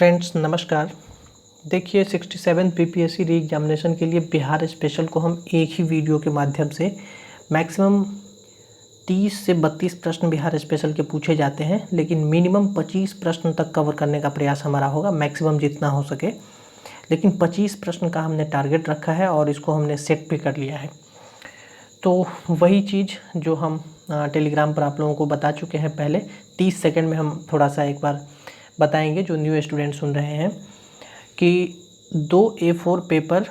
Friends नमस्कार। देखिए 67 BPSC re examination के लिए बिहार स्पेशल को हम एक ही वीडियो के माध्यम से मैक्सिमम 30 से 32 प्रश्न बिहार स्पेशल के पूछे जाते हैं, लेकिन मिनिमम 25 प्रश्न तक कवर करने का प्रयास हमारा होगा, मैक्सिमम जितना हो सके। लेकिन 25 प्रश्न का हमने टारगेट रखा है और इसको हमने सेट भी कर लिया है। तो वही चीज़ जो हम टेलीग्राम पर आप लोगों को बता चुके हैं पहले, 30 सेकंड में हम थोड़ा सा एक बार बताएंगे जो न्यू स्टूडेंट सुन रहे हैं कि 2 A4 पेपर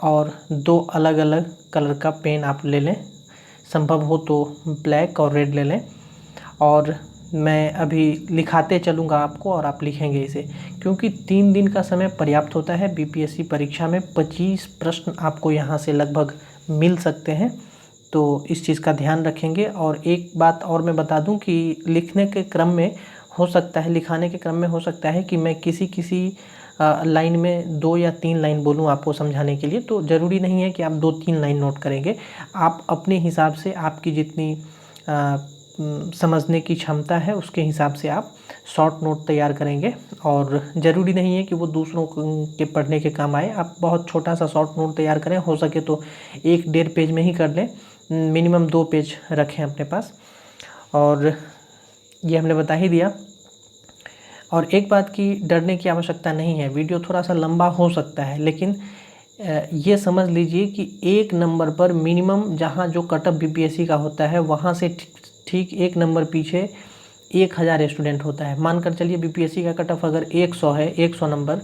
और 2 अलग अलग कलर का पेन आप ले लें, संभव हो तो ब्लैक और रेड ले लें, और मैं अभी लिखाते चलूँगा आपको और आप लिखेंगे इसे, क्योंकि 3 दिन का समय पर्याप्त होता है। बीपीएससी परीक्षा में 25 प्रश्न आपको यहाँ से लगभग मिल सकते हैं, तो इस चीज़ का ध्यान रखेंगे। और एक बात और मैं बता दूं कि लिखने के क्रम में हो सकता है, लिखाने के क्रम में हो सकता है कि मैं किसी लाइन में 2 या 3 लाइन बोलूं आपको समझाने के लिए, तो ज़रूरी नहीं है कि आप 2-3 लाइन नोट करेंगे। आप अपने हिसाब से, आपकी जितनी समझने की क्षमता है उसके हिसाब से आप शॉर्ट नोट तैयार करेंगे, और ज़रूरी नहीं है कि वो दूसरों के पढ़ने के काम आए। आप बहुत छोटा सा शॉर्ट नोट तैयार करें, हो सके तो 1-1.5 पेज में ही कर लें, मिनिमम 2 पेज रखें अपने पास। और ये हमने बता ही दिया। और एक बात की डरने की आवश्यकता नहीं है, वीडियो थोड़ा सा लंबा हो सकता है, लेकिन ये समझ लीजिए कि 1 नंबर पर मिनिमम जहाँ जो कट ऑफ बीपीएससी का होता है वहाँ से ठीक 1 नंबर पीछे 1000 स्टूडेंट होता है। मानकर चलिए बीपीएससी का कट ऑफ अगर 100 है, 100 नंबर,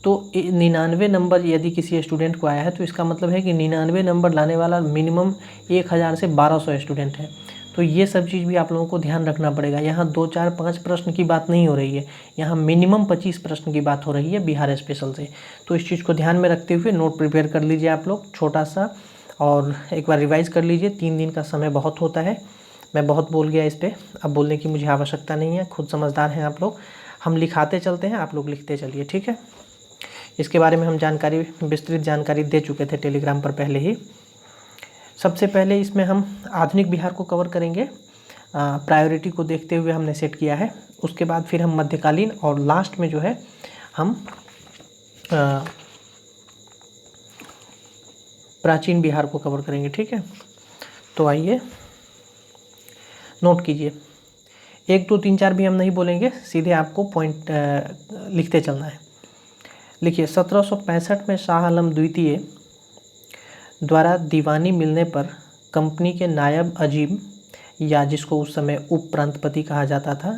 तो 99 नंबर यदि किसी स्टूडेंट को आया है तो इसका मतलब है कि 99 नंबर लाने वाला मिनिमम 1000 से 1200 स्टूडेंट है। तो ये सब चीज़ भी आप लोगों को ध्यान रखना पड़ेगा। यहाँ 2, 4, 5 प्रश्न की बात नहीं हो रही है, यहाँ मिनिमम 25 प्रश्न की बात हो रही है बिहार स्पेशल से। तो इस चीज़ को ध्यान में रखते हुए नोट प्रिपेयर कर लीजिए आप लोग छोटा सा, और एक बार रिवाइज़ कर लीजिए। 3 दिन का समय बहुत होता है। मैं बहुत बोल गया इस पर, अब बोलने की मुझे आवश्यकता नहीं है, खुद समझदार हैं आप लोग। हम लिखाते चलते हैं, आप लोग लिखते चलिए, ठीक है। इसके बारे में हम विस्तृत जानकारी दे चुके थे टेलीग्राम पर पहले ही। सबसे पहले इसमें हम आधुनिक बिहार को कवर करेंगे, प्रायोरिटी को देखते हुए हमने सेट किया है। उसके बाद फिर हम मध्यकालीन, और लास्ट में जो है हम प्राचीन बिहार को कवर करेंगे, ठीक है। तो आइए नोट कीजिए, 1, 2, 3, 4 भी हम नहीं बोलेंगे, सीधे आपको पॉइंट लिखते चलना है। लिखिए, 1765 में शाह आलम द्वितीय द्वारा दीवानी मिलने पर कंपनी के नायब अजीम, या जिसको उस समय उप प्रांतपति कहा जाता था,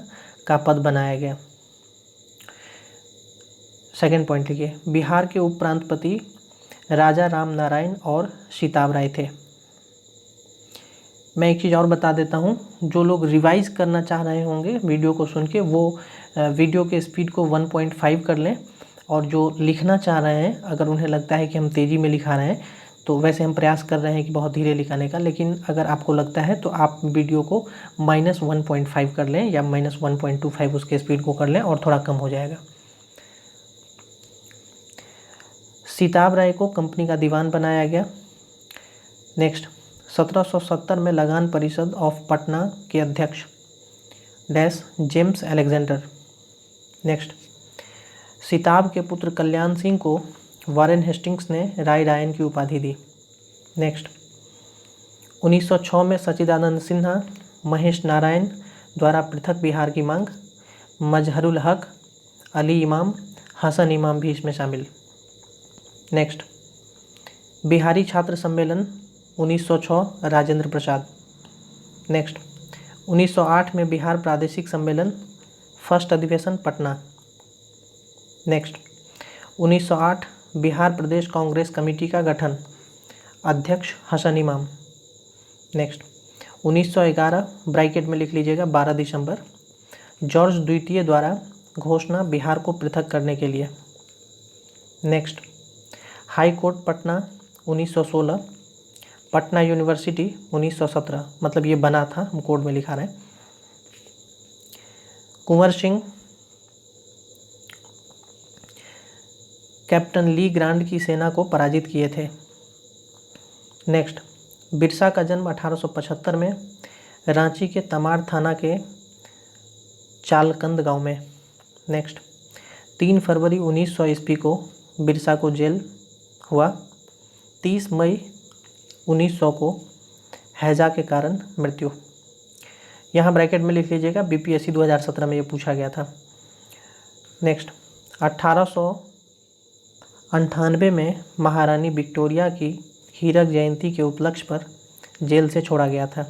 का पद बनाया गया। सेकंड पॉइंट लिखिए, बिहार के उप प्रांतपति राजा राम नारायण और सीताब राय थे। मैं एक चीज़ और बता देता हूँ, जो लोग रिवाइज करना चाह रहे होंगे वीडियो को सुन के, वो वीडियो के स्पीड को 1.5 कर लें, और जो लिखना चाह रहे हैं, अगर उन्हें लगता है कि हम तेज़ी में लिखा रहे हैं, तो वैसे हम प्रयास कर रहे हैं कि बहुत धीरे लिखाने का, लेकिन अगर आपको लगता है तो आप वीडियो को -1.5 कर लें, या -1.25 उसके स्पीड को कर लें, और थोड़ा कम हो जाएगा। सीताब राय को कंपनी का दीवान बनाया गया। नेक्स्ट, 1770 में लगान परिषद ऑफ पटना के अध्यक्ष डैश जेम्स अलेक्जेंडर। नेक्स्ट, सीताब के पुत्र कल्याण सिंह को वारेन हेस्टिंग्स ने राय रायन की उपाधि दी। नेक्स्ट, 1906 में सच्चिदानंद सिन्हा, महेश नारायण द्वारा पृथक बिहार की मांग, मजहरुल हक, अली इमाम, हसन इमाम भी इसमें शामिल। नेक्स्ट, बिहारी छात्र सम्मेलन 1906 राजेंद्र प्रसाद। नेक्स्ट, 1908 में बिहार प्रादेशिक सम्मेलन, फर्स्ट अधिवेशन पटना। नेक्स्ट, 1908 बिहार प्रदेश कांग्रेस कमेटी का गठन, अध्यक्ष हसन इमाम। नेक्स्ट, 1911 ब्रैकेट में लिख लीजिएगा 12 दिसंबर, जॉर्ज द्वितीय द्वारा घोषणा बिहार को पृथक करने के लिए। Next, high court Patna 1916, Patna university 1917, मतलब ये बना था, हम कोड में लिखा रहे हैं। कुंवर सिंह कैप्टन ली ग्रांड की सेना को पराजित किए थे। नेक्स्ट, बिरसा का जन्म 1875 में रांची के तमाड़ थाना के चालकंद गांव में। नेक्स्ट, 3 फरवरी 1900 ईस्वी को बिरसा को जेल हुआ। 30 मई 1900 को हैजा के कारण मृत्यु। यहाँ ब्रैकेट में लिख लीजिएगा, बीपीएससी 2017 में ये पूछा गया था। नेक्स्ट, 1898 में महारानी विक्टोरिया की हीरक जयंती के उपलक्ष्य पर जेल से छोड़ा गया था।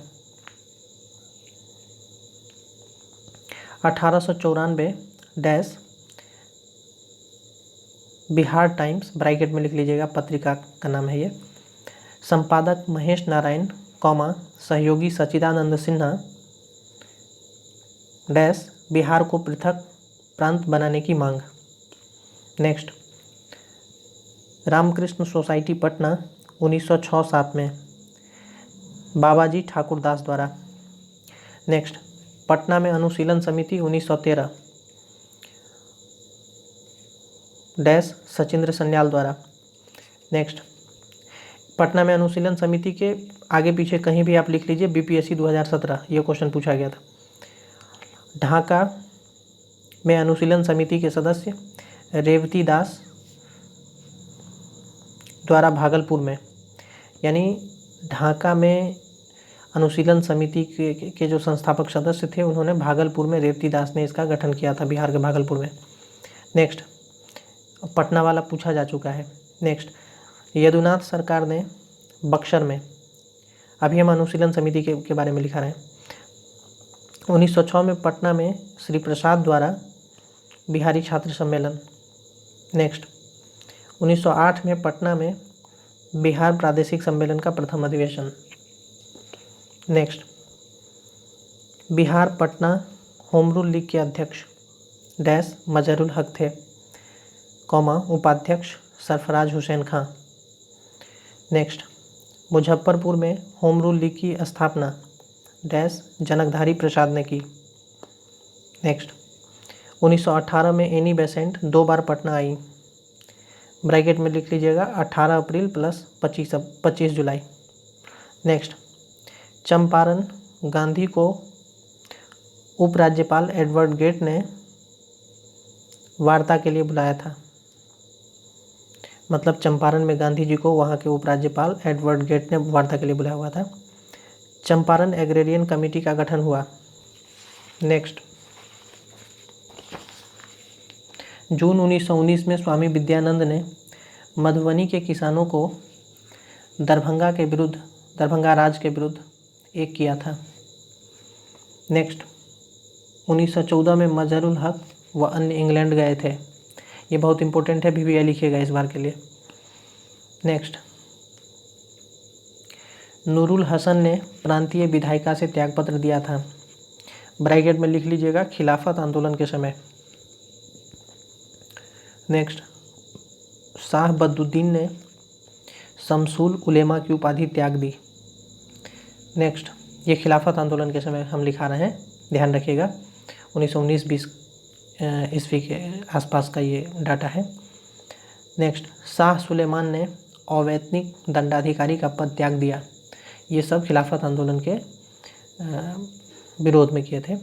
1894 डैश बिहार टाइम्स, ब्रैकेट में लिख लीजिएगा, पत्रिका का नाम है ये। संपादक महेश नारायण, सहयोगी सच्चिदानंद सिन्हा डैश बिहार को पृथक प्रांत बनाने की मांग। नेक्स्ट, रामकृष्ण सोसाइटी पटना 1906-7 में बाबाजी ठाकुरदास द्वारा। नेक्स्ट, पटना में अनुशीलन समिति 1913 डैश सचिंद्र सन्याल द्वारा। नेक्स्ट, पटना में अनुशीलन समिति के आगे पीछे कहीं भी आप लिख लीजिए, बीपीएससी 2017 ये क्वेश्चन पूछा गया था। ढाका में अनुशीलन समिति के सदस्य रेवती दास द्वारा भागलपुर में, यानी ढाका में अनुशीलन समिति के जो संस्थापक सदस्य थे उन्होंने भागलपुर में, रेवती दास ने इसका गठन किया था, बिहार के भागलपुर में। नेक्स्ट, पटना वाला पूछा जा चुका है। नेक्स्ट, यदुनाथ सरकार ने बक्सर में, अभी हम अनुशीलन समिति के बारे में लिखा रहे हैं। 1906 में पटना में श्री प्रसाद द्वारा बिहारी छात्र सम्मेलन। नेक्स्ट, 1908 में पटना में बिहार प्रादेशिक सम्मेलन का प्रथम अधिवेशन। Next, Bihar Patna home rule league के अध्यक्ष डैश मजहरुल हक थे, उपाध्यक्ष सरफराज हुसैन खां। नेक्स्ट, मुजफ्फरपुर में होम रूल लीग की स्थापना डैश जनकधारी प्रसाद ने की। नेक्स्ट, 1918 में एनी बेसेंट 2 बार पटना आई, ब्रैकेट में लिख लीजिएगा 18 अप्रैल प्लस 25 जुलाई। नेक्स्ट, चंपारण गांधी को उपराज्यपाल एडवर्ड गेट ने वार्ता के लिए बुलाया था, मतलब चंपारण में गांधी जी को वहाँ के उपराज्यपाल एडवर्ड गेट ने वार्ता के लिए बुलाया हुआ था। चंपारण एग्रेरियन कमेटी का गठन हुआ। नेक्स्ट, जून 1919 में स्वामी विद्यानंद ने मधुबनी के किसानों को दरभंगा राज के विरुद्ध एक किया था। नेक्स्ट, 1914 में मजहरुल हक व अन्य इंग्लैंड गए थे, ये बहुत इंपॉर्टेंट है, भी लिखिएगा इस बार के लिए। नेक्स्ट, नूरुल हसन ने प्रांतीय विधायिका से त्यागपत्र दिया था, ब्रैकेट में लिख लीजिएगा खिलाफत आंदोलन के समय। नेक्स्ट, शाह बद्दुद्दीन ने शमसुल उलेमा की उपाधि त्याग दी। नेक्स्ट, ये खिलाफत आंदोलन के समय हम लिखा रहे हैं, ध्यान रखिएगा, 1919-20 ईस्वी के आसपास का ये डाटा है। नेक्स्ट, शाह सुलेमान ने अवैतनिक दंडाधिकारी का पद त्याग दिया, ये सब खिलाफत आंदोलन के विरोध में किए थे।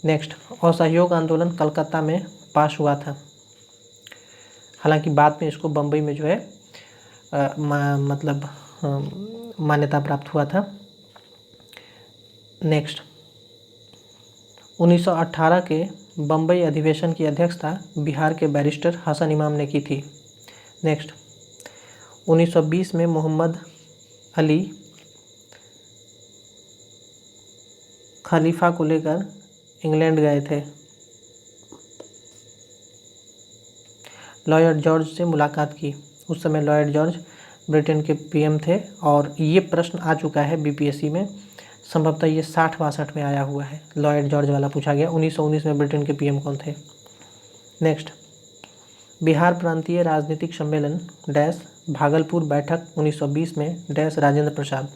नेक्स्ट, असहयोग आंदोलन कलकत्ता में पास हुआ था, हालांकि बाद में इसको बम्बई में जो है मान्यता प्राप्त हुआ था। नेक्स्ट, 1918 के बम्बई अधिवेशन की अध्यक्षता बिहार के बैरिस्टर हसन इमाम ने की थी। नेक्स्ट, 1920 में मोहम्मद अली खलीफा को लेकर इंग्लैंड गए थे, लॉयड जॉर्ज से मुलाकात की। उस समय लॉयड जॉर्ज ब्रिटेन के पीएम थे और ये प्रश्न आ चुका है बीपीएससी में, संभवतः ये 60-62 में आया हुआ है, लॉयड जॉर्ज वाला पूछा गया। 1919 में ब्रिटेन के पीएम कौन थे। नेक्स्ट, बिहार प्रांतीय राजनीतिक सम्मेलन डैश भागलपुर बैठक 1920 में डैश राजेंद्र प्रसाद।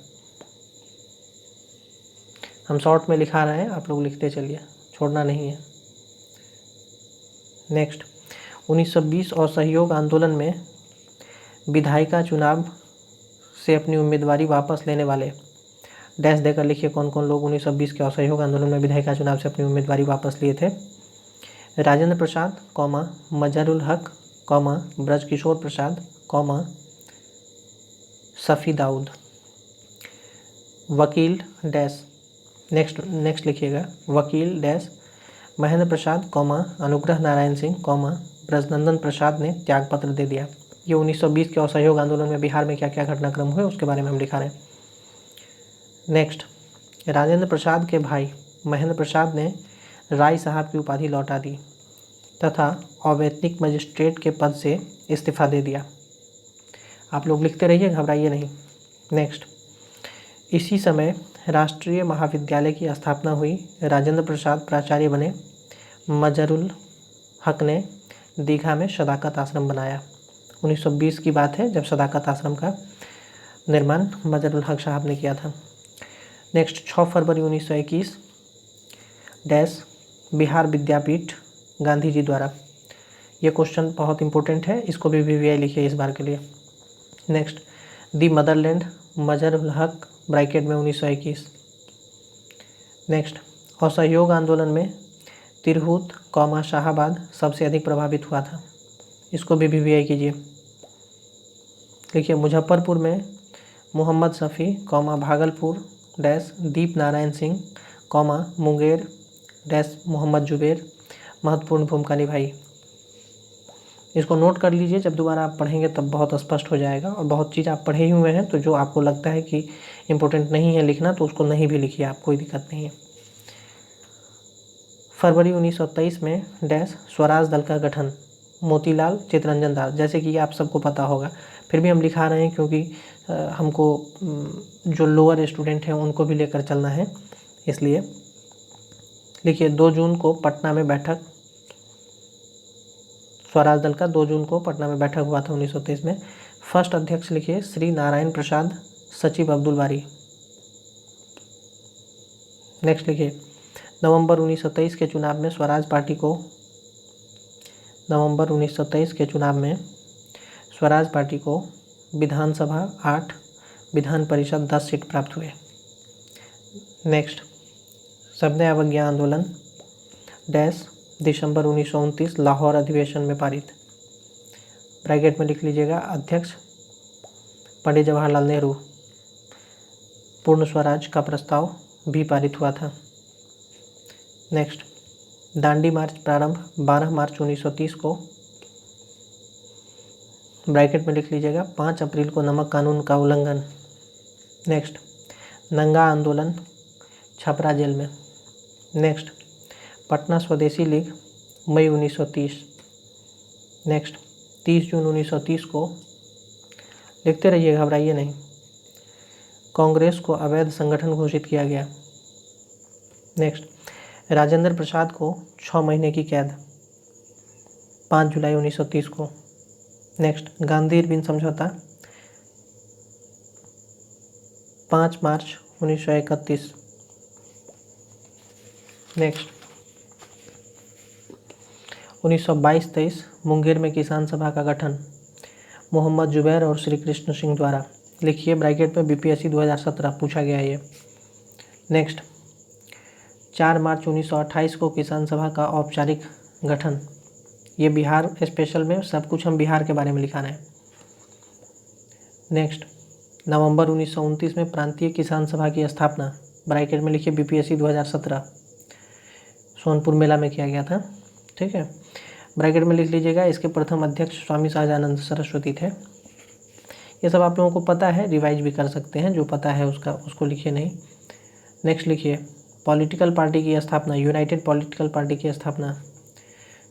हम शॉर्ट में लिखा रहे हैं, आप लोग लिखते चलिए, छोड़ना नहीं है। नेक्स्ट, 1920 असहयोग आंदोलन में विधायिका चुनाव से अपनी उम्मीदवारी वापस लेने वाले डैश देकर लिखिए कौन कौन लोग 1920 के असहयोग आंदोलन में विधायिका चुनाव से अपनी उम्मीदवारी वापस लिए थे। राजेंद्र प्रसाद कॉमा मजहरुल हक कॉमा ब्रजकिशोर प्रसाद कॉमा सफ़ी दाऊद। वकील डैश, नेक्स्ट लिखिएगा, वकील dash Mahendra Prasad comma Anugrah Narayan Singh comma Brajnandan प्रसाद ने त्यागपत्र दे दिया। ये 1920 के असहयोग आंदोलन में बिहार में क्या क्या घटनाक्रम हुए उसके बारे में हम दिखा रहे हैं। नेक्स्ट, राजेंद्र प्रसाद के भाई महेंद्र प्रसाद ने राय साहब की उपाधि लौटा दी तथा अवैतनिक मजिस्ट्रेट के पद से इस्तीफा दे दिया। आप लोग लिखते रहिए, घबराइए नहीं। नेक्स्ट, इसी समय राष्ट्रीय महाविद्यालय की स्थापना हुई। राजेंद्र प्रसाद प्राचार्य बने। मजहरुल हक ने दीघा में सदाकत आश्रम बनाया। 1920 की बात है जब सदाकत आश्रम का निर्माण मजहरुल हक साहब ने किया था। नेक्स्ट, 6 फरवरी 1921 डैश बिहार विद्यापीठ गांधी जी द्वारा। ये क्वेश्चन बहुत इंपॉर्टेंट है, इसको भी VVI लिखिए इस बार के लिए। नेक्स्ट, दी मदरलैंड मजहरुल हक ब्रैकेट में 1921। नेक्स्ट, असहयोग आंदोलन में तिरहुत कौमा शाहाबाद सबसे अधिक प्रभावित हुआ था। इसको भी VVI कीजिए। देखिए, मुजफ्फरपुर में मोहम्मद शफ़ी कौमा भागलपुर डैश दीप नारायण सिंह कौमा मुंगेर डैश मोहम्मद जुबैर महत्वपूर्ण भूमिका निभाई। इसको नोट कर लीजिए, जब दोबारा आप पढ़ेंगे तब बहुत स्पष्ट हो जाएगा। और बहुत चीज़ आप पढ़े ही हुए हैं, तो जो आपको लगता है कि इम्पोर्टेंट नहीं है लिखना तो उसको नहीं भी लिखिए, आप कोई दिक्कत नहीं है। फरवरी 1923 में डैश स्वराज दल का गठन। मोतीलाल चितरंजन दास, जैसे कि आप सबको पता होगा, फिर भी हम लिखा रहे हैं क्योंकि हमको जो लोअर स्टूडेंट हैं उनको भी लेकर चलना है, इसलिए लिखिए 2 जून को पटना में बैठक, स्वराज दल का 2 जून को पटना में बैठक हुआ था 1923 में। फर्स्ट अध्यक्ष लिखिए श्री नारायण प्रसाद, सचिव अब्दुल बारी। नेक्स्ट लिखिए, नवंबर 1923 के चुनाव में स्वराज पार्टी को, नवंबर 1923 के चुनाव में स्वराज पार्टी को विधानसभा 8, विधान परिषद 10 सीट प्राप्त हुए। नेक्स्ट, सबने अवज्ञा आंदोलन डैश दिसंबर 1929 लाहौर अधिवेशन में पारित। ब्रैकेट में लिख लीजिएगा, अध्यक्ष पंडित जवाहरलाल नेहरू। पूर्ण स्वराज का प्रस्ताव भी पारित हुआ था। नेक्स्ट, दांडी मार्च प्रारंभ 12 मार्च 1930 को। ब्रैकेट में लिख लीजिएगा, 5 अप्रैल को नमक कानून का उल्लंघन। नेक्स्ट, नंगा आंदोलन छपरा जेल में। नेक्स्ट, पटना स्वदेशी लीग मई 1930। नेक्स्ट, 30 जून 1930 को, लिखते रहिए, घबराइए नहीं, कांग्रेस को अवैध संगठन घोषित किया गया। नेक्स्ट, राजेंद्र प्रसाद को 6 महीने की कैद 5 जुलाई 1930 को। नेक्स्ट, गांधी इरविन समझौता 5 मार्च 1931। नेक्स्ट, 1922-23 मुंगेर में किसान सभा का गठन मोहम्मद जुबैर और श्री कृष्ण सिंह द्वारा। लिखिए ब्रैकेट में, BPSC 2017 पूछा गया ये। नेक्स्ट, 4 मार्च 1928 को किसान सभा का औपचारिक गठन। ये बिहार स्पेशल में सब कुछ हम बिहार के बारे में लिखा रहे हैं। नेक्स्ट, नवंबर 1929 में प्रांतीय किसान सभा की स्थापना। ब्रैकेट में लिखिए, BPSC 2017 सोनपुर मेला में किया गया था। ठीक है, ब्रैकेट में लिख लीजिएगा, इसके प्रथम अध्यक्ष स्वामी सहजानंद सरस्वती थे। ये सब आप लोगों को पता है, रिवाइज भी कर सकते हैं, जो पता है उसको लिखिए नहीं। नेक्स्ट लिखिए, पॉलिटिकल पार्टी की स्थापना, यूनाइटेड पॉलिटिकल पार्टी की स्थापना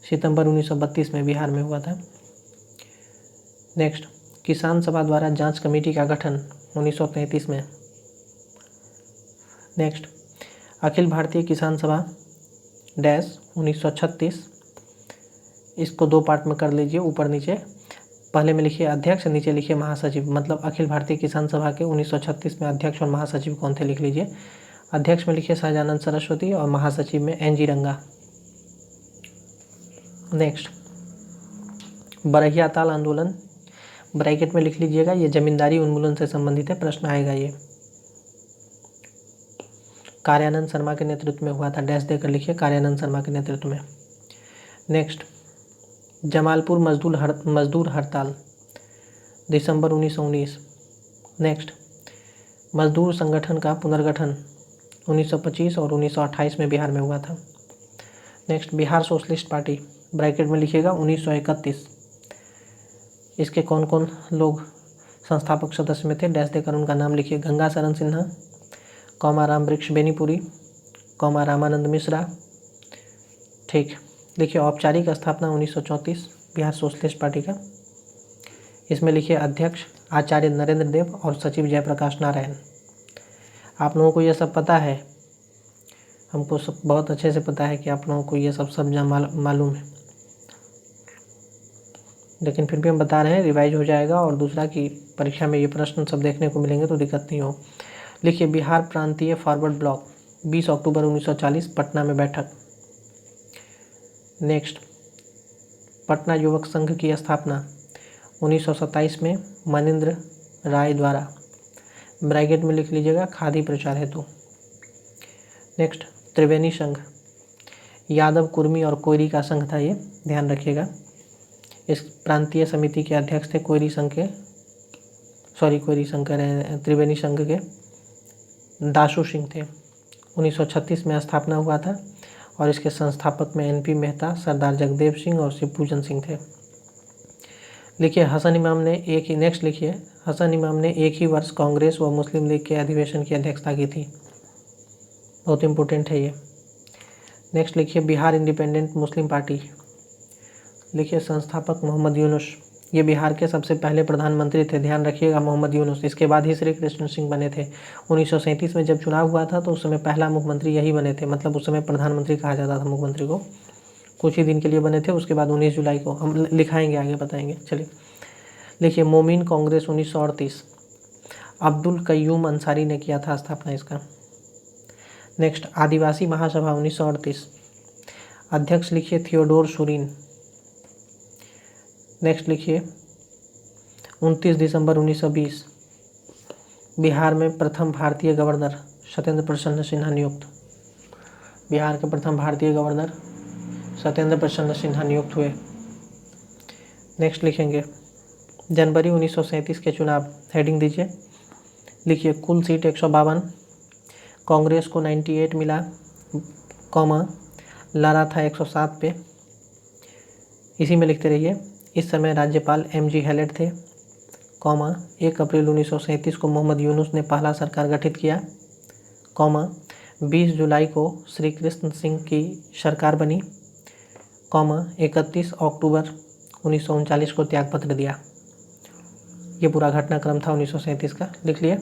सितंबर 1932 में बिहार में हुआ था। नेक्स्ट, किसान सभा द्वारा जांच कमेटी का गठन 1933 में। नेक्स्ट, अखिल भारतीय किसान सभा डैश 1936। इसको 2 पार्ट में कर लीजिए, ऊपर नीचे। पहले में लिखिए अध्यक्ष, नीचे लिखिए महासचिव, मतलब अखिल भारतीय किसान सभा के 1936 में अध्यक्ष और महासचिव कौन थे लिख लीजिए। अध्यक्ष में लिखिए सहजानंद सरस्वती और महासचिव में NG रंगा। नेक्स्ट, बरहिया ताल आंदोलन, ब्रैकेट में लिख लीजिएगा, ये जमींदारी उन्मूलन से संबंधित है, प्रश्न आएगा ये। कार्यानंद शर्मा के नेतृत्व में हुआ था, डैश देकर लिखिए कार्यानंद शर्मा के नेतृत्व में। नेक्स्ट, जमालपुर मजदूर हड़ताल, दिसंबर 1919। नेक्स्ट, मजदूर संगठन का पुनर्गठन 1925 और 1928 में बिहार में हुआ था। Next, Bihar socialist party, bracket में लिखिएगा 1931। इसके कौन कौन लोग संस्थापक सदस्य में थे, डैश देकर उनका नाम लिखिए। गंगा शरण सिन्हा, राम वृक्ष बेनीपुरी, रामानंद मिश्रा। ठीक, लिखिए औपचारिक स्थापना 1934 बिहार सोशलिस्ट पार्टी का। इसमें लिखिए अध्यक्ष आचार्य नरेंद्र देव और सचिव जयप्रकाश नारायण। आप लोगों को ये सब पता है, हमको सब बहुत अच्छे से पता है कि आप लोगों को ये सब मालूम है, लेकिन फिर भी हम बता रहे हैं, रिवाइज हो जाएगा। और दूसरा कि परीक्षा में ये प्रश्न सब देखने को मिलेंगे तो दिक्कत नहीं हो। लिखिए बिहार प्रांतीय फॉरवर्ड ब्लॉक, 20 अक्टूबर 1940 पटना में बैठक। नेक्स्ट, पटना युवक संघ की स्थापना 1927 में मनिंद्र राय द्वारा, ब्रैकेट में लिख लीजिएगा खादी प्रचार हेतु। नेक्स्ट, त्रिवेणी संघ, यादव कुर्मी और कोयरी का संघ था, ये ध्यान रखिएगा। इस प्रांतीय समिति के अध्यक्ष थे त्रिवेणी संघ के दाशु सिंह थे। 1936 में स्थापना हुआ था और इसके संस्थापक में NP मेहता, सरदार जगदेव सिंह और शिवपूजन सिंह थे। लिखिए हसन इमाम ने एक ही वर्ष कांग्रेस व मुस्लिम लीग के अधिवेशन की अध्यक्षता की थी। बहुत इंपॉर्टेंट है ये। नेक्स्ट, लिखिए बिहार इंडिपेंडेंट मुस्लिम पार्टी, लिखिए संस्थापक मोहम्मद यूनुस, ये बिहार के सबसे पहले प्रधानमंत्री थे, ध्यान रखिएगा मोहम्मद यूनुस। इसके बाद ही श्री कृष्ण सिंह बने थे। 1937 में जब चुनाव हुआ था तो उस समय पहला मुख्यमंत्री यही बने थे, मतलब उस समय प्रधानमंत्री कहा जाता था मुख्यमंत्री को। कुछ ही दिन के लिए बने थे, उसके बाद 19 जुलाई को हम लिखाएंगे, आगे बताएंगे। चलिए लिखिए मोमिन कांग्रेस 1938, अब्दुल कय्यूम अंसारी ने किया था स्थापना इसका। नेक्स्ट, आदिवासी महासभा 1938, अध्यक्ष लिखिए थियोडोर सुरीन। नेक्स्ट, लिखिए 29 दिसंबर 1920 बिहार में प्रथम भारतीय गवर्नर सत्येंद्र प्रसन्न सिन्हा नियुक्त। बिहार के प्रथम भारतीय गवर्नर सत्येंद्र प्रसन्न सिन्हा नियुक्त हुए। नेक्स्ट, लिखेंगे जनवरी 1937 के चुनाव, हेडिंग दीजिए। लिखिए कुल सीट 152, कांग्रेस को 98 मिला, लड़ा था 107 पे। इसी में लिखते रहिए। इस समय राज्यपाल MG हेलेट थे, 1 अप्रैल 1937 को मोहम्मद यूनुस ने पहला सरकार गठित किया, 20 जुलाई को श्री कृष्ण सिंह की सरकार बनी, 31 अक्टूबर 1939 को त्यागपत्र दिया। ये पूरा घटनाक्रम था 1937 का, लिख लिए।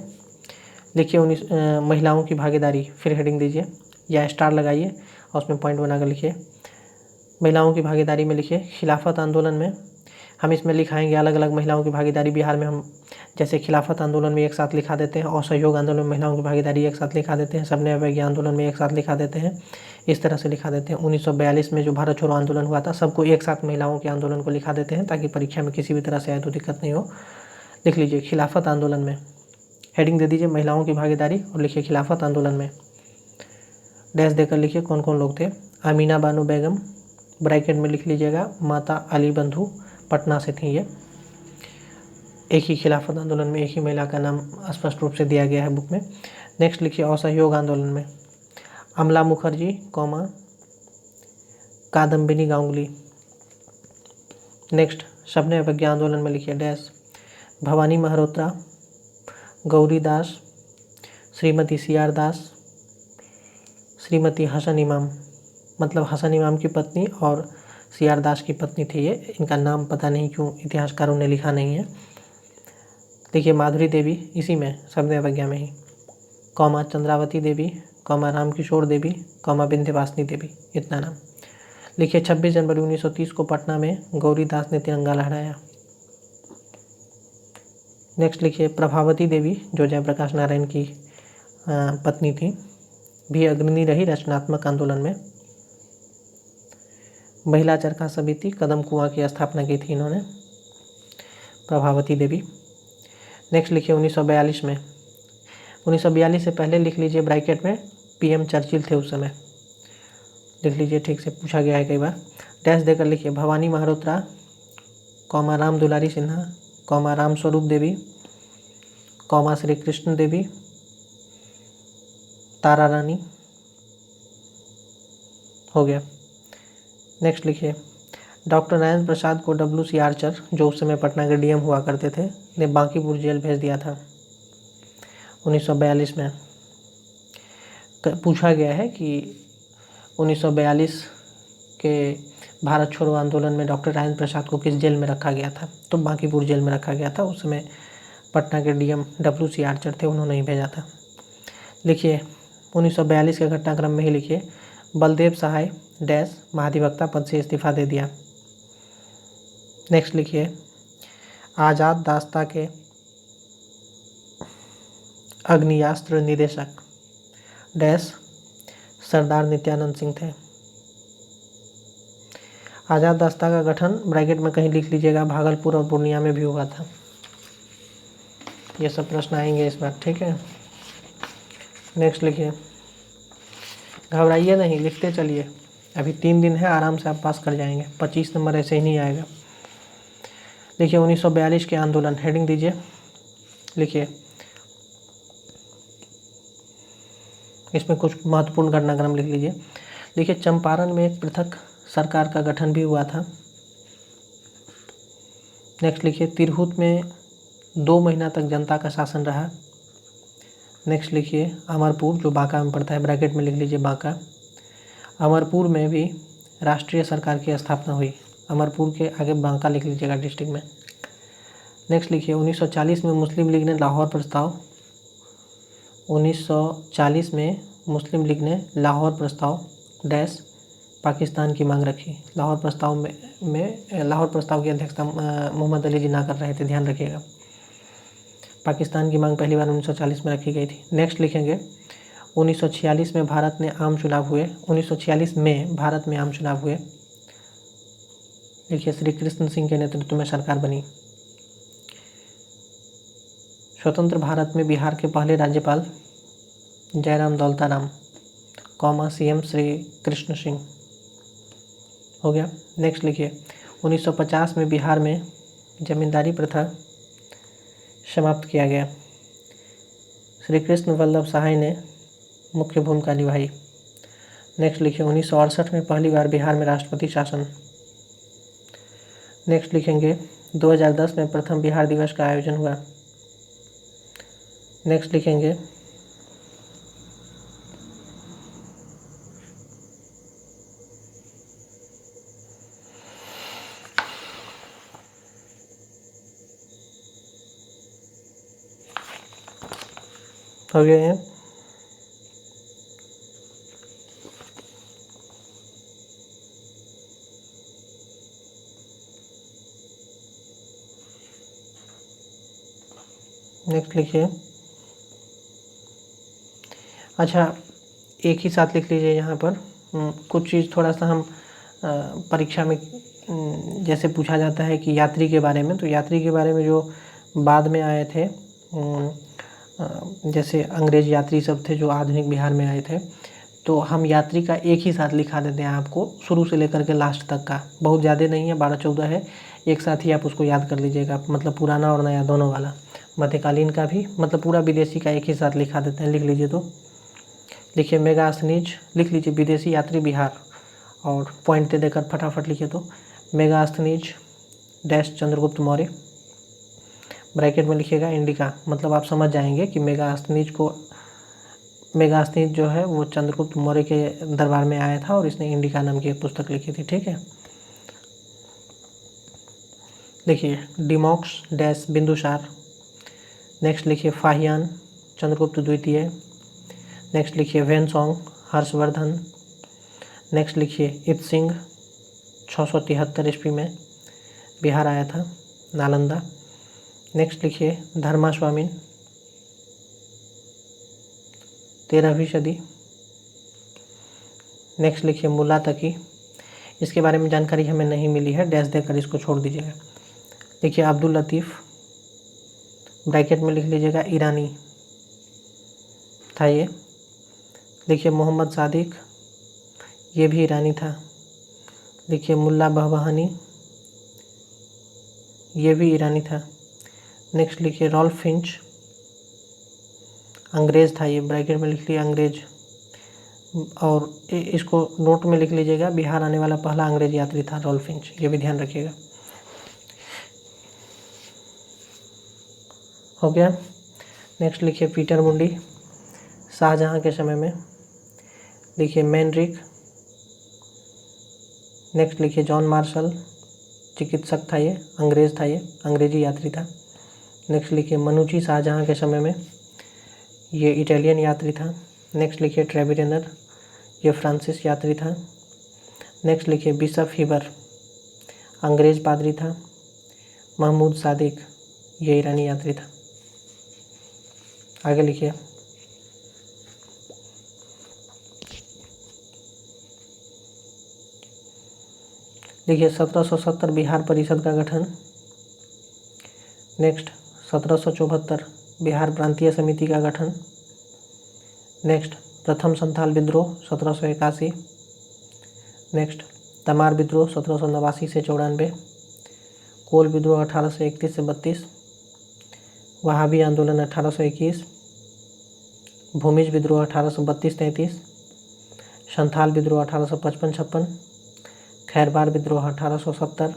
लिखिए महिलाओं की भागीदारी, फिर हेडिंग दीजिए या स्टार लगाइए और उसमें पॉइंट बनाकर लिखिए। महिलाओं की भागीदारी में लिखिए खिलाफत आंदोलन में, हम इसमें लिखाएंगे अलग अलग महिलाओं की भागीदारी बिहार में। हम जैसे खिलाफत आंदोलन में एक साथ लिखा देते हैं, असहयोग आंदोलन में महिलाओं की भागीदारी एक साथ लिखा देते हैं, सबने अवज्ञा आंदोलन में एक साथ लिखा देते हैं, इस तरह से लिखा देते हैं। 1942 में जो भारत छोड़ो आंदोलन हुआ था, सबको एक साथ महिलाओं के आंदोलन को लिखा देते हैं ताकि परीक्षा में किसी भी तरह से आए तो दिक्कत नहीं हो। लिख लीजिए खिलाफत आंदोलन में, हेडिंग दे दीजिए महिलाओं की भागीदारी और लिखिए खिलाफत आंदोलन में, डैश देकर लिखिए कौन कौन लोग थे। अमीना बानो बेगम, ब्रैकेट में लिख लीजिएगा माता अली बंधु, पटना से थी ये। एक ही खिलाफत आंदोलन में एक ही महिला का नाम स्पष्ट रूप से दिया गया है बुक में। नेक्स्ट, लिखिए असहयोग आंदोलन में अमला मुखर्जी, कादम्बिनी गांगुली। नेक्स्ट, सबने अवज्ञा आंदोलन में लिखिए डैश भवानी महरोत्रा, गौरी दास, श्रीमती CR दास, श्रीमती हसन इमाम, मतलब हसन इमाम की पत्नी और CR दास की पत्नी थी ये। इनका नाम पता नहीं क्यों इतिहासकारों ने लिखा नहीं है। देखिए माधुरी देवी, इसी में सबने अवज्ञा में ही, चंद्रावती देवी, रामकिशोर देवी, विंध्यवासिनी देवी, इतना नाम। लिखिए 26 जनवरी 1930 को पटना में गौरी दास ने तिरंगा लहराया। नेक्स्ट, लिखिए प्रभावती देवी जो जयप्रकाश नारायण की पत्नी थी, भी अग्रणी रही रचनात्मक आंदोलन में। महिला चरखा समिति कदम कुआं की स्थापना की थी इन्होंने, प्रभावती देवी। नेक्स्ट, लिखिए 1942 में, 1942 से पहले लिख लीजिए ब्रैकेट में PM चर्चिल थे उस समय, लिख लीजिए, ठीक से पूछा गया है कई बार। डैश देकर लिखिए भवानी मल्होत्रा, कॉमा राम दुलारी सिन्हा, कॉमा राम स्वरूप देवी, कॉमा श्री कृष्ण देवी, तारा रानी। हो गया। नेक्स्ट लिखिए डॉक्टर राजेंद्र प्रसाद को WC आर्चर, जो उस समय पटना के DM हुआ करते थे, ने बांकीपुर जेल भेज दिया था 1942 में। पूछा गया है कि 1942 के भारत छोड़ो आंदोलन में डॉक्टर राजेंद्र प्रसाद को किस जेल में रखा गया था, तो बांकीपुर जेल में रखा गया था। उस समय पटना के DM WC आर्चर थे, उन्होंने ही भेजा था। लिखिए 1942 के घटनाक्रम में ही लिखिए बलदेव सहाय डैश महाधिवक्ता पद से इस्तीफा दे दिया। नेक्स्ट लिखिए आज़ाद दास्ता के अग्नियास्त्र निदेशक डैश सरदार नित्यानंद सिंह थे। आज़ाद दास्ता का गठन ब्रैकेट में कहीं लिख लीजिएगा, भागलपुर और पूर्णिया में भी हुआ था। ये सब प्रश्न आएंगे इस बार, ठीक है। नेक्स्ट लिखिए घबराइए नहीं, लिखते चलिए, अभी 3 दिन है, आराम से आप पास कर जाएंगे। 25 नंबर ऐसे ही नहीं आएगा। देखिए 1942 के आंदोलन, हेडिंग दीजिए, लिखिए इसमें कुछ महत्वपूर्ण घटनाक्रम लिख लीजिए। देखिए चंपारण में एक पृथक सरकार का गठन भी हुआ था। नेक्स्ट लिखिए तिरहुत में 2 महीना तक जनता का शासन रहा। नेक्स्ट लिखिए अमरपुर, जो बांका में पड़ता है, ब्रैकेट में लिख लीजिए बांका, अमरपुर में भी राष्ट्रीय सरकार की स्थापना हुई। अमरपुर के आगे बांका लिख लीजिएगा डिस्ट्रिक्ट में। नेक्स्ट लिखिए 1940 में मुस्लिम लीग ने लाहौर प्रस्ताव, 1940 में मुस्लिम लीग ने लाहौर प्रस्ताव डैश पाकिस्तान की मांग रखी। लाहौर प्रस्ताव में लाहौर प्रस्ताव की अध्यक्षता मोहम्मद अली जिन्ना कर रहे थे, ध्यान रखिएगा। पाकिस्तान की मांग पहली बार 1940 में रखी गई थी। नेक्स्ट लिखेंगे 1946 में भारत में आम चुनाव हुए। 1946 में भारत में आम चुनाव हुए। देखिए श्री कृष्ण सिंह के नेतृत्व में सरकार बनी। स्वतंत्र भारत में बिहार के पहले राज्यपाल जयराम दौलताराम, कॉमा CM श्री कृष्ण सिंह। हो गया। नेक्स्ट लिखिए 1950 में बिहार में जमींदारी प्रथा समाप्त किया गया। श्री कृष्ण वल्लभ सहाय ने मुख्य भूमिका निभाई। नेक्स्ट लिखिए 1968 में पहली बार बिहार में राष्ट्रपति शासन। नेक्स्ट लिखेंगे 2010 में प्रथम बिहार दिवस का आयोजन हुआ। नेक्स्ट लिखेंगे हो गया है। नेक्स्ट लिखिए, अच्छा एक ही साथ लिख लीजिए यहाँ पर। कुछ चीज़ थोड़ा सा हम परीक्षा में जैसे पूछा जाता है कि यात्री के बारे में, तो यात्री के बारे में जो बाद में आए थे, जैसे अंग्रेज यात्री सब थे जो आधुनिक बिहार में आए थे, तो हम यात्री का एक ही साथ लिखा देते हैं आपको, शुरू से लेकर के लास्ट तक का। बहुत ज़्यादा नहीं है, 12-14 है, एक साथ ही आप उसको याद कर लीजिएगा, मतलब पुराना और नया दोनों वाला। मध्यकालीन का भी, मतलब पूरा विदेशी का एक ही साथ लिखा देते हैं। लिख लीजिए, तो लिखिए मेगास्थनीज, लिख लीजिए विदेशी यात्री बिहार, और पॉइंट दे देकर फटाफट लिखिए। तो मेगास्थनीज डैश चंद्रगुप्त मौर्य, ब्रैकेट में लिखिएगा इंडिका, मतलब आप समझ जाएंगे कि मेगास्थनीज जो है वो चंद्रगुप्त मौर्य के दरबार में आया था और इसने इंडिका नाम की एक पुस्तक लिखी थी, ठीक है। देखिए डिमॉक्स डैश बिंदुसार। नेक्स्ट लिखिए फाहियान चंद्रगुप्त द्वितीय। नेक्स्ट लिखिए वेनसोंग हर्षवर्धन। नेक्स्ट लिखिए इत्सिंग 673 ईस्वी में बिहार आया था, नालंदा। नेक्स्ट लिखिए धर्मा स्वामी 13वीं सदी। नेक्स्ट लिखिए मुल्ला तकी, इसके बारे में जानकारी हमें नहीं मिली है, डैश देकर इसको छोड़ दीजिएगा। देखिए अब्दुल लतीफ़, ब्रैकेट में लिख लीजिएगा ईरानी था ये। देखिए मोहम्मद सादिक, ये भी ईरानी था। लिखिए मुल्ला बहबहानी, ये भी ईरानी था। नेक्स्ट लिखिए रॉल्फ फिंच, अंग्रेज़ था ये, ब्रैकेट में लिख लिया अंग्रेज, और इसको नोट में लिख लीजिएगा, बिहार आने वाला पहला अंग्रेज यात्री था रॉल्फ फिंच, ये भी ध्यान रखिएगा। हो गया। नेक्स्ट लिखिए पीटर मुंडी, शाहजहां के समय में। लिखिए मैनरिक। नेक्स्ट लिखिए जॉन मार्शल, चिकित्सक था ये, अंग्रेज़ था ये, अंग्रेजी यात्री था। नेक्स्ट लिखिए मनुची, शाहजहां के समय में, ये इटालियन यात्री था। नेक्स्ट लिखिए ट्रेविरेनर, ये फ्रांसिस यात्री था। नेक्स्ट लिखिए बिशप हीबर, अंग्रेज़ पादरी था। महमूद सादिक, ये ईरानी यात्री था। आगे लिखिए देखिए 1770 बिहार परिषद का गठन। नेक्स्ट 1774 बिहार प्रांतीय समिति का गठन। नेक्स्ट प्रथम संथाल विद्रोह 1781। नेक्स्ट तमार विद्रोह 1789 से 94। कोल विद्रोह 1831 से 32। वहाबी आंदोलन 1821। भूमिज विद्रोह 1832-33। संथाल विद्रोह 1855-56। खैरबार विद्रोह 1870।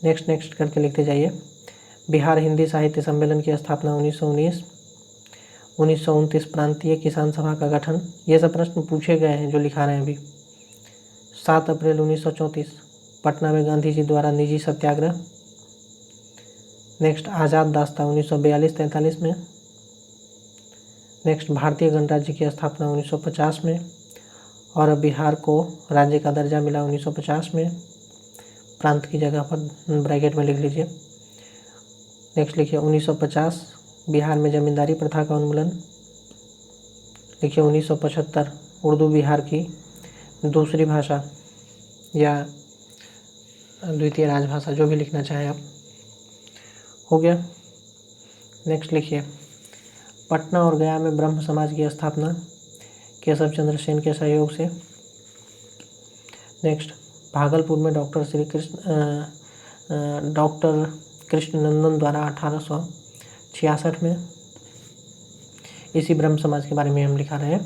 नेक्स्ट करके लिखते जाइए। बिहार हिंदी साहित्य सम्मेलन की स्थापना 1919। 1929 प्रांतीय किसान सभा का गठन। ये सब प्रश्न पूछे गए हैं जो लिखा रहे हैं अभी। 7 अप्रैल 1934 पटना में गांधी जी द्वारा निजी सत्याग्रह। नेक्स्ट आज़ाद दास्ता 1942-43 में। नेक्स्ट भारतीय गणराज्य की स्थापना 1950 में, और अब बिहार को राज्य का दर्जा मिला 1950 में। प्रांत की जगह पर ब्रैकेट में लिख लीजिए। नेक्स्ट लिखिए 1950 बिहार में जमींदारी प्रथा का उन्मूलन। लिखिए 1975 उर्दू बिहार की दूसरी भाषा या द्वितीय राजभाषा, जो भी लिखना चाहें आप। हो गया। नेक्स्ट लिखिए पटना और गया में ब्रह्म समाज की स्थापना केशव चंद्र सेन के सहयोग से। नेक्स्ट भागलपुर में डॉक्टर कृष्णनंदन द्वारा 1866 में, इसी ब्रह्म समाज के बारे में हम लिखा रहे हैं।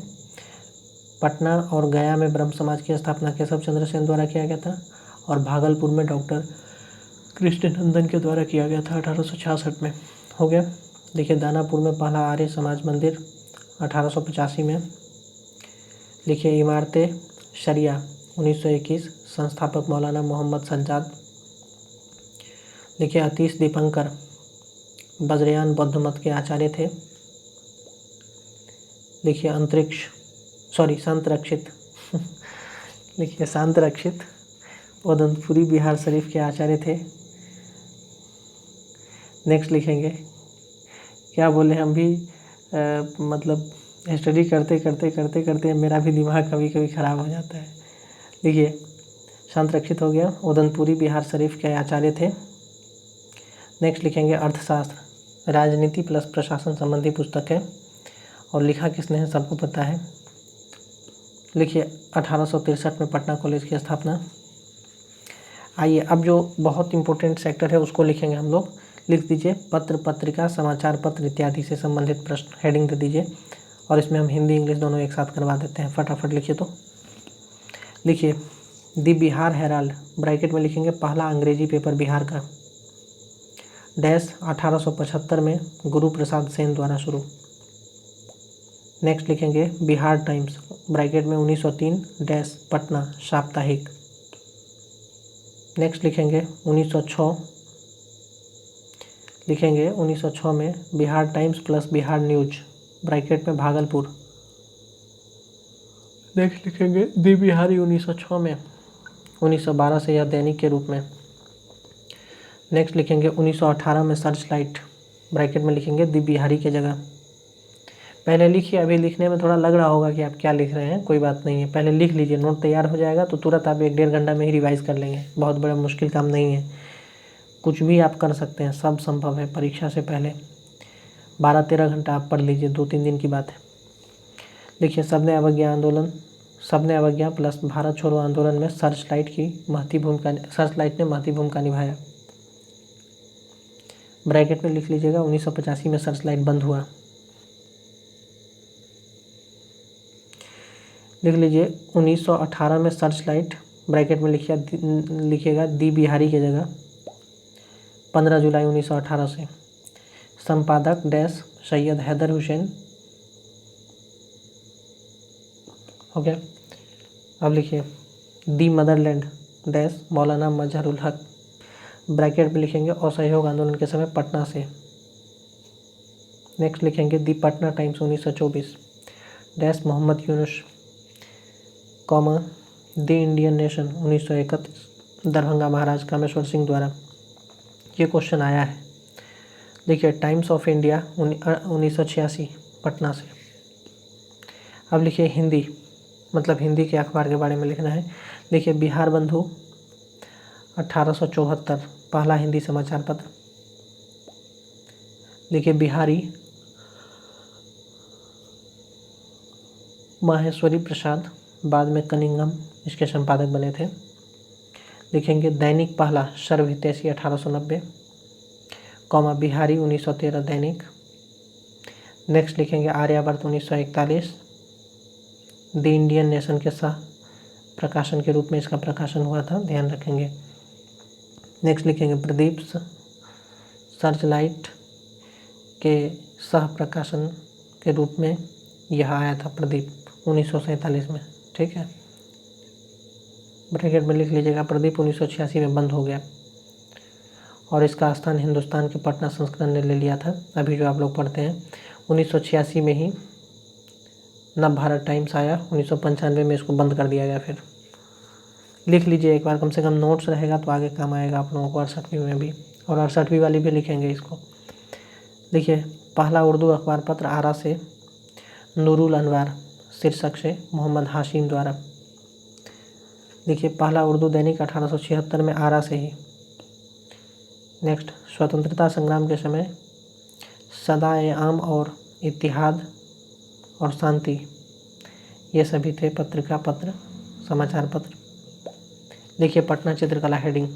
पटना और गया में ब्रह्म समाज की स्थापना केशव चंद्र सेन द्वारा किया गया था, और भागलपुर में डॉक्टर कृष्णनंदन के द्वारा किया गया था 1866 में। हो गया। देखिए दानापुर में पहला आर्य समाज मंदिर 1885 में। लिखिए इमारतें शरिया 1921, संस्थापक मौलाना मोहम्मद सज्जाद। लिखिए अतीश दीपंकर वज्रयान बौद्ध मत के आचार्य थे। लिखिए शांत रक्षित लिखिए शांत रक्षित उदंतपुरी बिहार शरीफ के आचार्य थे। नेक्स्ट लिखेंगे, क्या बोले हम भी मतलब स्टडी करते मेरा भी दिमाग कभी कभी ख़राब हो जाता है। देखिए शांत रक्षित हो गया, उदंतपुरी बिहार शरीफ के आचार्य थे। नेक्स्ट लिखेंगे अर्थशास्त्र, राजनीति प्लस प्रशासन संबंधी पुस्तक है, और लिखा किसने है सबको पता है। लिखिए 1863 में पटना कॉलेज की स्थापना। आइए अब जो बहुत इंपॉर्टेंट सेक्टर है उसको लिखेंगे हम लोग। लिख दीजिए पत्र पत्रिका समाचार पत्र इत्यादि से संबंधित प्रश्न, हेडिंग दे दीजिए, और इसमें हम हिंदी इंग्लिश दोनों एक साथ करवा देते हैं। फटाफट लिखिए। तो लिखिए दी बिहार हेराल्ड, ब्रैकेट में लिखेंगे पहला अंग्रेजी पेपर बिहार का, डैश 1875 में गुरु प्रसाद सेन द्वारा शुरू। नेक्स्ट लिखेंगे बिहार टाइम्स, ब्रैकेट में 1903 डैश पटना साप्ताहिक। नेक्स्ट लिखेंगे 1906 में Bihar times plus Bihar news, bracket में भागलपुर। नेक्स्ट लिखेंगे दी बिहारी 1906 में, 1912 से यह दैनिक के रूप में। नेक्स्ट लिखेंगे 1918 में सर्च लाइट, ब्रैकेट में लिखेंगे दी बिहारी के जगह। पहले लिखिए, अभी लिखने में थोड़ा लग रहा होगा कि आप क्या लिख रहे हैं, कोई बात नहीं है, पहले लिख लीजिए, नोट तैयार हो जाएगा तो तुरंत आप 1-1.5 घंटा में ही रिवाइज कर लेंगे। बहुत बड़ा मुश्किल काम नहीं है, कुछ भी आप कर सकते हैं, सब संभव है। परीक्षा से पहले 12-13 घंटा आप पढ़ लीजिए, 2-3 दिन की बात है। देखिए सबने अवज्ञा आंदोलन सबने अवज्ञा प्लस भारत छोड़ो आंदोलन में सर्च लाइट ने महती भूमिका निभाया। ब्रैकेट में लिख लीजिएगा 1985 में सर्च लाइट बंद हुआ। लिख लीजिए 1918 में सर्च लाइट, ब्रैकेट में लिखिएगा दी बिहारी की जगह, 15 जुलाई 1918 से। संपादक डैश सैयद हैदर हुसैन। हो गया। अब लिखिए दी मदरलैंड डैश मौलाना मजहरुल हक, ब्रैकेट में लिखेंगे असहयोग आंदोलन के समय पटना से। नेक्स्ट लिखेंगे the Patna Times 1924 dash Mohammad Yunus, comma the Indian nation 1931 Darbhanga Maharaj Kameshwar Singh द्वारा। ये क्वेश्चन आया है। देखिए टाइम्स ऑफ इंडिया 1986 पटना से। अब लिखिए हिंदी, मतलब हिंदी के अखबार के बारे में लिखना है। देखिए बिहार बंधु 1874 पहला हिंदी समाचार पत्र। देखिए बिहारी माहेश्वरी प्रसाद, बाद में कनिंघम इसके संपादक बने थे। लिखेंगे दैनिक पहला सर्वहितैषी 1890, कॉमा बिहारी 1913 दैनिक। नेक्स्ट लिखेंगे आर्यावर्त 1941, द इंडियन नेशन के सह प्रकाशन के रूप में इसका प्रकाशन हुआ था, ध्यान रखेंगे। नेक्स्ट लिखेंगे प्रदीप सर्च लाइट के सह प्रकाशन के रूप में यह आया था प्रदीप 1947 में, ठीक है। ब्रैकेट में लिख लीजिएगा प्रदीप 1986 में बंद हो गया और इसका स्थान हिंदुस्तान के पटना संस्करण ने ले लिया था। अभी जो आप लोग पढ़ते हैं 1986 में ही नव भारत टाइम्स आया, 1995 में इसको बंद कर दिया गया। फिर लिख लीजिए एक बार, कम से कम नोट्स रहेगा तो आगे काम आएगा आप लोगों को 68वीं में भी, और 68वीं वाली भी लिखेंगे इसको। देखिए पहला उर्दू अखबार पत्र आरा से नूरुल अनवार शीर्षक से मोहम्मद हाशिम द्वारा। देखिए पहला उर्दू दैनिक 1876 में आरा से ही। नेक्स्ट स्वतंत्रता संग्राम के समय सदाए आम और इत्तिहाद और शांति, ये सभी थे पत्रिका पत्र समाचार पत्र। देखिए पटना चित्रकला हेडिंग।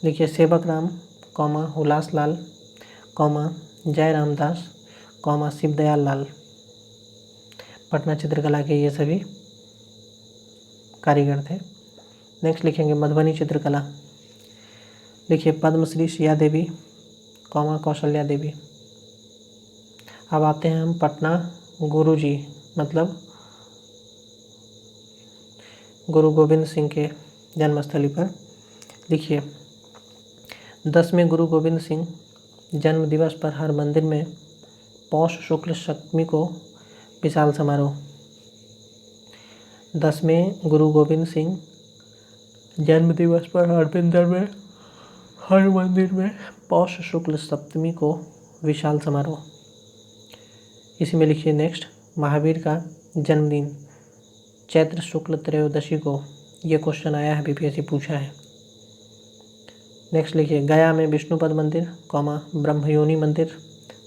देखिए सेवक राम, कॉमा हुलास लाल, कॉमा जय रामदास, कॉमा शिवदयाल लाल, पटना चित्रकला के ये सभी कारीगर थे। नेक्स्ट लिखेंगे मधुबनी चित्रकला। देखिए पद्मश्री सिया देवी, कॉमा कौशल्या देवी। अब आते हैं हम पटना गुरुजी, मतलब गुरु गोविंद सिंह के जन्मस्थली पर। लिखिए 10वें गुरु गोविंद सिंह जन्म दिवस पर हर मंदिर में पौष शुक्ल सप्तमी को विशाल समारोह। 10वें गुरु गोविंद सिंह जन्म दिवस पर हर मंदिर में पौष शुक्ल सप्तमी को विशाल समारोह। इसी में लिखिए नेक्स्ट महावीर का जन्मदिन चैत्र शुक्ल त्रयोदशी को। ये क्वेश्चन आया है, बीपीएससी पूछा है। नेक्स्ट लिखिए गया में विष्णुपद मंदिर, कॉमा ब्रह्मयोनी मंदिर,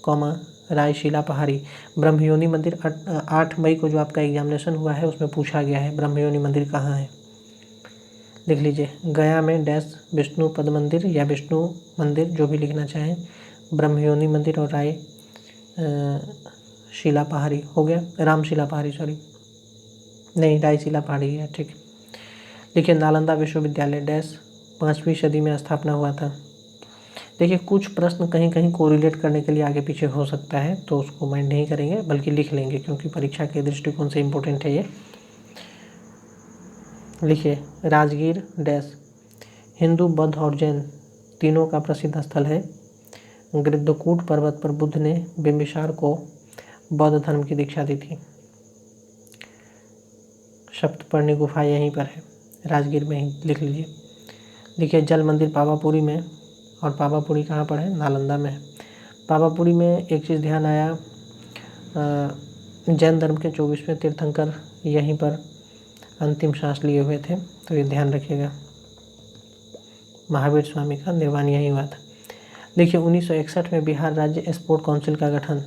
कॉमा रायशिला पहाड़ी। ब्रह्मयोनी मंदिर 8 मई को जो आपका एग्जामिनेशन हुआ है उसमें पूछा गया है ब्रह्मयोनी मंदिर कहाँ है। लिख लीजिए गया में डैश विष्णुपद मंदिर या विष्णु मंदिर जो भी लिखना चाहें, ब्रह्मयोनी मंदिर और शिला पहाड़ी हो गया, रामशिला पहाड़ी सॉरी, नहीं रायशिला पहाड़ी है, ठीक। देखिए नालंदा विश्वविद्यालय डैश 5वीं सदी में स्थापना हुआ था। देखिए कुछ प्रश्न कहीं कहीं कोरिलेट करने के लिए आगे पीछे हो सकता है, तो उसको माइंड नहीं करेंगे बल्कि लिख लेंगे क्योंकि परीक्षा के दृष्टिकोण से इम्पोर्टेंट है ये। लिखिए राजगीर डैश हिंदू बौद्ध और जैन तीनों का प्रसिद्ध स्थल है। गृद्धकूट पर्वत पर बुद्ध ने बिंबिसार को बौद्ध धर्म की दीक्षा दी थी। सप्तपर्णी गुफा यहीं पर है, राजगीर में ही, लिख लीजिए। देखिए जल मंदिर पावापुरी में, और पावापुरी कहाँ पर है, नालंदा में है। पावापुरी में एक चीज़ ध्यान आया, जैन धर्म के 24वें तीर्थंकर यहीं पर अंतिम सांस लिए हुए थे, तो ये ध्यान रखिएगा। महावीर स्वामी का निर्वाण यहीं हुआ था। देखिए 1961 में बिहार राज्य स्पोर्ट काउंसिल का गठन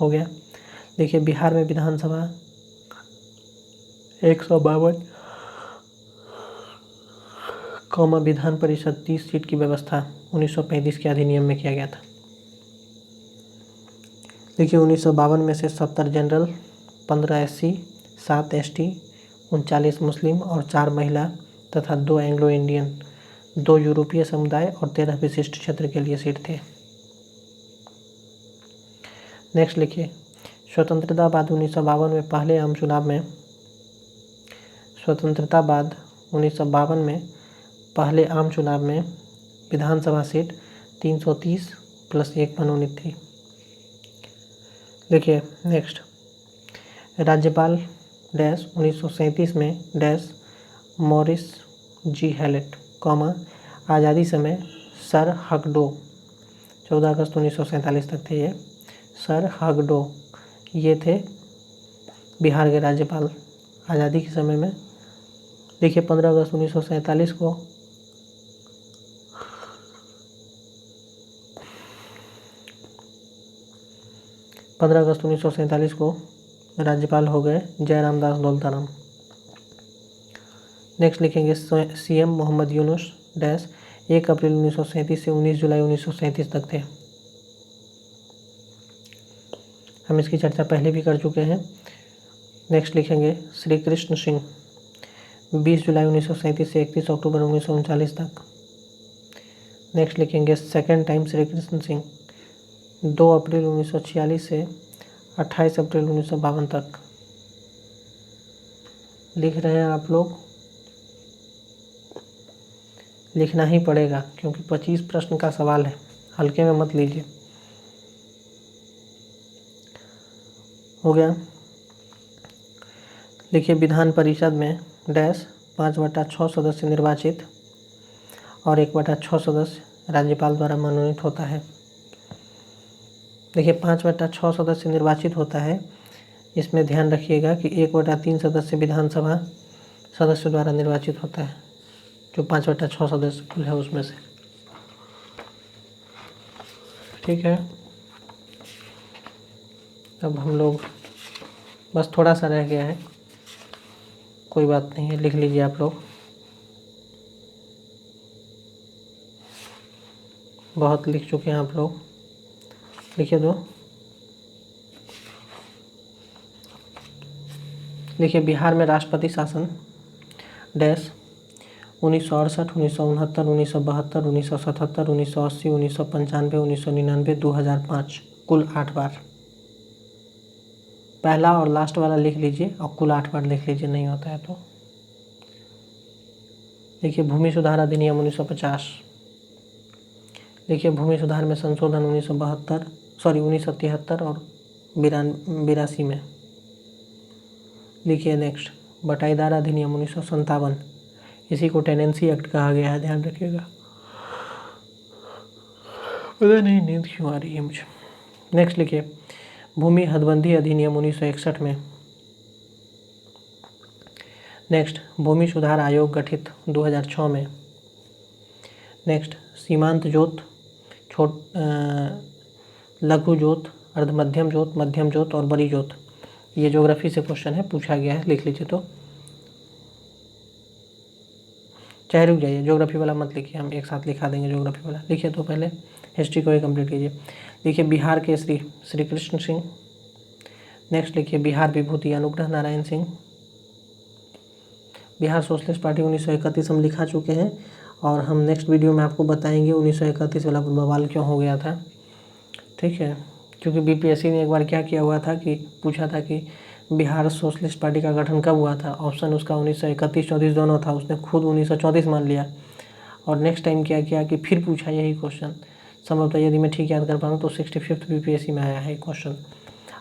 हो गया। देखिए बिहार में विधानसभा 152 कौमा विधान परिषद 30 सीट की व्यवस्था 1935 के अधिनियम में किया गया था। देखिए 1952 में से 70 जनरल, 15 SC, 7 ST, 39 मुस्लिम और 4 महिला तथा 2 एंग्लो इंडियन, 2 यूरोपीय समुदाय और 13 विशिष्ट क्षेत्र के लिए सीट थे। नेक्स्ट लिखिए स्वतंत्रता बाद 1952 में पहले आम चुनाव में स्वतंत्रता बाद 1952 में पहले आम चुनाव में विधानसभा सीट 330 + 1 मनोनीत थी। देखिए नेक्स्ट राज्यपाल डैश 1937 में डैश मॉरिस जी हैलेट कॉमा आज़ादी समय सर हकडो 14 अगस्त 1947 तक थे ये। सर हकडो ये थे बिहार के राज्यपाल आज़ादी के समय में। देखिए 15 अगस्त 1947 को राज्यपाल हो गए जयराम दास दौलताराम। नेक्स्ट लिखेंगे CM मोहम्मद यूनुस डैश 1 अप्रैल 1937 से 19 जुलाई 1937 तक थे। हम इसकी चर्चा पहले भी कर चुके हैं। नेक्स्ट लिखेंगे श्री कृष्ण सिंह 20 जुलाई 1937 से 31 अक्टूबर 1939 तक। नेक्स्ट लिखेंगे सेकेंड टाइम श्री कृष्ण सिंह 2 अप्रैल 1946 से 28 अप्रैल 1952 तक। लिख रहे हैं आप लोग, लिखना ही पड़ेगा क्योंकि 25 प्रश्न का सवाल है, हल्के में मत लीजिए। हो गया। देखिए विधान परिषद में डैश 5/6 सदस्य निर्वाचित और 1/6 सदस्य राज्यपाल द्वारा मनोनीत होता है। देखिए 5/6 सदस्य निर्वाचित होता है, इसमें ध्यान रखिएगा कि 1/3 सदस्य विधानसभा सदस्य द्वारा निर्वाचित होता है, जो 5/6 सदस्य कुल है उसमें से। ठीक है, अब हम लोग बस थोड़ा सा रह गया है, कोई बात नहीं है, लिख लीजिए आप लोग। बहुत लिख चुके हैं आप लोग, लिखिए दो। देखिए बिहार में राष्ट्रपति शासन डैश 1968, 1969, 1972, 1977, 1980, 1995, 1999, 2005 कुल 8 बार। पहला और लास्ट वाला लिख लीजिए और कुल 8 बार लिख लीजिए, नहीं होता है तो। देखिए भूमि सुधार अधिनियम 1950। देखिए भूमि सुधार में संशोधन 1973 और 82 में। लिखिए नेक्स्ट बटाईदार अधिनियम 1957, इसी को टेनेंसी एक्ट कहा गया है, ध्यान रखिएगा। पता नहीं नींद क्यों आ रही है मुझे। नेक्स्ट लिखिए भूमि हदबंदी अधिनियम 1961 में। नेक्स्ट भूमि सुधार आयोग गठित 2006 में। नेक्स्ट सीमांत जोत, लघु जोत, अर्ध मध्यम जोत, मध्यम जोत और बड़ी जोत, ये ज्योग्राफी से क्वेश्चन है, पूछा गया है, लिख लीजिए। तो चाहे रुक जाइए, ज्योग्राफी वाला मत लिखिए, हम एक साथ लिखा देंगे ज्योग्राफी वाला। लिखिए तो पहले हिस्ट्री को ही कंप्लीट कीजिए। देखिए बिहार केसरी श्री कृष्ण सिंह। नेक्स्ट लिखिए बिहार विभूति अनुग्रह नारायण सिंह। बिहार सोशलिस्ट पार्टी 1931 हम लिखा चुके हैं और हम नेक्स्ट वीडियो में आपको बताएंगे 1931 वाला बवाल क्यों हो गया था। ठीक है, क्योंकि BPSC ने एक बार क्या किया हुआ था कि पूछा था कि बिहार सोशलिस्ट पार्टी का गठन कब हुआ था, ऑप्शन उसका 1931-34 दोनों था, उसने खुद 1934 मान लिया। और नेक्स्ट टाइम क्या किया कि फिर पूछा यही क्वेश्चन, संभवतः यदि मैं ठीक याद कर पाऊँ तो 65th BPSC में आया है क्वेश्चन।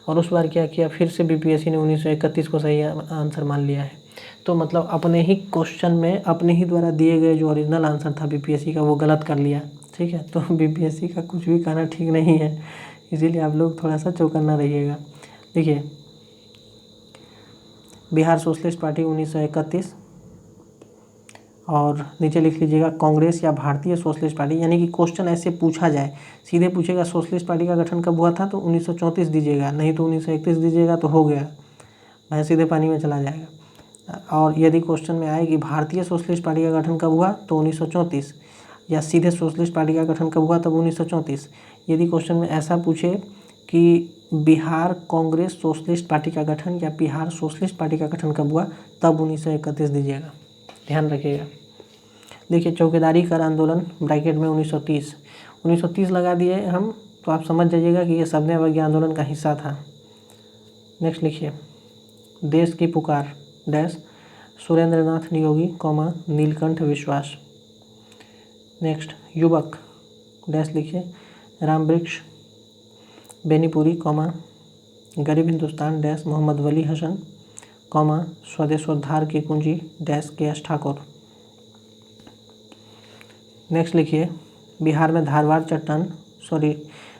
और उस बार क्या किया, फिर से BPSC ने 1931 को सही आंसर मान लिया है। तो मतलब अपने ही क्वेश्चन में अपने ही द्वारा दिए गए जो ओरिजिनल आंसर था BPSC का, वो गलत कर लिया। ठीक है, तो BPSC का कुछ भी कहना ठीक नहीं है, इसीलिए आप लोग थोड़ा सा चौकन्ना रहिएगा। देखिए बिहार सोशलिस्ट पार्टी 1931 और नीचे लिख लीजिएगा कांग्रेस या भारतीय सोशलिस्ट पार्टी, यानी कि क्वेश्चन ऐसे पूछा जाए, सीधे पूछेगा सोशलिस्ट पार्टी का गठन कब हुआ था तो 1934 दीजिएगा, नहीं तो 1931 दीजिएगा तो हो गया, मैं सीधे पानी में चला जाएगा। और यदि क्वेश्चन में आए कि भारतीय सोशलिस्ट पार्टी का गठन कब हुआ तो 1934, या सीधे सोशलिस्ट पार्टी का गठन कब हुआ तब 1934। यदि क्वेश्चन में ऐसा पूछे कि बिहार कांग्रेस सोशलिस्ट पार्टी का गठन या बिहार सोशलिस्ट पार्टी का गठन कब हुआ तब 1931 दीजिएगा, ध्यान रखिएगा। देखिए चौकीदारी कर आंदोलन ब्रैकेट में 1930 लगा दिए हम, तो आप समझ जाइएगा कि ये सविनय अवज्ञा आंदोलन का हिस्सा था। नेक्स्ट लिखिए देश की पुकार डैश सुरेंद्र नाथ नियोगी कॉमा नीलकंठ विश्वास। नेक्स्ट युवक डैश लिखिए रामवृक्ष बेनीपुरी कॉमा गरीब हिंदुस्तान डैश मोहम्मद वली हसन कॉमा स्वदेशोद्धार की कुंजी डैश के.एस. ठाकुर। नेक्स्ट लिखिए बिहार में धारवाड़ चट्टान, सॉरी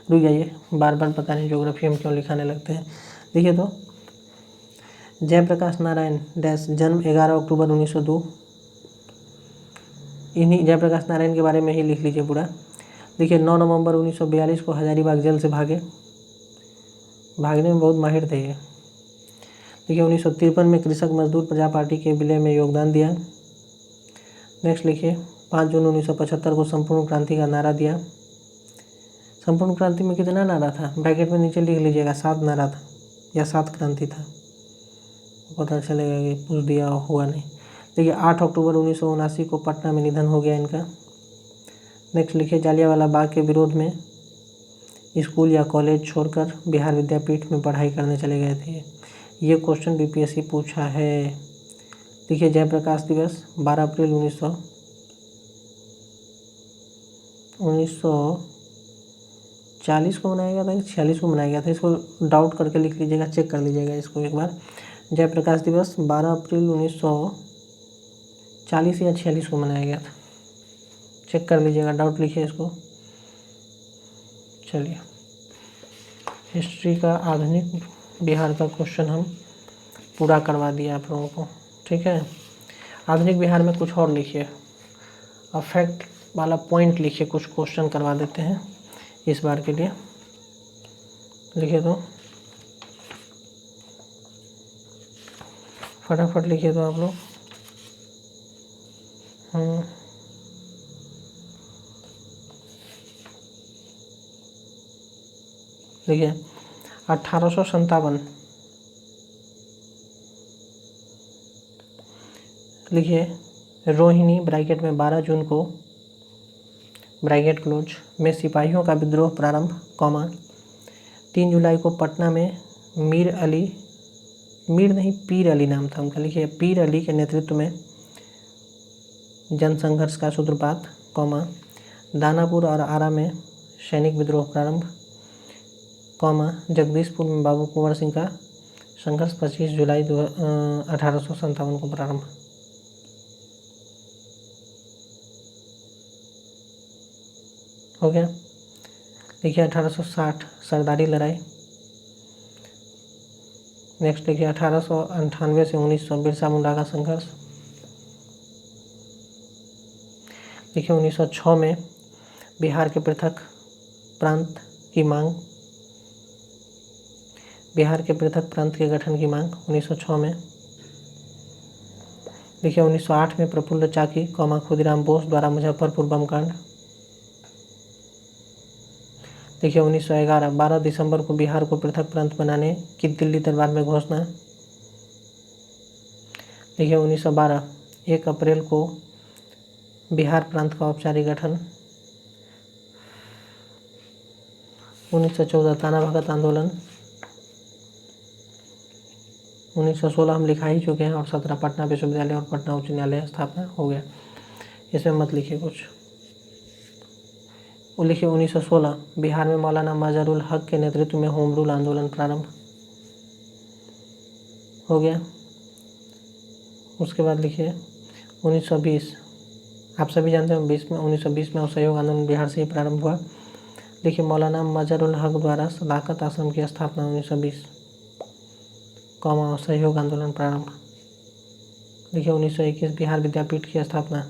रुक जाइए, बार बार पता नहीं ज्योग्राफी हम क्यों लिखाने लगते हैं। देखिए तो जयप्रकाश नारायण डैश जन्म 11 अक्टूबर 1902, इन्हीं जयप्रकाश नारायण के बारे में ही लिख लीजिए पूरा। देखिए 9 नवंबर 1942 को हजारीबाग जेल से भागे, भागने में बहुत माहिर थे ये। देखिए 1953 में कृषक मजदूर प्रजा पार्टी के विलय में योगदान दिया। नेक्स्ट लिखिए 5 जून 1975 को संपूर्ण क्रांति का नारा दिया। संपूर्ण क्रांति में कितना नारा था ब्रैकेट में नीचे लिख लीजिएगा, 7 नारा था या 7 क्रांति था, पता चलेगा कि पूछ दिया हुआ नहीं। देखिए 8 अक्टूबर 1979 को पटना में निधन हो गया इनका। नेक्स्ट लिखिए जालियांवाला बाग के विरोध में स्कूल या कॉलेज छोड़कर बिहार विद्यापीठ में पढ़ाई करने चले गए थे। ये क्वेश्चन बीपीएससी पूछा है। देखिए जयप्रकाश दिवस 12 अप्रैल 1940 को मनाया गया था कि 46 को मनाया गया था, इसको डाउट करके लिख लीजिएगा, चेक कर लीजिएगा इसको एक बार। जयप्रकाश दिवस 12 अप्रैल 1940 या 46 को मनाया गया था, चेक कर लीजिएगा, डाउट लिखिए इसको। चलिए हिस्ट्री का आधुनिक बिहार का क्वेश्चन हम पूरा करवा दिया आप लोगों को, ठीक है। आधुनिक बिहार में कुछ और लिखिए, अफेक्ट वाला पॉइंट लिखिए, कुछ क्वेश्चन करवा देते हैं इस बार के लिए। लिखिए तो फटाफट लिखिए तो आप लोग। देखिए 1857 लिखिए रोहिणी ब्रैकेट में 12 जून को ब्रैकेट क्लोज में सिपाहियों का विद्रोह प्रारंभ कॉमा 3 जुलाई को पटना में पीर अली नाम था उनका, लिखिए पीर अली के नेतृत्व में जनसंघर्ष का सूत्रपात कॉमा दानापुर और आरा में सैनिक विद्रोह प्रारंभ कॉमा जगदीशपुर में बाबू कुंवर सिंह का संघर्ष 25 जुलाई 1857 को प्रारंभ। हो गया। देखिए 1860 सरदारी लड़ाई। नेक्स्ट देखिए 1898 से 1900 बिरसा मुंडा का संघर्ष। देखिए 1906 में बिहार के पृथक प्रांत की मांग, बिहार के पृथक प्रांत के गठन की मांग 1906 में। देखिए 1908 में प्रफुल्ल चाकी कौमा खुदीराम बोस द्वारा मुजफ्फरपुर बम कांड। देखिए 1911 12 दिसंबर को बिहार को पृथक प्रांत बनाने की दिल्ली दरबार में घोषणा। देखिए 1912 1 अप्रैल को बिहार प्रांत का औपचारिक गठन। 1914 ताना भगत आंदोलन। 1916 हम लिखा ही चुके हैं, और 17 पटना विश्वविद्यालय और पटना उच्च न्यायालय स्थापना हो गया। इसमें मत लिखिए कुछ। वो लिखिए 1916 बिहार में मौलाना मजहरुल हक के नेतृत्व में होम रूल आंदोलन प्रारंभ हो गया। उसके बाद लिखिए 1920, आप सभी जानते हैं 1920 में असहयोग आंदोलन बिहार से ही प्रारंभ हुआ। देखिए मौलाना मजहरुल हक द्वारा सदाकत आश्रम की स्थापना 1920 कौमा असहयोग आंदोलन प्रारंभ। देखिए 1921 बिहार विद्यापीठ की स्थापना।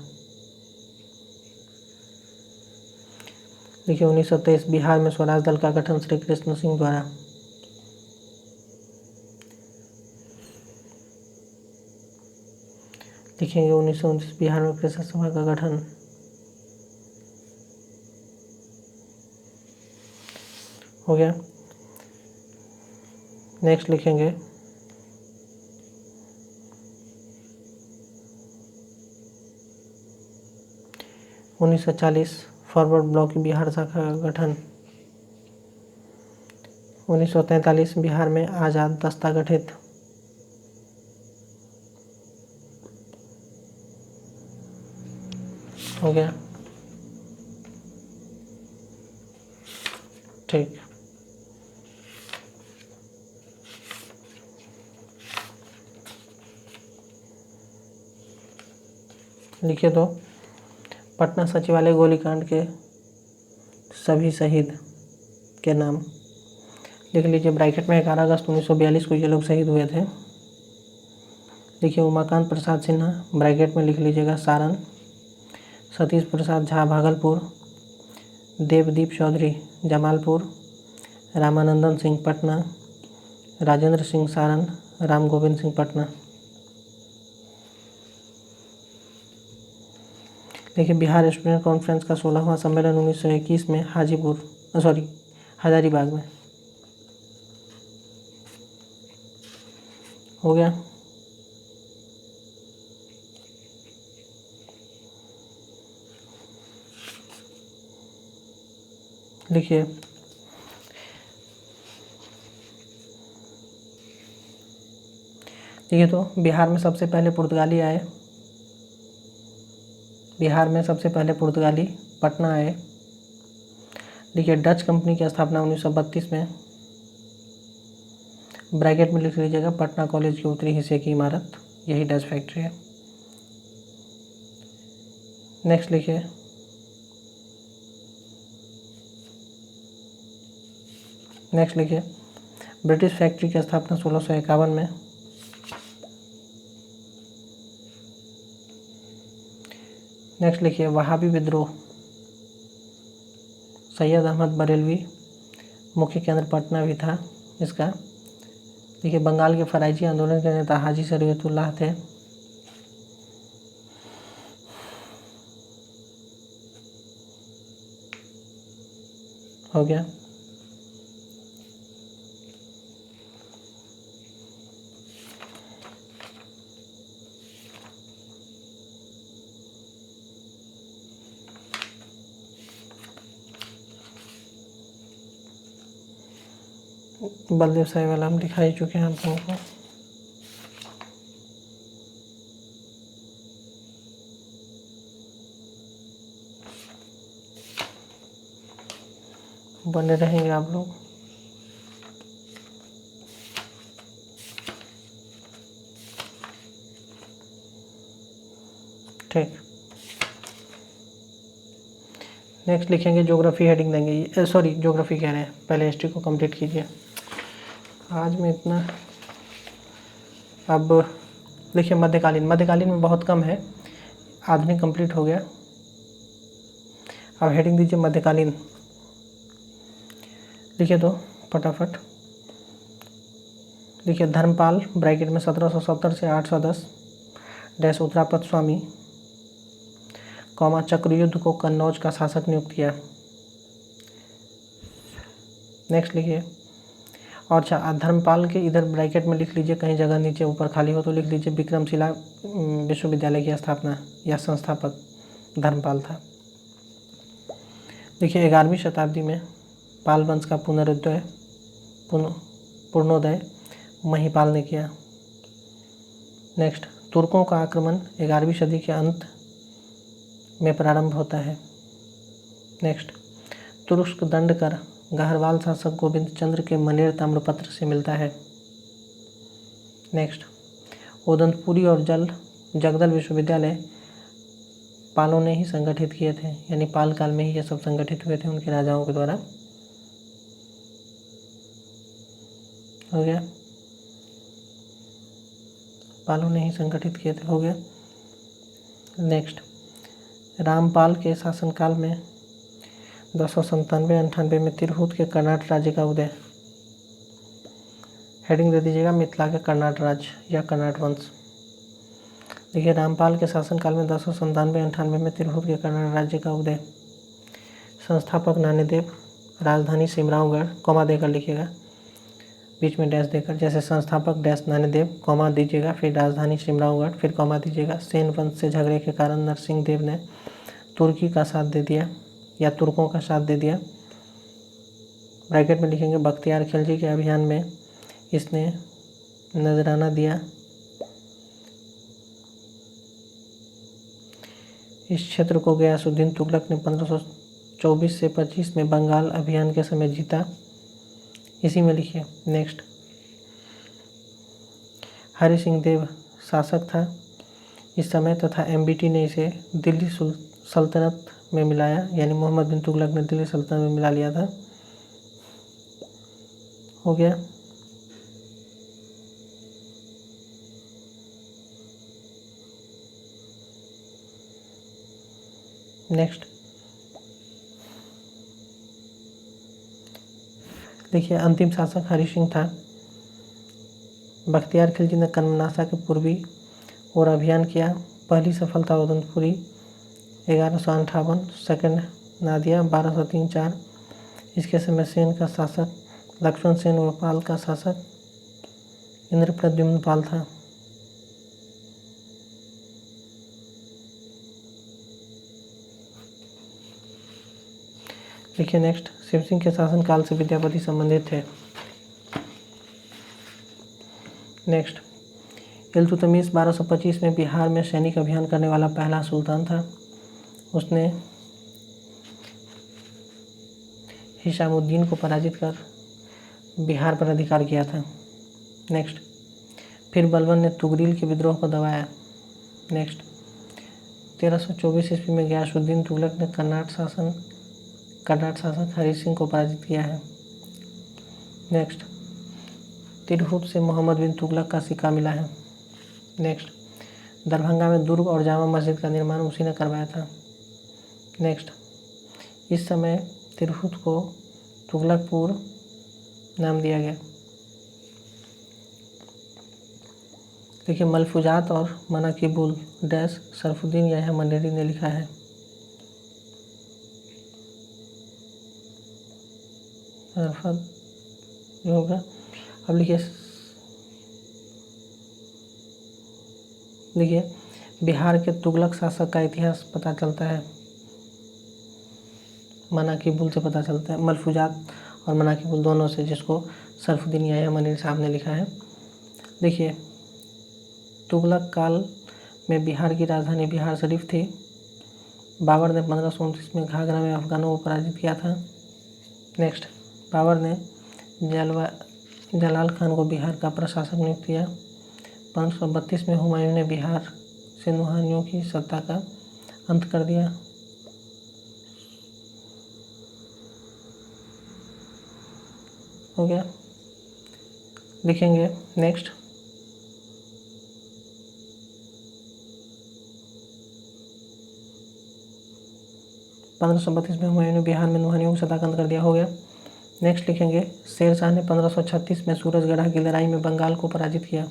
देखिए 1923 बिहार में स्वराज दल का गठन श्री कृष्ण सिंह द्वारा। लिखेंगे 1929 बिहार में कृषक सभा का गठन। हो गया। नेक्स्ट लिखेंगे 1940 फॉरवर्ड ब्लॉक की बिहार शाखा का गठन। 1943 बिहार में आज़ाद दस्ता गठित। हो गया। ठीक। लिखिए तो पटना सचिवालय गोलीकांड के सभी शहीद के नाम लिख लीजिए। ब्रैकेट में 11 अगस्त 1942 को ये लोग शहीद हुए थे। देखिए उमाकांत प्रसाद सिन्हा, ब्रैकेट में लिख लीजिएगा सारण। सतीश प्रसाद झा भागलपुर। देवदीप चौधरी जमालपुर। रामानंदन सिंह पटना। राजेंद्र सिंह सारण। राम गोविंद सिंह पटना। देखिए बिहार स्टूडेंट कॉन्फ्रेंस का 16वां सम्मेलन 1921 में हजारीबाग में। हो गया। लिखिए तो बिहार में सबसे पहले पुर्तगाली आए। बिहार में सबसे पहले पुर्तगाली पटना आए। देखिए डच कंपनी की स्थापना 1932 में। ब्रैकेट में लिख लीजिएगा पटना कॉलेज के उत्तरी हिस्से की इमारत, यही डच फैक्ट्री है। नेक्स्ट लिखिए ब्रिटिश फैक्ट्री की स्थापना 1651 में। नेक्स्ट लिखिए वहाबी विद्रोह। सैयद अहमद बरेलवी, मुख्य केंद्र पटना भी था इसका। देखिए बंगाल के फराइजी आंदोलन के नेता हाजी शरीयतुल्लाह थे। हो गया। बलदेव साहिब वाला हम दिखाई चुके हैं आप लोगों को। बने रहेंगे आप लोग। ठीक। नेक्स्ट लिखेंगे ज्योग्राफी हेडिंग देंगे। ज्योग्राफी कह रहे हैं, पहले हिस्ट्री को कंप्लीट कीजिए। आज में इतना। अब लिखिए मध्यकालीन में बहुत कम है, आधुनिक कंप्लीट हो गया। अब हेडिंग दीजिए मध्यकालीन। लिखिए तो फटाफट। लिखिए धर्मपाल, ब्रैकेट में 1770 से 810 डैश उत्तरापद स्वामी, चक्रयुद्ध को कन्नौज का शासक नियुक्त किया। नेक्स्ट लिखिए। और अच्छा धर्मपाल के इधर ब्रैकेट में लिख लीजिए, कहीं जगह नीचे ऊपर खाली हो तो लिख लीजिए विक्रमशिला विश्वविद्यालय की स्थापना या संस्थापक धर्मपाल था। देखिए 11वीं शताब्दी में पाल वंश का पूर्णोदय महिपाल ने किया। नेक्स्ट तुर्कों का आक्रमण 11वीं सदी के अंत में प्रारंभ होता है। नेक्स्ट तुरुष्क दंड कर गहरवाल शासक गोविंद चंद्र के मनेर ताम्रपत्र से मिलता है। नेक्स्ट ओदंतपुरी और जगदल विश्वविद्यालय पालों ने ही संगठित किए थे, यानी पाल काल में ही ये सब संगठित हुए थे उनके राजाओं के द्वारा। हो गया। पालों ने ही संगठित किए थे, हो गया। नेक्स्ट, रामपाल के शासनकाल में 1097-98 में तिरहुत के कर्नाट राज्य का उदय। हेडिंग दे दीजिएगा मिथिला के कर्नाट राज्य या कर्नाट वंश। देखिए, रामपाल के शासनकाल में 1097-98 में तिरहुत के कर्नाट राज्य का उदय। संस्थापक नान्यदेव, राजधानी सिमरावगढ़, कॉमा देकर लिखिएगा, बीच में डैश देकर, जैसे संस्थापक डैश नान्यदेव, कॉमा दीजिएगा, फिर राजधानी सिमरावगढ़, फिर कॉमा दीजिएगा। सेन वंश से झगड़े के कारण नरसिंह देव ने तुर्की का साथ दे दिया या तुर्कों का साथ दे दिया। ब्रैकेट में लिखेंगे बख्तियार खिलजी के अभियान में इसने नजराना दिया। इस क्षेत्र को गयासुद्दीन तुगलक ने 1524 से 25 में बंगाल अभियान के समय जीता। इसी में लिखिए। नेक्स्ट, हरि सिंह देव शासक था इस समय तथा एमबीटी ने इसे दिल्ली सल्तनत में मिलाया, यानी मोहम्मद बिन तुगलक ने दिल्ली सल्तनत में मिला लिया था, हो गया। नेक्स्ट, देखिए, अंतिम शासक हरि सिंह था। बख्तियार खिलजी ने कर्मनाशा के पूर्वी और अभियान किया। पहली सफलता उदनपुरी 1158, सेकंड नादिया 1203-4। इसके समय सेन का शासक लक्ष्मण सेन और पाल का शासक इंद्रप्रद्युम्न पाल था। देखिए नेक्स्ट, शिव सिंह के शासनकाल से विद्यापति संबंधित थे। नेक्स्ट, इल्तुतमिश 1225 में बिहार में सैनिक अभियान करने वाला पहला सुल्तान था। उसने हिशामुद्दीन को पराजित कर बिहार पर अधिकार किया था। नेक्स्ट, फिर बलबन ने तुगरील के विद्रोह को दबाया। नेक्स्ट, 1324 ईस्वी में गयासुद्दीन तुगलक ने कर्नाट शासक हरि सिंह को पराजित किया है। नेक्स्ट, तिरहुत से मोहम्मद बिन तुगलक का सिक्का मिला है। नेक्स्ट, दरभंगा में दुर्ग और जामा मस्जिद का निर्माण उसी ने करवाया था। नेक्स्ट, इस समय तिरहुत को तुगलकपुर नाम दिया गया। देखिए, मलफूजात और मनाकिबुल डैश सरफुद्दीन या मंडेरी ने लिखा है। होगा। अब लिखिए, बिहार के तुगलक शासक का इतिहास पता चलता है, मनाकिबुल से पता चलता है, मलफूजात और मनाकिबुल दोनों से, जिसको सरफुद्दीन या मंडेरी साहब ने लिखा है। देखिए, तुगलक काल में बिहार की राजधानी बिहार शरीफ थी। बाबर ने 1529 में घाघरा में अफगानों को पराजित किया था। नेक्स्ट, बाबर ने जलाल खान को बिहार का प्रशासक नियुक्त किया। 1532 में हुमायूं ने बिहार से नुहानियों की सत्ता का अंत कर दिया। हो गया, लिखेंगे। नेक्स्ट, में हुमायूं ने बिहार में नुहानियों की सत्ता का अंत कर दिया। हो गया। नेक्स्ट लिखेंगे, शेर शाह ने 1536 में सूरजगढ़ की लड़ाई में बंगाल को पराजित किया।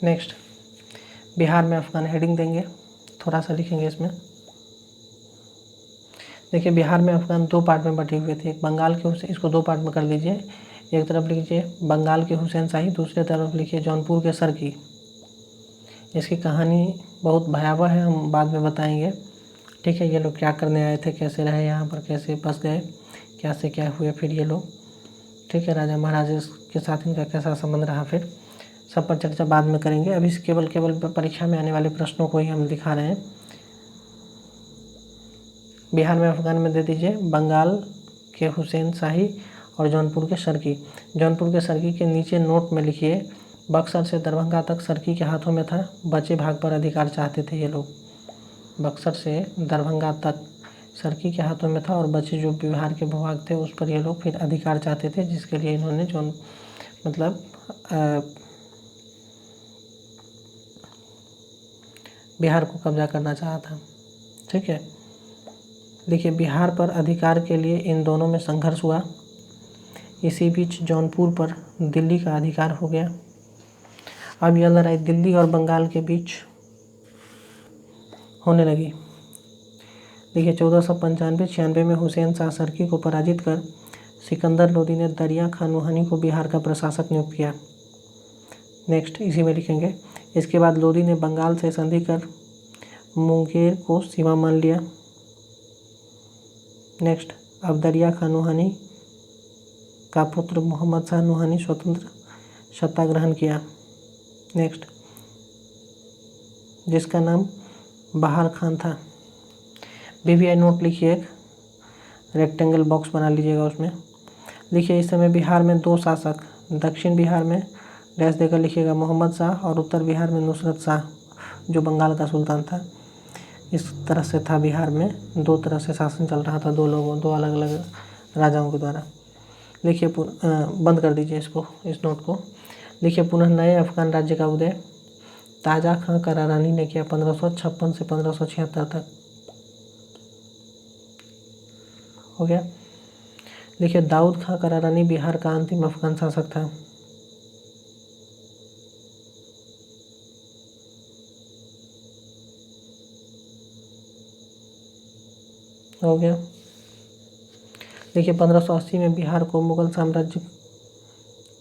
नेक्स्ट, बिहार में अफगान, हेडिंग देंगे, थोड़ा सा लिखेंगे इसमें। देखिए, बिहार में अफगान दो पार्ट में बटे हुए थे। एक बंगाल के हुसैन, इसको दो पार्ट में कर लीजिए। एक तरफ लिखिए बंगाल के हुसैन शाही, दूसरे तरफ लिखिए जौनपुर के सरकी। इसकी कहानी बहुत भयावह है, हम बाद में बताएंगे। ठीक है, ये लोग क्या करने आए थे, कैसे रहे यहाँ पर, कैसे बस गए, क्या से क्या हुए फिर ये लोग, ठीक है, राजा महाराजा के साथ इनका कैसा संबंध रहा, फिर सब पर चर्चा बाद में करेंगे। अभी केवल परीक्षा में आने वाले प्रश्नों को ही हम दिखा रहे हैं। बिहार में अफगान में दे दीजिए बंगाल के हुसैन शाही और जौनपुर के सरकी। जौनपुर के सरकी के नीचे नोट में लिखिए, बक्सर से दरभंगा तक सरकी के हाथों में था, बचे भाग पर अधिकार चाहते थे ये लोग। बक्सर से दरभंगा तक सरकी के हाथों में था और बचे जो बिहार के भूभाग थे उस पर ये लोग फिर अधिकार चाहते थे, जिसके लिए इन्होंने बिहार को कब्जा करना चाहा था। ठीक है, देखिए बिहार पर अधिकार के लिए इन दोनों में संघर्ष हुआ। इसी बीच जौनपुर पर दिल्ली का अधिकार हो गया। अब यह लड़ाई दिल्ली और बंगाल के बीच होने लगी। देखिए 1495-96 में हुसैन शाह सरकी को पराजित कर सिकंदर लोदी ने दरिया खान लोहानी को बिहार का प्रशासक नियुक्त किया। नेक्स्ट इसी में लिखेंगे। इसके बाद लोदी ने बंगाल से संधि कर मुंगेर को सीमा मान लिया। नेक्स्ट, अब दरिया खान लोहानी का पुत्र मोहम्मद शाह लोहानी स्वतंत्र सत्ता ग्रहण किया। नेक्स्ट, जिसका नाम बहार खान था। BVI नोट लिखिए, एक रेक्टेंगल बॉक्स बना लीजिएगा उसमें। लिखिए इस समय बिहार में 2 शासक, दक्षिण बिहार में डैश देकर लिखिएगा मोहम्मद शाह और उत्तर बिहार में नुसरत शाह जो बंगाल का सुल्तान था। इस तरह से था बिहार में 2 तरह से शासन चल रहा था, 2 अलग अलग राजाओं के द्वारा। लिखिए बंद कर दीजिए इसको, इस नोट को। लिखिए पुनः नए अफगान राज्य का उदय ताजा खां करारानी ने किया 1556 से 1576 तक। हो गया। लिखिए दाऊद खां करारानी बिहार का अंतिम अफगान शासक था। हो गया। देखिए 1580 में बिहार को मुगल साम्राज्य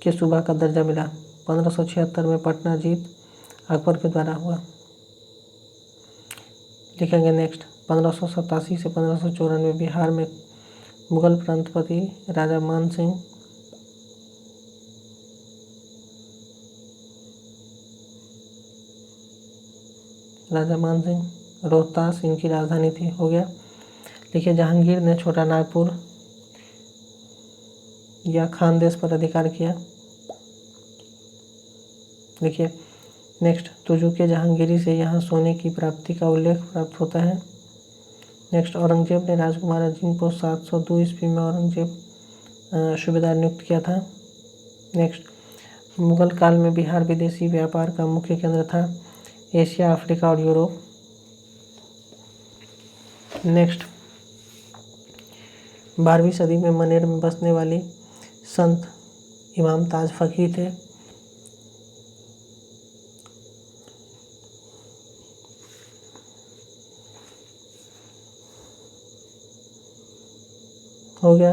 के सूबा का दर्जा मिला। 1576 में पटना जीत अकबर के द्वारा हुआ। लिखेंगे नेक्स्ट, 1587 से 1594 बिहार में मुगल प्रांतपति राजा मान सिंह रोहतास इनकी राजधानी थी। हो गया। देखिए जहांगीर ने छोटा नागपुर या खानदेश पर अधिकार किया। देखिए नेक्स्ट, तुजुके जहांगीरी से यहाँ सोने की प्राप्ति का उल्लेख प्राप्त होता है। नेक्स्ट, औरंगजेब ने राजकुमार अजीम को 702 ईस्वी में औरंगजेब सूबेदार नियुक्त किया था। नेक्स्ट, मुगल काल में बिहार विदेशी व्यापार का मुख्य केंद्र था, एशिया, अफ्रीका और यूरोप। नेक्स्ट, 12वीं सदी में मनेर में बसने वाली संत इमाम ताज फकीर थे। हो गया।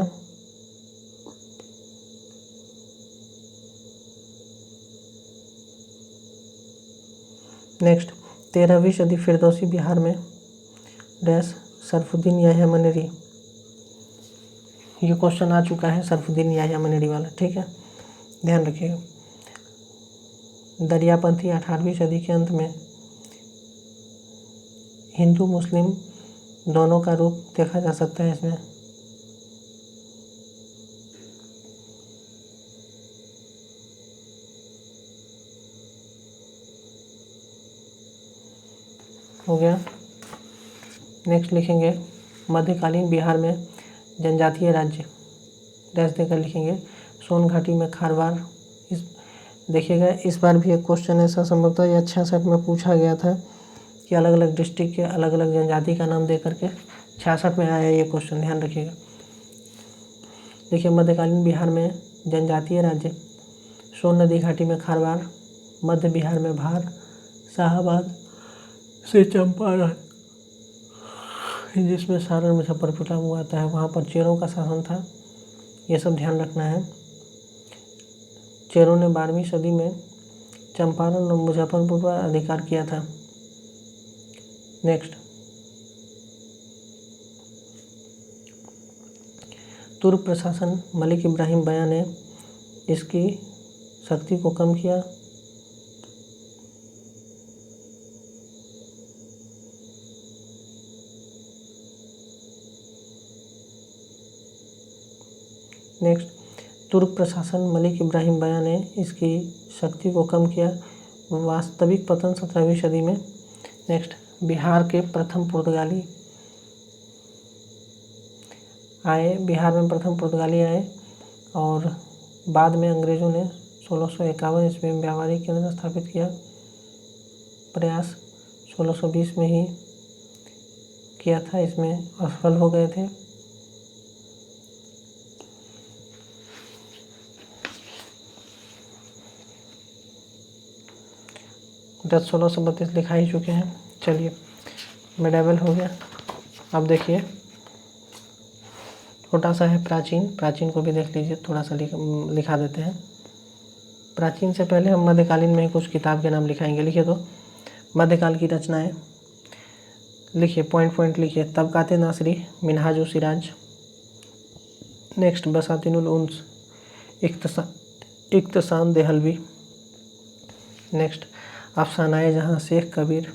नेक्स्ट, 13वीं सदी फिरदौसी बिहार में डैश सरफुद्दीन याह्या मनेरी। ये क्वेश्चन आ चुका है सरफुद्दीन याह्या मनेरी वाला। ठीक है, ध्यान रखिएगा। दरियापंथी 18वीं सदी के अंत में हिंदू मुस्लिम दोनों का रूप देखा जा सकता है इसमें। हो गया। नेक्स्ट लिखेंगे मध्यकालीन बिहार में जनजातीय राज्य डैश देकर लिखेंगे सोन घाटी में खारवार। इस देखिएगा इस बार भी एक क्वेश्चन ऐसा संभवतः या 66 में पूछा गया था कि अलग अलग डिस्ट्रिक्ट के अलग अलग जनजाति का नाम दे करके 66 में आया ये क्वेश्चन, ध्यान रखिएगा। देखिए मध्यकालीन बिहार में जनजातीय राज्य सोन नदी घाटी में खारवार, मध्य बिहार में भार, शाहाबाद से चंपारण जिसमें सारण मुजफ्फरपुर हुआ आता है, वहाँ पर चेरों का शासन था। ये सब ध्यान रखना है। चेरों ने 12वीं सदी में चंपारण और मुजफ्फरपुर पर अधिकार किया था। नेक्स्ट, तुर्क प्रशासन मलिक इब्राहिम बया ने इसकी शक्ति को कम किया। नेक्स्ट, तुर्क प्रशासन मलिक इब्राहिम बया ने इसकी शक्ति को कम किया। वास्तविक पतन 17वीं सदी में। नेक्स्ट, बिहार के प्रथम पुर्तगाली आए, बिहार में प्रथम पुर्तगाली आए और बाद में अंग्रेज़ों ने 1651 ईस्वी में व्यापारिक केंद्र स्थापित किया। प्रयास 1620 में ही किया था, इसमें असफल हो गए थे। डच 1632 लिखा ही चुके हैं। चलिए, मेडावल हो गया। अब देखिए, छोटा सा है प्राचीन, प्राचीन को भी देख लीजिए, थोड़ा सा लिखा देते हैं। प्राचीन से पहले हम मध्यकालीन में ही कुछ किताब के नाम लिखाएंगे। लिखिए तो, मध्यकाल की रचनाएं लिखिए, पॉइंट पॉइंट लिखिए। तबकाते नासरी, मिनहाजुल सिराज। नेक्स्ट, बसातिनुल उन्स, इख्तिसाम देहलवी। नेक्स्ट, अफसानाए जहाँ, शेख कबीर।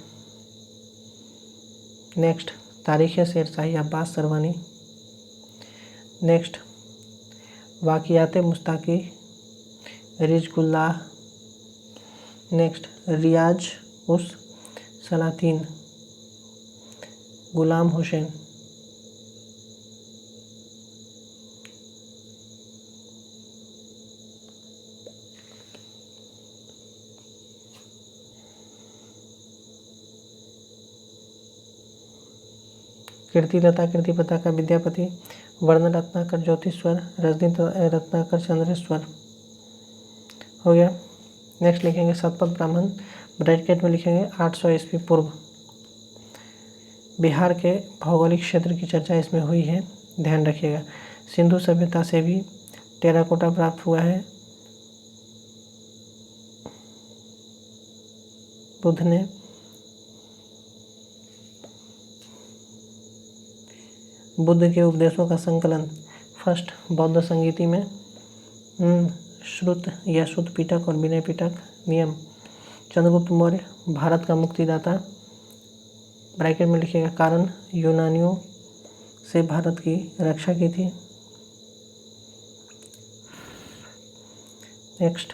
नेक्स्ट, तारीख़ शेरशाही, अब्बास सरवानी। नेक्स्ट, वाक़ियात मुस्ताकी, रिज़कुल्लाह। नेक्स्ट, रियाज उस सलातीन, गुलाम हुसैन। कीर्ति लता कीर्ति पताका विद्यापति। वर्ण रत्नाकर ज्योतिश्वर, रजनी रत्नाकर चंद्रेश्वर। हो गया। नेक्स्ट लिखेंगे शतपथ ब्राह्मण, ब्रैकेट में लिखेंगे 800 ईस्वी पूर्व। बिहार के भौगोलिक क्षेत्र की चर्चा इसमें हुई है, ध्यान रखिएगा। सिंधु सभ्यता से भी टेराकोटा प्राप्त हुआ है। बुद्ध ने बुद्ध के उपदेशों का संकलन फर्स्ट बौद्ध संगीति में श्रुत या शुद्ध पिटक और विनय पिटक नियम। चंद्रगुप्त मौर्य भारत का मुक्तिदाता, ब्रैकेट में लिखिएगा, कारण यूनानियों से भारत की रक्षा की थी। नेक्स्ट,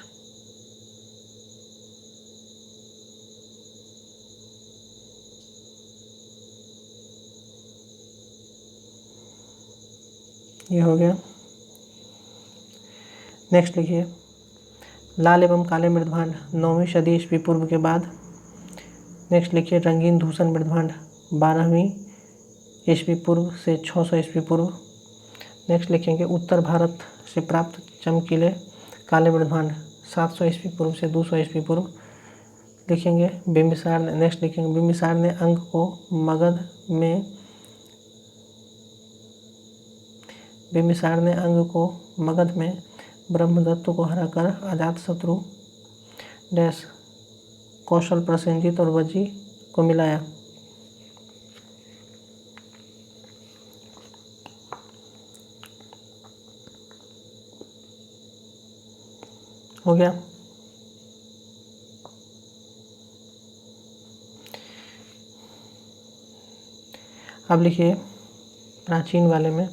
ये हो गया। नेक्स्ट लिखिए, लाल एवं काले मृदभांड 9वीं सदी ईस्वी पूर्व के बाद। नेक्स्ट लिखिए, रंगीन धूसन मृदभांड 12वीं ईस्वी पूर्व से 600 ईस्वी पूर्व। नेक्स्ट लिखेंगे, उत्तर भारत से प्राप्त चमकीले काले मृदभांड 700 ईस्वी पूर्व से 200 ईस्वी पूर्व। लिखेंगे बिंबिसार ने, नेक्स्ट लिखेंगे बिंबिसार ने अंग को मगध में ब्रह्मदत्त को हराकर अजातशत्रु डैश कौशल, प्रसेनजीत और वज्जी को मिलाया। हो गया। अब लिखिए प्राचीन वाले में,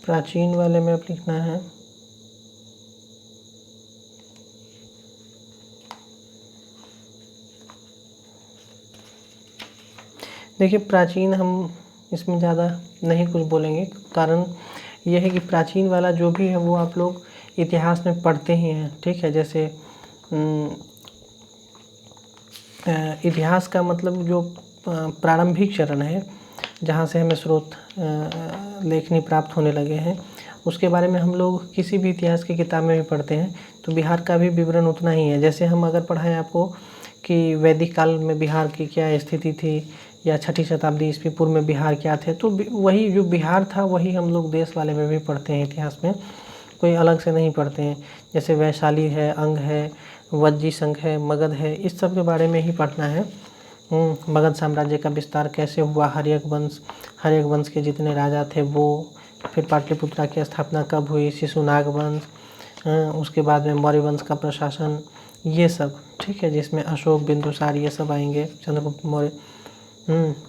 प्राचीन वाले में अब लिखना है देखिए, प्राचीन हम इसमें ज़्यादा नहीं कुछ बोलेंगे, कारण यह है कि प्राचीन वाला जो भी है वो आप लोग इतिहास में पढ़ते ही हैं, ठीक है। जैसे इतिहास का मतलब जो प्रारंभिक चरण है, जहाँ से हमें स्रोत लेखनी प्राप्त होने लगे हैं, उसके बारे में हम लोग किसी भी इतिहास की किताब में भी पढ़ते हैं। तो बिहार का भी विवरण उतना ही है। जैसे हम अगर पढ़ाएं आपको कि वैदिक काल में बिहार की क्या स्थिति थी, या 6ठी शताब्दी ईस्वी पूर्व में बिहार क्या थे, तो वही जो बिहार था वही हम लोग देश वाले में भी पढ़ते हैं, इतिहास में कोई अलग से नहीं पढ़ते हैं। जैसे वैशाली है, अंग है, वज्जी संघ है, मगध है, इस सब के बारे में ही पढ़ना है। मगध साम्राज्य का विस्तार कैसे हुआ, हर्यक वंश के जितने राजा थे वो फिर पाटलिपुत्रा की स्थापना कब हुई, शिशुनाग वंश, उसके बाद में मौर्य वंश का प्रशासन, ये सब, ठीक है, जिसमें अशोक, बिंदुसार ये सब आएंगे, चंद्रगुप्त मौर्य,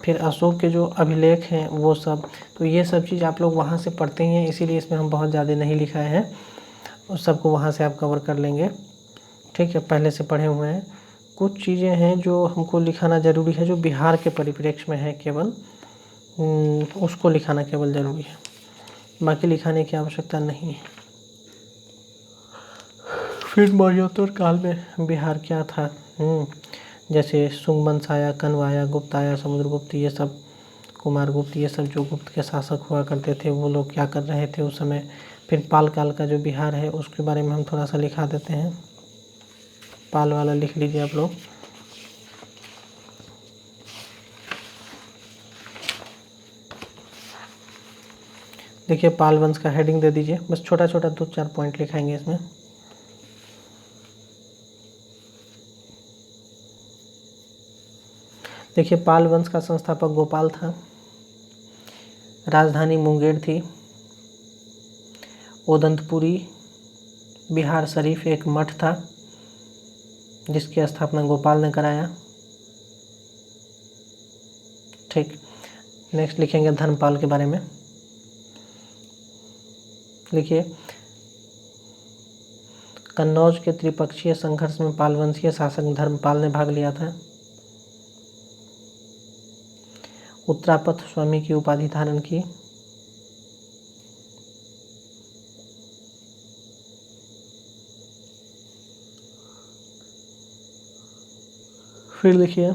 फिर अशोक के जो अभिलेख हैं वो सब। तो ये सब चीज़ आप लोग वहाँ से पढ़ते ही हैं, इसीलिए इसमें हम बहुत ज़्यादा नहीं लिखाए हैं, उस सबको वहाँ से आप कवर कर लेंगे, ठीक है, पहले से पढ़े हुए हैं। कुछ चीज़ें हैं जो हमको लिखाना ज़रूरी है, जो बिहार के परिप्रेक्ष्य में है केवल, उसको लिखाना केवल ज़रूरी है, बाकी लिखाने की आवश्यकता नहीं है। फिर मौर्योत्तर काल में बिहार क्या था, जैसे शुंग वंश आया, कण्व आया, गुप्त आया, समुद्रगुप्त, ये सब, कुमारगुप्त, ये सब जो गुप्त के शासक हुआ करते थे वो लोग क्या कर रहे थे उस समय। फिर पाल काल का जो बिहार है उसके बारे में हम थोड़ा सा लिखा देते हैं, पाल वाला लिख लीजिए आप लोग। देखिए पाल वंश का हेडिंग दे दीजिए, बस छोटा छोटा 2-4 पॉइंट लिखाएंगे इसमें। देखिए पाल वंश का संस्थापक गोपाल था, राजधानी मुंगेर थी, ओदंतपुरी बिहार शरीफ एक मठ था जिसकी स्थापना गोपाल ने कराया, ठीक। नेक्स्ट लिखेंगे धर्मपाल के बारे में, लिखिए कन्नौज के त्रिपक्षीय संघर्ष में पाल वंशीय शासक धर्मपाल ने भाग लिया था, उत्तरापथ स्वामी की उपाधि धारण की, फिर लिखिए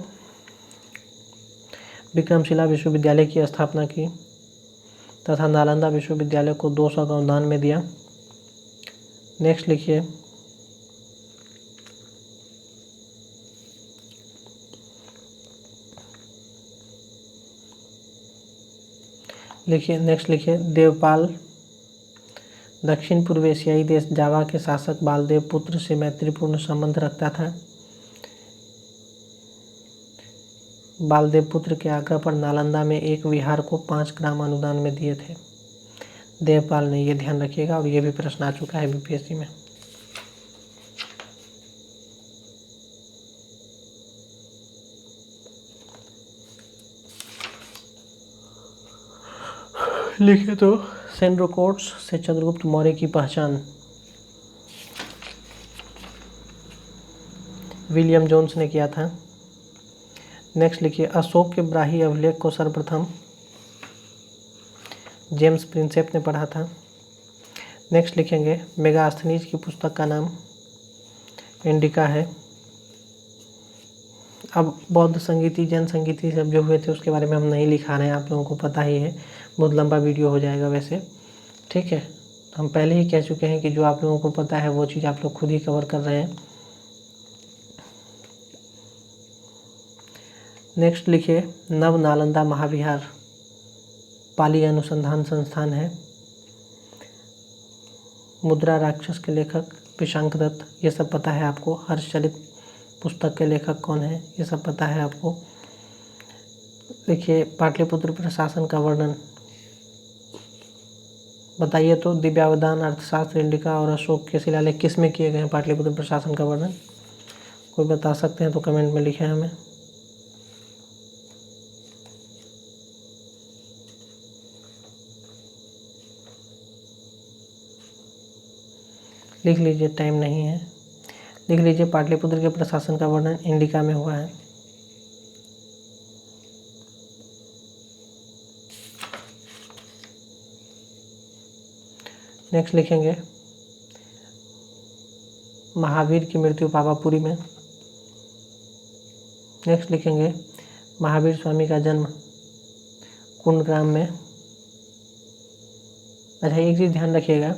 विक्रमशिला विश्वविद्यालय की स्थापना की तथा नालंदा विश्वविद्यालय को 200 का अनुदान में दिया। नेक्स्ट लिखिए नेक्स्ट लिखिए देवपाल दक्षिण पूर्व एशियाई देश जावा के शासक बालदेव पुत्र से मैत्रीपूर्ण संबंध रखता था। बालदेव पुत्र के आग्रह पर नालंदा में एक विहार को 5 ग्राम अनुदान में दिए थे देवपाल ने, ये ध्यान रखिएगा, और ये भी प्रश्न आ चुका है बीपीएससी में। लिखे तो सेंड्रोकोट्स से चंद्रगुप्त मौर्य की पहचान, विलियम जोन्स ने किया था। नेक्स्ट लिखिए अशोक के ब्राही अभिलेख को सर्वप्रथम जेम्स प्रिंसेप ने पढ़ा था। नेक्स्ट लिखेंगे मेगास्थनीज की पुस्तक का नाम इंडिका है। अब बौद्ध संगीति, जैन संगीति सब जो हुए थे उसके बारे में हम नहीं लिखा रहे हैं, आप लोगों को पता ही है, बहुत लंबा वीडियो हो जाएगा वैसे, ठीक है। हम पहले ही कह चुके हैं कि जो आप लोगों को पता है वो चीज़ आप लोग खुद ही कवर कर रहे हैं। नेक्स्ट लिखिए नव नालंदा महाविहार पाली अनुसंधान संस्थान है। मुद्रा राक्षस के लेखक पिशांक दत्त, ये सब पता है आपको। हर्षचलित पुस्तक के लेखक कौन है, ये सब पता है आपको। देखिए पाटलिपुत्र प्रशासन का वर्णन बताइए तो दिव्यावदान, अर्थशास्त्र, इंडिका और अशोक के शिलालेख किस में किए गए हैं? पाटलिपुत्र प्रशासन का वर्णन कोई बता सकते हैं तो कमेंट में लिखें हमें। लिख लीजिए, टाइम नहीं है, लिख लीजिए पाटलिपुत्र के प्रशासन का वर्णन इंडिका में हुआ है। नेक्स्ट लिखेंगे महावीर की मृत्यु पावापुरी में। नेक्स्ट लिखेंगे महावीर स्वामी का जन्म कुंडग्राम में। अच्छा एक चीज़ ध्यान रखिएगा,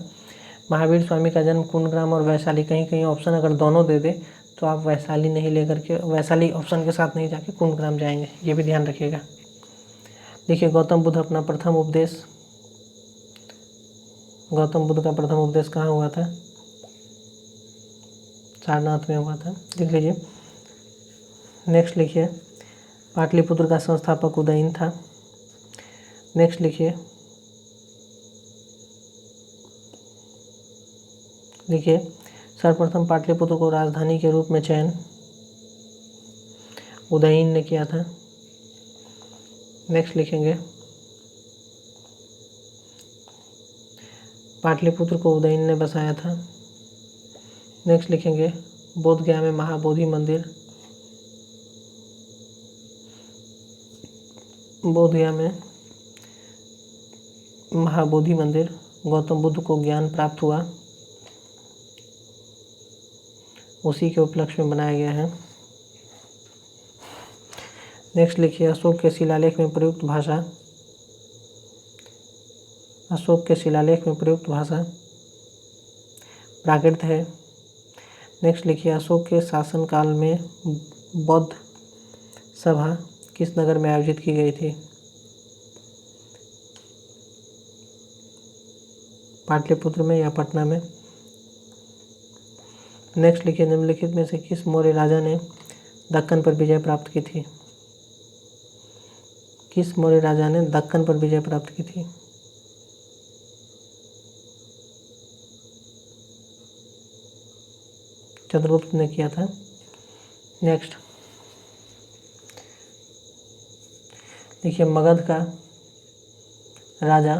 महावीर स्वामी का जन्म कुंडग्राम और वैशाली, कहीं कहीं ऑप्शन अगर दोनों दे दे तो आप वैशाली नहीं लेकर के, वैशाली ऑप्शन के साथ नहीं जाके कुंडग्राम जाएंगे, ये भी ध्यान रखिएगा। देखिए गौतम बुद्ध का प्रथम उपदेश कहाँ हुआ था? सारनाथ में हुआ था, लिख लीजिए। नेक्स्ट लिखिए पाटलिपुत्र का संस्थापक उदयन था। नेक्स्ट लिखिए लिखिए सर्वप्रथम पाटलिपुत्र को राजधानी के रूप में चयन उदयन ने किया था। नेक्स्ट लिखेंगे पाटलिपुत्र को उदयन ने बसाया था। नेक्स्ट लिखेंगे बोधगया में महाबोधि मंदिर, बोधगया में महाबोधि मंदिर गौतम बुद्ध को ज्ञान प्राप्त हुआ, उसी के उपलक्ष्य में बनाया गया है। नेक्स्ट लिखिए अशोक के शिलालेख में प्रयुक्त भाषा, अशोक के शिलालेख में प्रयुक्त भाषा प्राकृत है। नेक्स्ट लिखिए अशोक के शासनकाल में बौद्ध सभा किस नगर में आयोजित की गई थी? पाटलिपुत्र में या पटना में। नेक्स्ट लिखिए निम्नलिखित में से किस मौर्य राजा ने दक्कन पर विजय प्राप्त की थी? किस मौर्य राजा ने दक्कन पर विजय प्राप्त की थी? चंद्रगुप्त ने किया था। नेक्स्ट देखिए मगध का राजा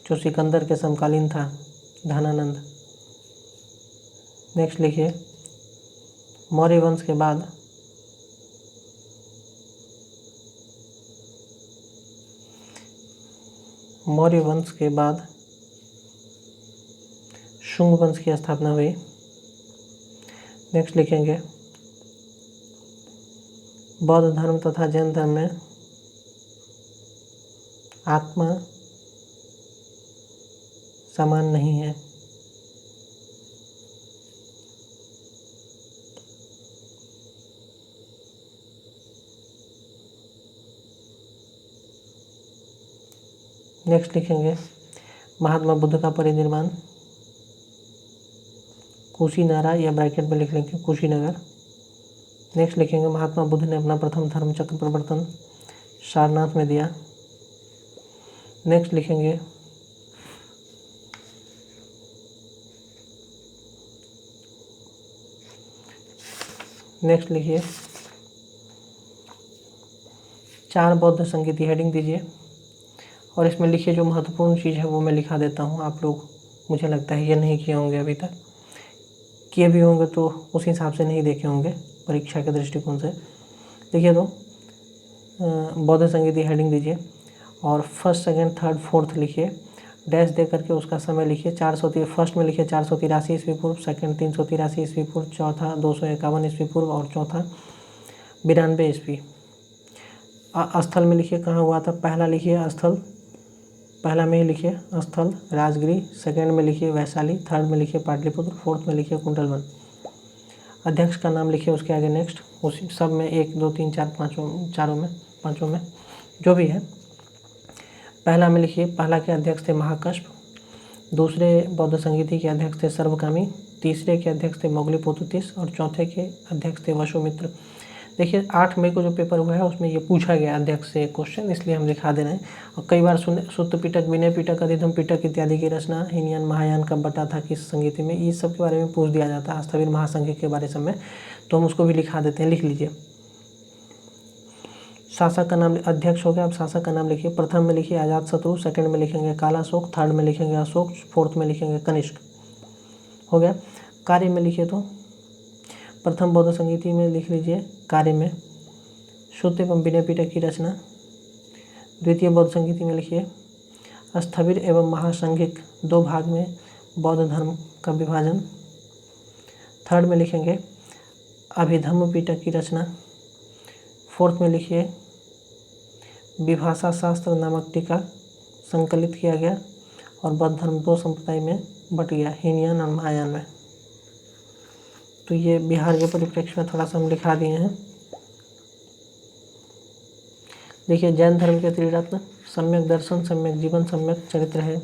जो सिकंदर के समकालीन था, धनानंद। नेक्स्ट लिखिए मौर्य वंश के बाद शुंग वंश की स्थापना हुई। नेक्स्ट लिखेंगे बौद्ध धर्म तथा जैन धर्म में आत्मा समान नहीं है। नेक्स्ट लिखेंगे महात्मा बुद्ध का परिनिर्वाण कुशीनारा या ब्रैकेट में लिख लेंगे कुशीनगर। नेक्स्ट लिखेंगे महात्मा बुद्ध ने अपना प्रथम धर्म चक्र प्रवर्तन सारनाथ में दिया। नेक्स्ट लिखेंगे नेक्स्ट लिखिए 4 बौद्ध संगीति हेडिंग दीजिए और इसमें लिखिए जो महत्वपूर्ण चीज़ है वो मैं लिखा देता हूँ। आप लोग मुझे लगता है ये नहीं किए होंगे, अभी तक किए भी होंगे तो उस हिसाब से नहीं देखे होंगे परीक्षा के दृष्टिकोण से। देखिए तो बौद्ध संगीति हेडिंग दीजिए और फर्स्ट सेकंड थर्ड फोर्थ लिखिए, डैश दे करके उसका समय लिखिए। 400 फर्स्ट में लिखिए 483 ईस्वी पूर्व, सेकंड 383 ईस्वी पूर्व, चौथा 251 ईस्वी पूर्व और चौथा 92 ईस्वी। स्थल में लिखिए कहाँ हुआ था। पहला लिखिए स्थल, पहला में ही लिखिए स्थल राजगिरी, सेकंड में लिखिए वैशाली, थर्ड में लिखिए पाटलिपुत्र, फोर्थ में लिखिए कुंडलवन। अध्यक्ष का नाम लिखिए उसके आगे नेक्स्ट, उसी सब में 1 2 3 4 पाँचों में जो भी है। पहला में लिखिए पहला के अध्यक्ष थे महाकश्यप, दूसरे बौद्ध संगीति के अध्यक्ष थे सर्वकामी, तीसरे के अध्यक्ष थे मोगलीपोतुतीस और चौथे के अध्यक्ष थे वसुमित्र। देखिए 8 मई को जो पेपर हुआ है उसमें ये पूछा गया अध्यक्ष से क्वेश्चन, इसलिए हम दिखा दे रहे हैं। और कई बार सुत्त पिटक, विनय पिटक, अधिधम पिटक इत्यादि की रचना हीनयान महायान कब बटा था किस संगीति में, ये सब के बारे में पूछ दिया जाता है। हस्तवीर महासंघ के बारे में तो हम उसको भी लिखा देते हैं, लिख लीजिए। शासक का नाम अध्यक्ष हो गया। अब शासक का नाम लिखिए। प्रथम में लिखिए अजातशत्रु, सेकंड में लिखेंगे कालाशोक, थर्ड में लिखेंगे अशोक, फोर्थ में लिखेंगे कनिष्क। हो गया। कार्य में लिखिए तो प्रथम बौद्ध संगीति में लिख लीजिए कार्य में शुद्ध एवं विनय पिटक की रचना। द्वितीय बौद्ध संगीति में लिखिए स्थविर एवं महासंघिक 2 भाग में बौद्ध धर्म का विभाजन। थर्ड में लिखेंगे अभिधम्म पिटक की रचना। फोर्थ में लिखिए विभाषा शास्त्र नामक टीका संकलित किया गया और बौद्ध धर्म 2 संप्रदाय में बट गया, हीनयान और महायान में। तो ये बिहार के परिप्रेक्ष्य में थोड़ा सा हम लिखा दिए हैं। देखिए जैन धर्म के त्रिरत्न सम्यक दर्शन, सम्यक जीवन, सम्यक चरित्र है।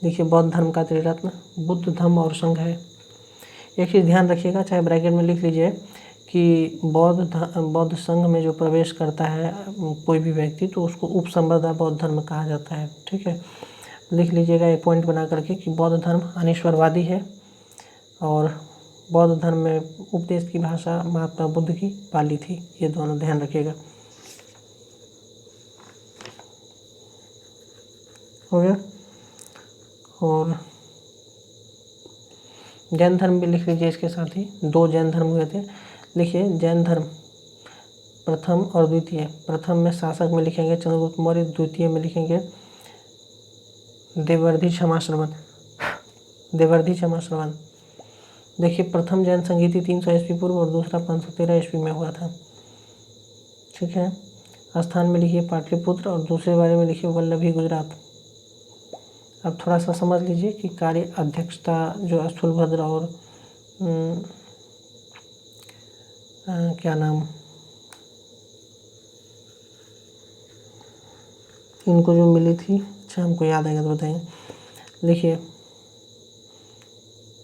देखिए बौद्ध धर्म का त्रिरत्न बुद्ध, धम्म और संघ है। एक चीज़ ध्यान रखिएगा, चाहे ब्रैकेट में लिख लीजिए कि बौद्ध संघ में जो प्रवेश करता है कोई भी व्यक्ति तो उसको उपसंप्रदाय बौद्ध धर्म कहा जाता है। ठीक है, लिख लीजिएगा एक पॉइंट बना करके कि बौद्ध धर्म अनीश्वरवादी है और बौद्ध धर्म में उपदेश की भाषा महात्मा बुद्ध की पाली थी। ये दोनों ध्यान रखिएगा। हो गया। और जैन धर्म भी लिख लीजिए इसके साथ ही। 2 जैन धर्म हुए थे। लिखिए जैन धर्म प्रथम और द्वितीय। प्रथम में शासक में लिखेंगे चंद्रगुप्त मौर्य, द्वितीय में लिखेंगे देवर्षि क्षमाश्रवण। देखिए प्रथम जैन संगीति 300 ईस्वी पूर्व और दूसरा 513 ईस्वी में हुआ था। ठीक है। स्थान में लिखिए पाटलिपुत्र और दूसरे बारे में लिखिए वल्लभी गुजरात। अब थोड़ा सा समझ लीजिए कि कार्य अध्यक्षता जो स्थूलभद्र और क्या नाम, इनको जो मिली थी, अच्छा हमको याद आएगा तो बताएंगे। लिखिए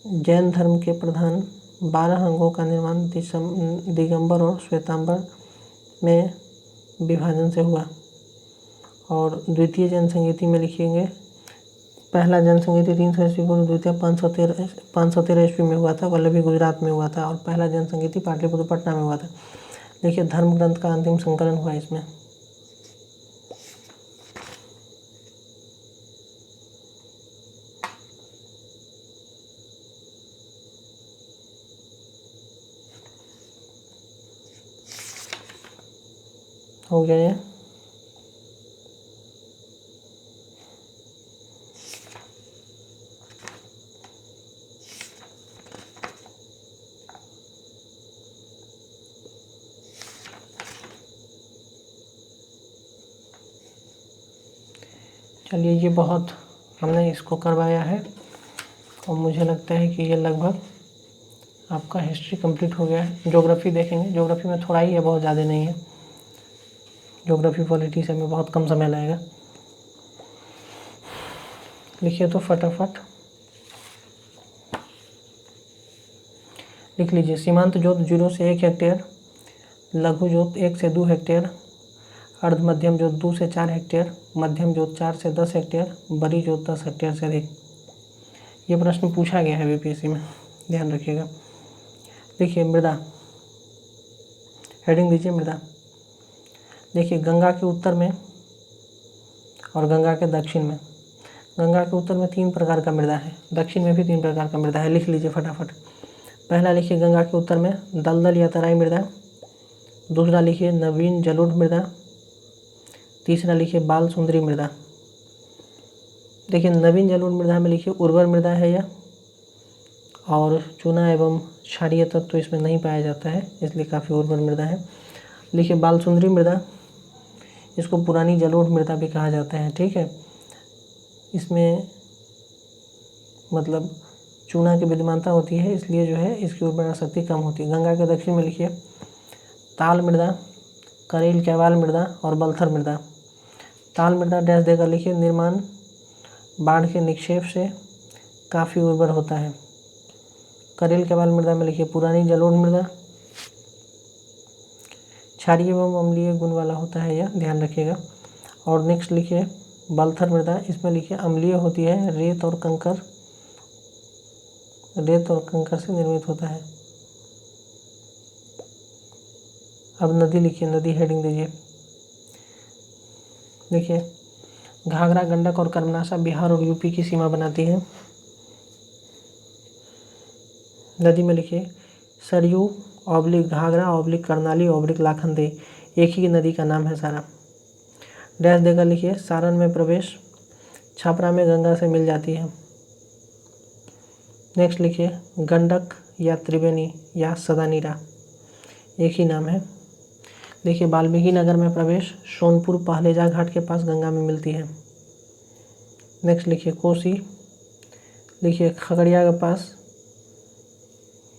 जैन धर्म के प्रधान 12 अंगों का निर्माण दिगंबर और श्वेतांबर में विभाजन से हुआ। और द्वितीय जैन संगीति में लिखेंगे पहला जैन संगीति 300 ईस्वी पूर्व, द्वितीय 513 ईस्वी में हुआ था, वल्लभी गुजरात में हुआ था, और पहला जैन संगीति पाटलिपुत्र पटना में हुआ था। देखिए धर्म ग्रंथ का अंतिम संकलन हुआ इसमें। हो गया ये। चलिए ये बहुत हमने इसको करवाया है और मुझे लगता है कि ये लगभग आपका हिस्ट्री कंप्लीट हो गया है। ज्योग्राफी देखेंगे। ज्योग्राफी में थोड़ा ही है, बहुत ज़्यादा नहीं है। ज्योग्राफी पॉलिटी से हमें बहुत कम समय लगेगा। लिखिए तो फटाफट लिख लीजिए। सीमांत जोत 0 से 1 हेक्टेयर, लघु जोत 1 से 2 हेक्टेयर, अर्ध मध्यम जोत 2 से 4 हेक्टेयर, मध्यम जोत 4 से 10 हेक्टेयर, बड़ी जोत 10 हेक्टेयर से अधिक। ये प्रश्न पूछा गया है बीपीएससी में, ध्यान रखिएगा। देखिए मृदा, हेडिंग दीजिए मृदा। देखिए गंगा के उत्तर में और गंगा के दक्षिण में। गंगा के उत्तर में 3 प्रकार का मृदा है, दक्षिण में भी 3 प्रकार का मृदा है। लिख लीजिए फटाफट। पहला लिखिए गंगा के उत्तर में दलदल या तराई मृदा। दूसरा लिखिए नवीन जलोढ़ मृदा। तीसरा लिखिए बाल सुंदरी मृदा। देखिए नवीन जलोढ़ मृदा में लिखिए उर्वर मृदा है यह, और चूना एवं क्षारीय तत्व तो इसमें नहीं पाया जाता है, इसलिए काफ़ी उर्वर मृदा है। लिखिए बाल सुंदरी मृदा, इसको पुरानी जलोढ़ मृदा भी कहा जाता है। ठीक है। इसमें मतलब चूना की विद्यमानता होती है, इसलिए जो है इसकी उर्वरा शक्ति कम होती है। गंगा के दक्षिण में लिखिए ताल मृदा, करेल कैवाल मृदा और बलथर मृदा। ताल मृदा डैश देकर लिखिए निर्माण बाढ़ के निक्षेप से काफ़ी उर्वर होता है। करेल कैवाल मृदा में लिखिए पुरानी जलोढ़ मृदा, क्षारीय एवं अम्लीय गुण वाला होता है यह, ध्यान रखिएगा। और नेक्स्ट लिखिए बलथर मृदा, इसमें लिखिए अम्लीय होती है, रेत और कंकर से निर्मित होता है। अब नदी लिखिए, नदी हेडिंग दीजिए। देखिए घाघरा, गंडक और कर्मनाशा बिहार और यूपी की सीमा बनाती है। नदी में लिखिए Saryu oblique Ghaghara oblique Karnali oblique Lakhandei, एक ही नदी का नाम है सारा। डैश देकर लिखिए सारण में प्रवेश, छपरा में गंगा से मिल जाती है। नेक्स्ट लिखिए गंडक या त्रिवेणी या सदानीरा, एक ही नाम है। देखिए वाल्मीकि नगर में प्रवेश, सोनपुर पहलेजा घाट के पास गंगा में मिलती है। नेक्स्ट लिखिए कोसी, लिखिए खगड़िया के पास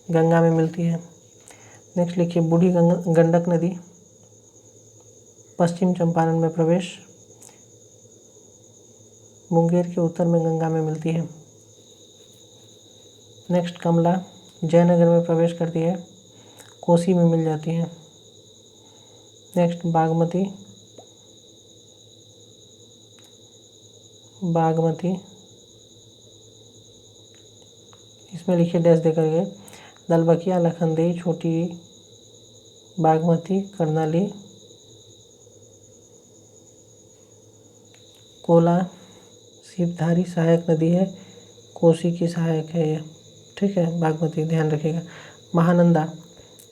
गंगा में मिलती है। नेक्स्ट लिखिए बूढ़ी गंडक नदी, पश्चिम चंपारण में प्रवेश, मुंगेर के उत्तर में गंगा में मिलती है। नेक्स्ट कमला जयनगर में प्रवेश करती है, कोसी में मिल जाती है। नेक्स्ट बागमती इसमें लिखिए डैश दे करके, दलबकिया, लखनदेई, छोटी बागमती, कर्नाली, कोला, शिवधारी सहायक नदी है, कोसी की सहायक है ये, ठीक है, बागमती ध्यान रखिएगा। महानंदा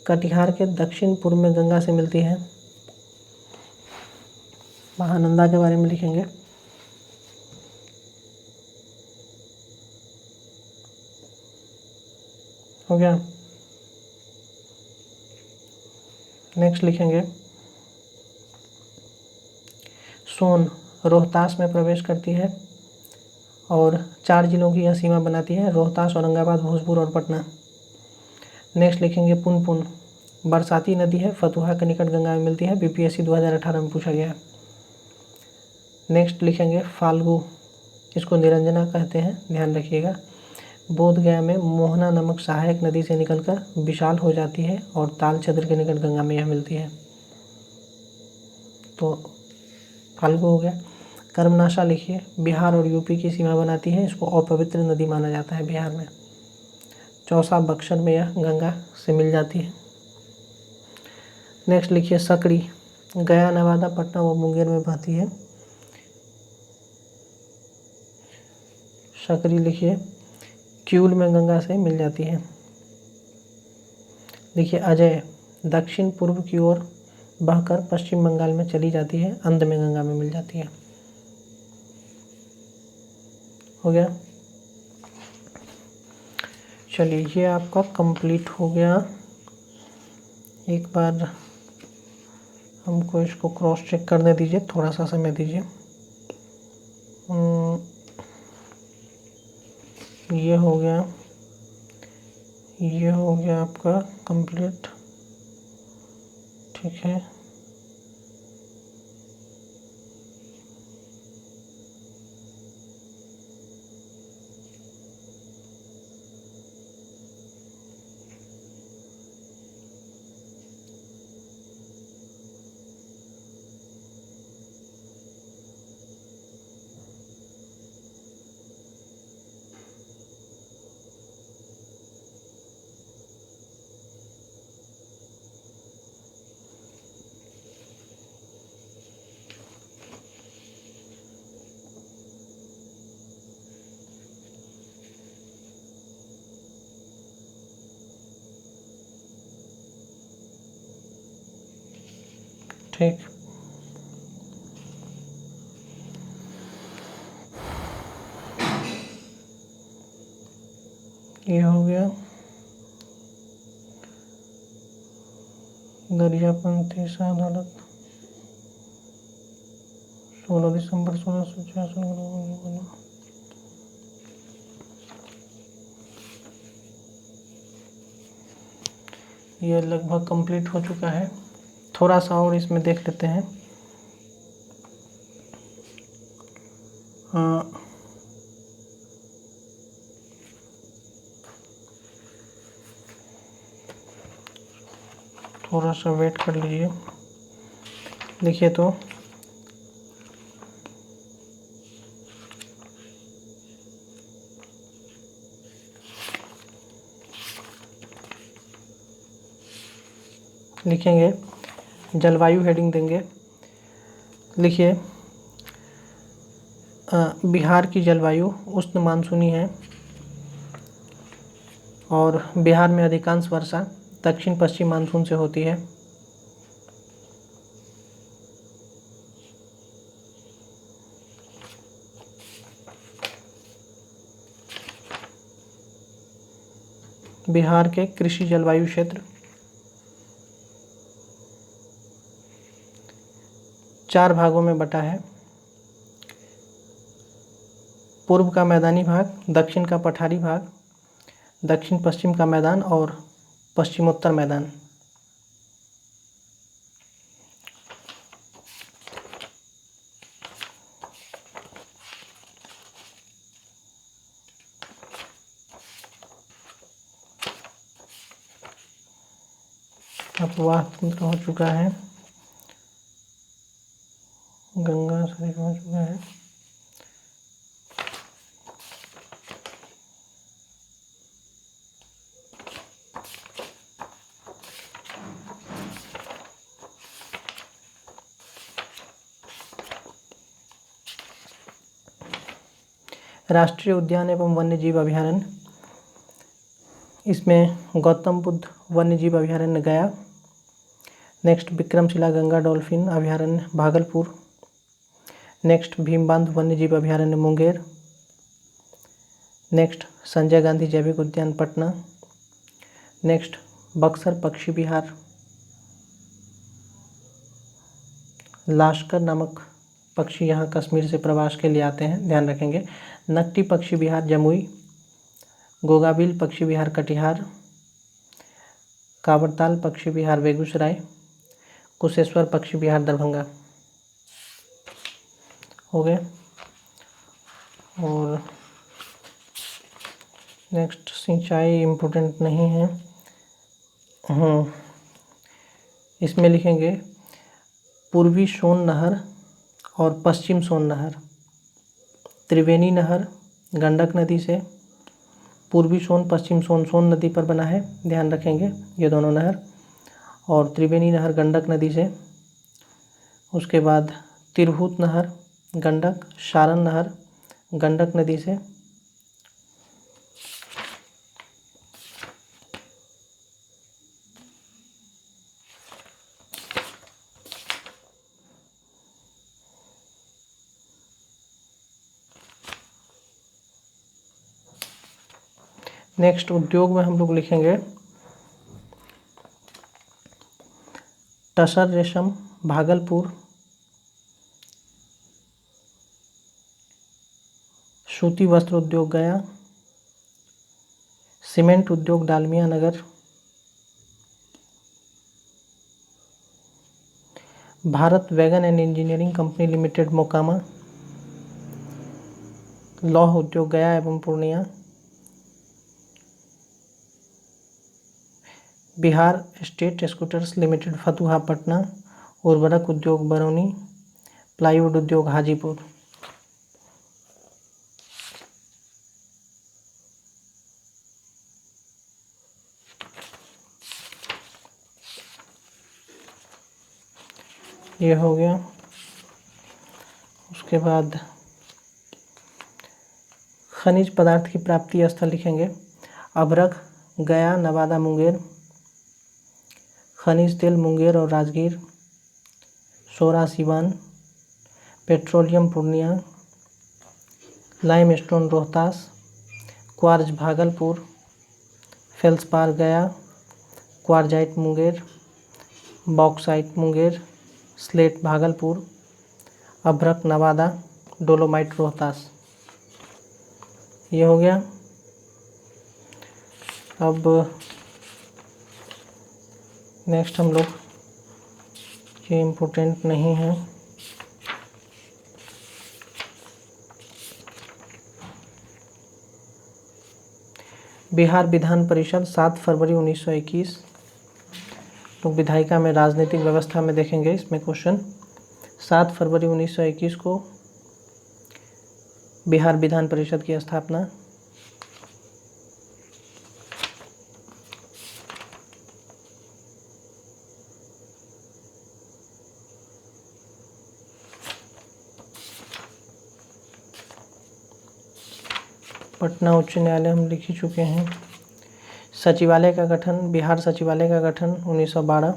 कटिहार के दक्षिण पूर्व में गंगा से मिलती है। महानंदा के बारे में लिखेंगे। हो गया। नेक्स्ट लिखेंगे सोन रोहतास में प्रवेश करती है और 4 जिलों की यह सीमा बनाती है, रोहतास, औरंगाबाद, भोजपुर और पटना। नेक्स्ट लिखेंगे पुनपुन बरसाती नदी है, फतुहा के निकट गंगा में मिलती है, बीपीएससी 2018 में पूछा गया है। नेक्स्ट लिखेंगे फाल्गु, इसको निरंजना कहते हैं, ध्यान रखिएगा। बोधगया में मोहना नामक सहायक नदी से निकलकर विशाल हो जाती है और ताल छद्र के निकट गंगा में यह मिलती है। तो फाल्गु हो गया। कर्मनाशा लिखिए, बिहार और यूपी की सीमा बनाती है, इसको अपवित्र नदी माना जाता है बिहार में। चौसा बक्सर में यह गंगा से मिल जाती है। नेक्स्ट लिखिए सकड़ी, गया, नवादा, पटना व मुंगेर में बहती है। सकड़ी लिखिए, क्यूल में गंगा से मिल जाती है। देखिए अजय, दक्षिण पूर्व की ओर बहकर पश्चिम बंगाल में चली जाती है, अंत में गंगा में मिल जाती है। हो गया। चलिए ये आपका कंप्लीट हो गया। एक बार हमको इसको क्रॉस चेक करने दीजिए, थोड़ा सा समय दीजिए। ये हो गया, ये हो गया आपका कंप्लीट, ठीक है। ठीक, ये हो गया। दरियापंथी अदालत 16 दिसंबर 1666। ये लगभग कंप्लीट हो चुका है। थोड़ा सा और इसमें देख लेते हैं। थोड़ा सा वेट कर लीजिए। देखिए तो लिखेंगे, जलवायु हेडिंग देंगे। लिखिए बिहार की जलवायु उष्ण मानसूनी है और बिहार में अधिकांश वर्षा दक्षिण पश्चिम मानसून से होती है। बिहार के कृषि जलवायु क्षेत्र 4 भागों में बटा है। पूर्व का मैदानी भाग, दक्षिण का पठारी भाग, दक्षिण पश्चिम का मैदान और पश्चिमोत्तर मैदान। अपवाह तंत्र हो चुका है, गंगा शरीफ हो चुका है। राष्ट्रीय उद्यान एवं वन्यजीव अभयारण्य, इसमें गौतम बुद्ध वन्यजीव अभयारण्य गया। नेक्स्ट विक्रमशिला गंगा डॉल्फिन अभयारण्य भागलपुर। नेक्स्ट भीमबांध वन्यजीव अभयारण्य मुंगेर। नेक्स्ट संजय गांधी जैविक उद्यान पटना। नेक्स्ट बक्सर पक्षी विहार, लाश्कर नामक पक्षी यहाँ कश्मीर से प्रवास के लिए आते हैं, ध्यान रखेंगे। नकटी पक्षी विहार जमुई। गोगाबिल पक्षी विहार कटिहार। कावरताल पक्षी विहार बेगूसराय। कुशेश्वर पक्षी विहार दरभंगा। हो गए। और नेक्स्ट सिंचाई इम्पोर्टेंट नहीं है। इसमें लिखेंगे पूर्वी सोन नहर और पश्चिम सोन नहर। त्रिवेणी नहर गंडक नदी से, पूर्वी सोन पश्चिम सोन सोन नदी पर बना है, ध्यान रखेंगे ये दोनों नहर। और त्रिवेणी नहर गंडक नदी से। उसके बाद तिरहुत नहर गंडक, सारण नहर गंडक नदी से। नेक्स्ट उद्योग में हम लोग लिखेंगे टसर रेशम भागलपुर। सूती वस्त्र उद्योग गया। सीमेंट उद्योग Dalmia Nagar. Bharat wagon and engineering company limited Mokama. लौह उद्योग गया एवं Purnia. Bihar state scooters limited Fatuha Patna. उर्वरक उद्योग बरौनी। प्लाईवुड उद्योग हाजीपुर। ये हो गया। उसके बाद खनिज पदार्थ की प्राप्ति स्थल लिखेंगे अभ्रक गया नवादा मुंगेर। खनिज तेल मुंगेर और राजगीर। सोरा Siwan. Petroleum Purnia. Limestone Rohtas. Quartz Bhagalpur. Feldspar Gaya. Quartzite Munger. Bauxite Munger. Slate Bhagalpur. अभ्रक नवादा। डोलोमाइट रोहतास। ये हो गया। अब नेक्स्ट हम लोग, ये इम्पोर्टेंट नहीं है, बिहार विधान परिषद 7 फरवरी 1921। तो विधायिका में राजनीतिक व्यवस्था में देखेंगे इसमें क्वेश्चन। 7 फरवरी 1921 को बिहार विधान परिषद की स्थापना। पटना उच्च न्यायालय हम लिख ही चुके हैं। सचिवालय का गठन, बिहार सचिवालय का गठन 1912।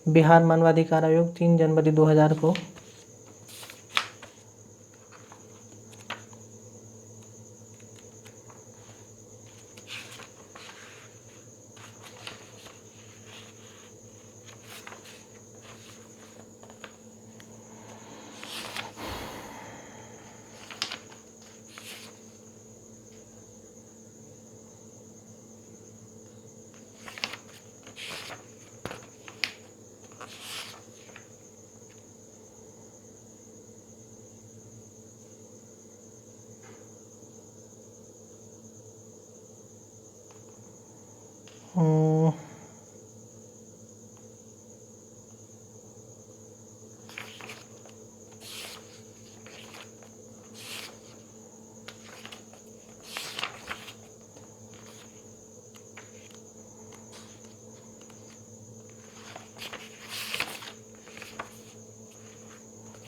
बिहार मानवाधिकार आयोग 3 जनवरी 2000 को।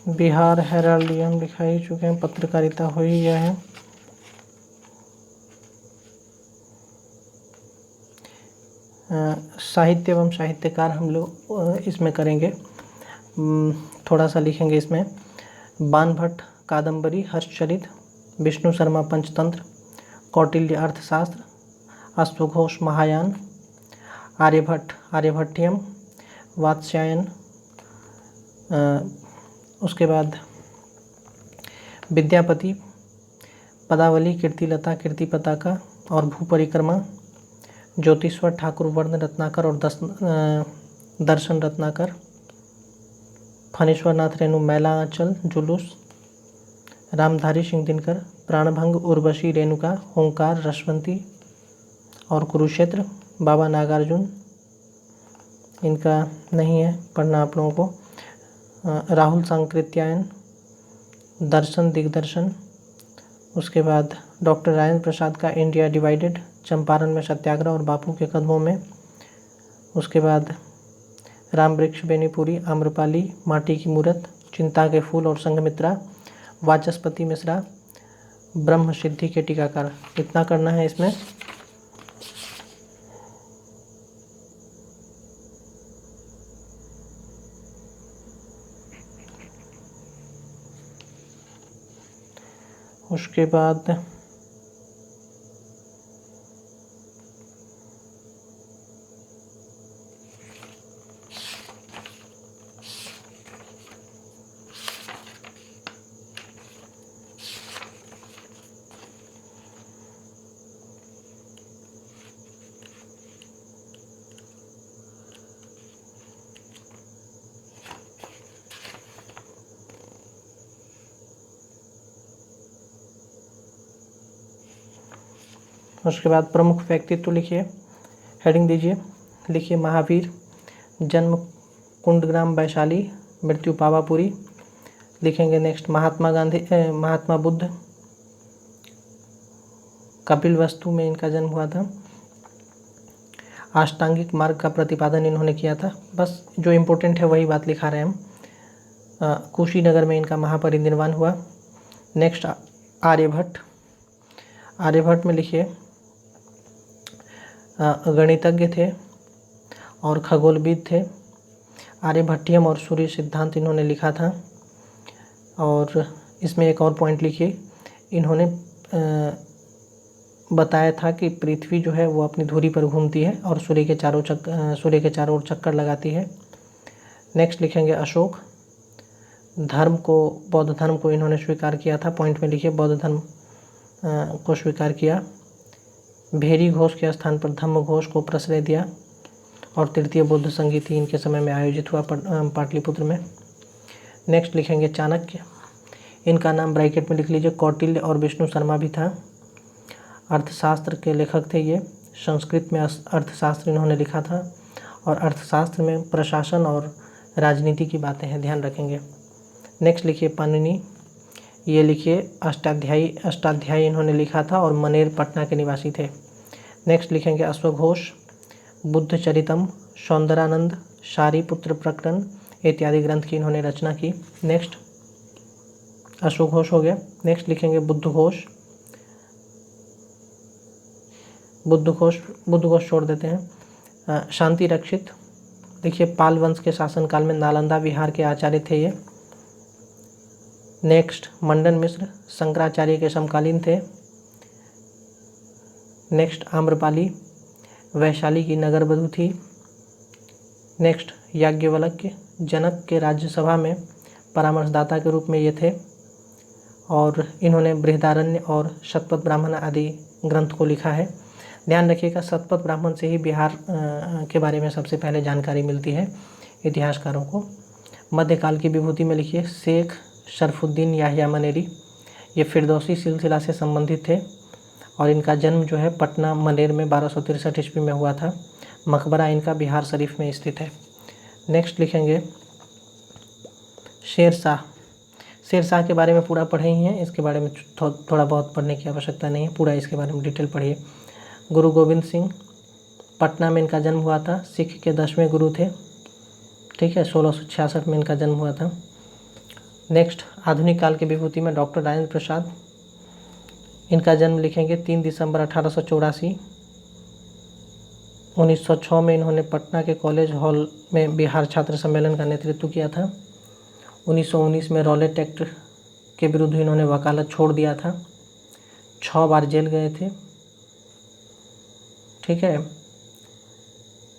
बिहार हेराल्ड ये हम दिखा ही चुके हैं, पत्रकारिता हो ही गया है। साहित्य एवं साहित्यकार हम लोग इसमें करेंगे। थोड़ा सा लिखेंगे इसमें। बाणभट्ट कादम्बरी हर्षचरित, विष्णु शर्मा पंचतंत्र, कौटिल्य अर्थशास्त्र, अश्वघोष महायान, आर्यभट्ट आर्यभट्टियम, वात्स्यायन, उसके बाद विद्यापति, पदावली, कीर्तिलता, कीर्ति पताका और भूपरिक्रमा, ज्योतिश्वर ठाकुर, वर्ण रत्नाकर और दर्शन रत्नाकर, फणीश्वर नाथ रेणु, मैला आंचल, जुलूस, रामधारी सिंह दिनकर, प्राणभंग, उर्वशी, रेणुका, ओंकार, रसवंती और कुरुक्षेत्र, बाबा नागार्जुन, इनका नहीं है पढ़ना आप लोगों को, राहुल सांकृत्यायन, दर्शन दिग्दर्शन, उसके बाद डॉक्टर राजेंद्र प्रसाद का इंडिया डिवाइडेड, चंपारण में सत्याग्रह और बापू के कदमों में, उसके बाद राम वृक्ष बेनीपुरी, आम्रपाली, माटी की मूरत, चिंता के फूल और संघमित्रा, वाचस्पति मिश्रा, ब्रह्म सिद्धि के टीकाकार। इतना करना है इसमें। उसके बाद प्रमुख व्यक्तित्व लिखिए, हेडिंग दीजिए, लिखिए महावीर, जन्म कुंडग्राम वैशाली, मृत्यु पावापुरी। लिखेंगे नेक्स्ट महात्मा बुद्ध, कपिल वस्तु में इनका जन्म हुआ था, अष्टांगिक मार्ग का प्रतिपादन इन्होंने किया था। बस जो इम्पोर्टेंट है वही बात लिखा रहे हैं हम। कुशीनगर में इनका महापरिनिर्वाण हुआ। नेक्स्ट आर्यभट्ट, आर्यभट्ट में लिखिए गणितज्ञ थे और खगोलविद थे। आर्यभट्टियम और सूर्य सिद्धांत इन्होंने लिखा था। और इसमें एक और पॉइंट लिखिए, इन्होंने बताया था कि पृथ्वी जो है वो अपनी धुरी पर घूमती है और सूर्य के चारों ओर चक्कर लगाती है। नेक्स्ट लिखेंगे अशोक, बौद्ध धर्म को इन्होंने स्वीकार किया था। पॉइंट में लिखिए बौद्ध धर्म को स्वीकार किया। भेरी घोष के स्थान पर धम्म घोष को प्रश्रय दिया। और तृतीय बुद्ध संगीति इनके समय में आयोजित हुआ पाटलिपुत्र में। नेक्स्ट लिखेंगे चाणक्य, इनका नाम ब्रैकेट में लिख लीजिए। कौटिल्य और विष्णु शर्मा भी था, अर्थशास्त्र के लेखक थे ये। संस्कृत में अर्थशास्त्र इन्होंने लिखा था और अर्थशास्त्र में प्रशासन और राजनीति की बातें हैं, ध्यान रखेंगे। नेक्स्ट लिखिए पाणिनि, ये लिखिए अष्टाध्यायी इन्होंने लिखा था और मनेर पटना के निवासी थे। नेक्स्ट लिखेंगे अश्वघोष, बुद्ध चरितम, सौंदरानंद, शारीपुत्र प्रकरण इत्यादि ग्रंथ की इन्होंने रचना की। नेक्स्ट अश्वघोष हो गया। नेक्स्ट लिखेंगे बुद्धघोष छोड़ देते हैं। शांति रक्षित, देखिए पाल वंश के शासनकाल में नालंदा विहार के आचार्य थे ये। नेक्स्ट मंडन मिश्र, शंकराचार्य के समकालीन थे। नेक्स्ट आम्रपाली, वैशाली की नगर वधू थी। नेक्स्ट याज्ञवल्क्य, जनक के राज्यसभा में परामर्शदाता के रूप में ये थे और इन्होंने बृहदारण्य और शतपथ ब्राह्मण आदि ग्रंथ को लिखा है। ध्यान रखिएगा शतपथ ब्राह्मण से ही बिहार के बारे में सबसे पहले जानकारी मिलती है इतिहासकारों को। मध्यकाल की विभूति में लिखिए शेख शरफुद्दीन याहिया मनेरी, ये फिरदौसी सिलसिला से संबंधित थे और इनका जन्म जो है पटना मनेर में 1263 ईस्वी में हुआ था। मकबरा इनका बिहार शरीफ में स्थित है। नेक्स्ट लिखेंगे शेर शाह के बारे में पूरा पढ़े ही हैं, इसके बारे में थोड़ा बहुत पढ़ने की आवश्यकता नहीं है, पूरा इसके बारे में डिटेल पढ़िए। गुरु गोविंद सिंह, पटना में इनका जन्म हुआ था, सिख के 10वें गुरु थे, ठीक है। 1666 में इनका जन्म हुआ था। नेक्स्ट, आधुनिक काल की विभूति में डॉक्टर राजेंद्र प्रसाद, इनका जन्म लिखेंगे 3 दिसंबर 1884। 1906 में इन्होंने पटना के कॉलेज हॉल में बिहार छात्र सम्मेलन का नेतृत्व किया था। 1919 में रॉलेट एक्ट के विरुद्ध इन्होंने वकालत छोड़ दिया था। 6 बार जेल गए थे, ठीक है।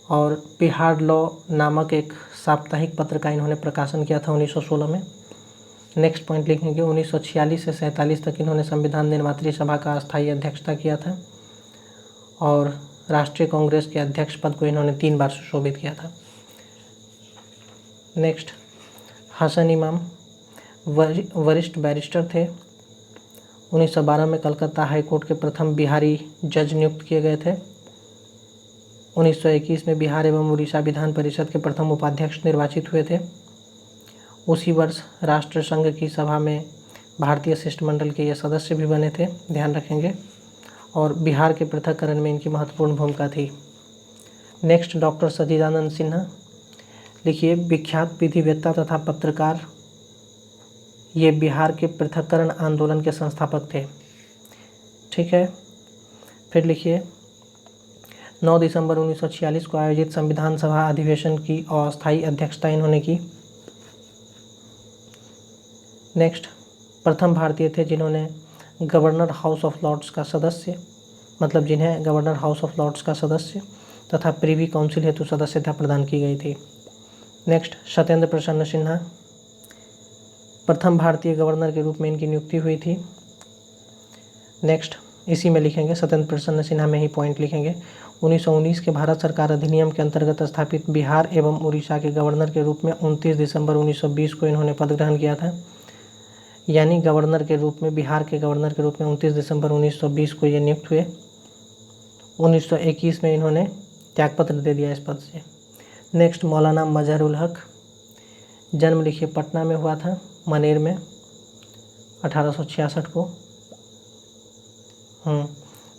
और बिहार लॉ नामक एक साप्ताहिक पत्र का इन्होंने प्रकाशन किया था 1916 में। नेक्स्ट पॉइंट लिखेंगे 1946 से 47 तक इन्होंने संविधान निर्मात्री सभा का अस्थायी अध्यक्षता किया था और राष्ट्रीय कांग्रेस के अध्यक्ष पद को इन्होंने 3 बार सुशोभित किया था। नेक्स्ट, हसन इमाम वरिष्ठ बैरिस्टर थे। 1912 में कलकत्ता हाई कोर्ट के प्रथम बिहारी जज नियुक्त किए गए थे। 1921 में बिहार एवं उड़ीसा विधान परिषद के प्रथम उपाध्यक्ष निर्वाचित हुए थे। उसी वर्ष राष्ट्र संघ की सभा में भारतीय शिष्टमंडल के ये सदस्य भी बने थे, ध्यान रखेंगे। और बिहार के पृथक्करण में इनकी महत्वपूर्ण भूमिका थी। नेक्स्ट, डॉक्टर सच्चिदानंद सिन्हा, लिखिए विख्यात विधिवेत्ता तथा पत्रकार, ये बिहार के पृथक्करण आंदोलन के संस्थापक थे, ठीक है। फिर लिखिए 9 दिसंबर 1946 को आयोजित संविधान सभा अधिवेशन की अस्थायी अध्यक्षता इन्होंने की। नेक्स्ट, प्रथम भारतीय थे जिन्होंने गवर्नर हाउस ऑफ लॉर्ड्स का सदस्य, मतलब जिन्हें गवर्नर हाउस ऑफ लॉर्ड्स का सदस्य तथा प्रिवी काउंसिल हेतु सदस्यता प्रदान की गई थी। नेक्स्ट, सत्येंद्र प्रसन्न सिन्हा, प्रथम भारतीय गवर्नर के रूप में इनकी नियुक्ति हुई थी। नेक्स्ट, इसी में लिखेंगे, सत्येंद्र प्रसन्न सिन्हा में ही पॉइंट लिखेंगे। 1919 के भारत सरकार अधिनियम के अंतर्गत स्थापित बिहार एवं उड़ीसा के गवर्नर के रूप में 29 दिसंबर 1920 को इन्होंने पद ग्रहण किया था। यानी गवर्नर के रूप में, बिहार के गवर्नर के रूप में 29 दिसंबर 1920 को ये नियुक्त हुए। 1921 में इन्होंने त्यागपत्र दे दिया इस पद से। नेक्स्ट, मौलाना मजहरुल हक, जन्म लिखिए पटना में हुआ था, मनेर में, 1866 को।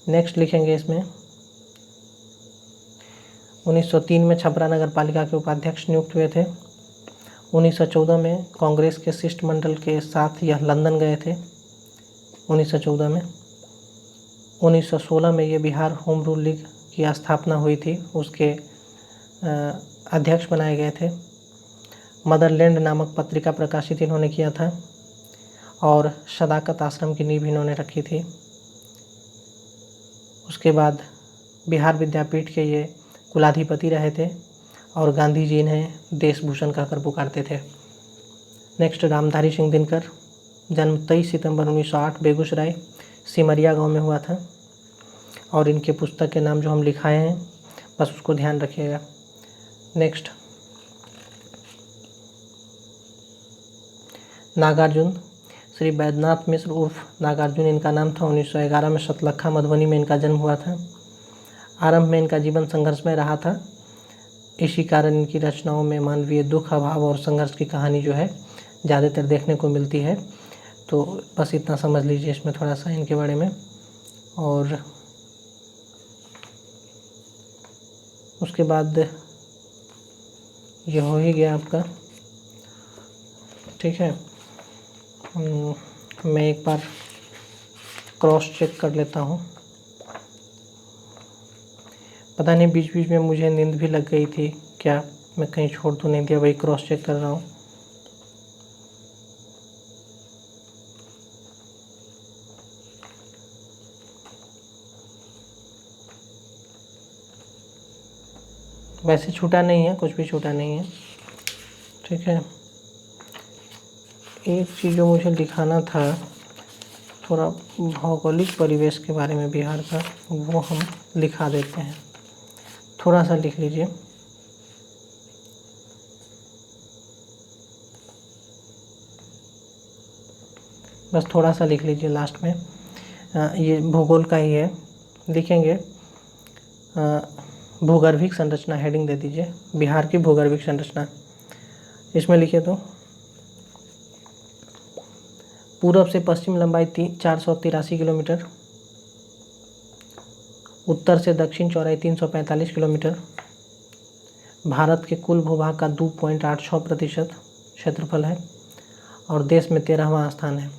नेक्स्ट लिखेंगे इसमें 1903 में छपरा नगर पालिका के उपाध्यक्ष नियुक्त हुए थे। 1914 में कांग्रेस के शिष्टमंडल के साथ यह लंदन गए थे 1914 में। 1916 में ये बिहार होम रूल लीग की स्थापना हुई थी, उसके अध्यक्ष बनाए गए थे। मदरलैंड नामक पत्रिका प्रकाशित इन्होंने किया था और सदाकत आश्रम की नींव इन्होंने रखी थी। उसके बाद बिहार विद्यापीठ के ये कुलाधिपति रहे थे और गांधी जी इन्हें देशभूषण कहकर पुकारते थे। नेक्स्ट, रामधारी सिंह दिनकर, जन्म 23 सितंबर 1908 बेगूसराय सिमरिया गांव में हुआ था और इनके पुस्तक के नाम जो हम लिखाए हैं बस उसको ध्यान रखिएगा। नेक्स्ट, नागार्जुन, श्री बैद्यनाथ मिश्र उर्फ नागार्जुन इनका नाम था। 1911 में सतलखा मधुबनी में इनका जन्म हुआ था। आरंभ में इनका जीवन संघर्षमय रहा था, इसी कारण इनकी रचनाओं में मानवीय दुख, अभाव और संघर्ष की कहानी जो है ज़्यादातर देखने को मिलती है। तो बस इतना समझ लीजिए इसमें थोड़ा सा इनके बारे में। और उसके बाद ये हो ही गया आपका, ठीक है। मैं एक बार क्रॉस चेक कर लेता हूँ। पता नहीं बीच बीच में मुझे नींद भी लग गई थी क्या, मैं कहीं छोड़ तो नहीं दिया, वही क्रॉस चेक कर रहा हूँ। वैसे छूटा नहीं है, कुछ भी छूटा नहीं है, ठीक है। एक चीज़ जो मुझे दिखाना था, थोड़ा भौगोलिक परिवेश के बारे में बिहार का, वो हम लिखा देते हैं। थोड़ा सा लिख लीजिए। बस थोड़ा सा लिख लीजिए लास्ट में। ये भूगोल का ही है, लिखेंगे भूगर्भिक संरचना, हेडिंग दे दीजिए बिहार की भूगर्भिक संरचना। इसमें लिखिए तो पूरब से पश्चिम लंबाई 483 किलोमीटर, उत्तर से दक्षिण चौड़ाई 345 किलोमीटर, भारत के कुल भूभाग का 2.86% क्षेत्रफल है और देश में 13वां स्थान है।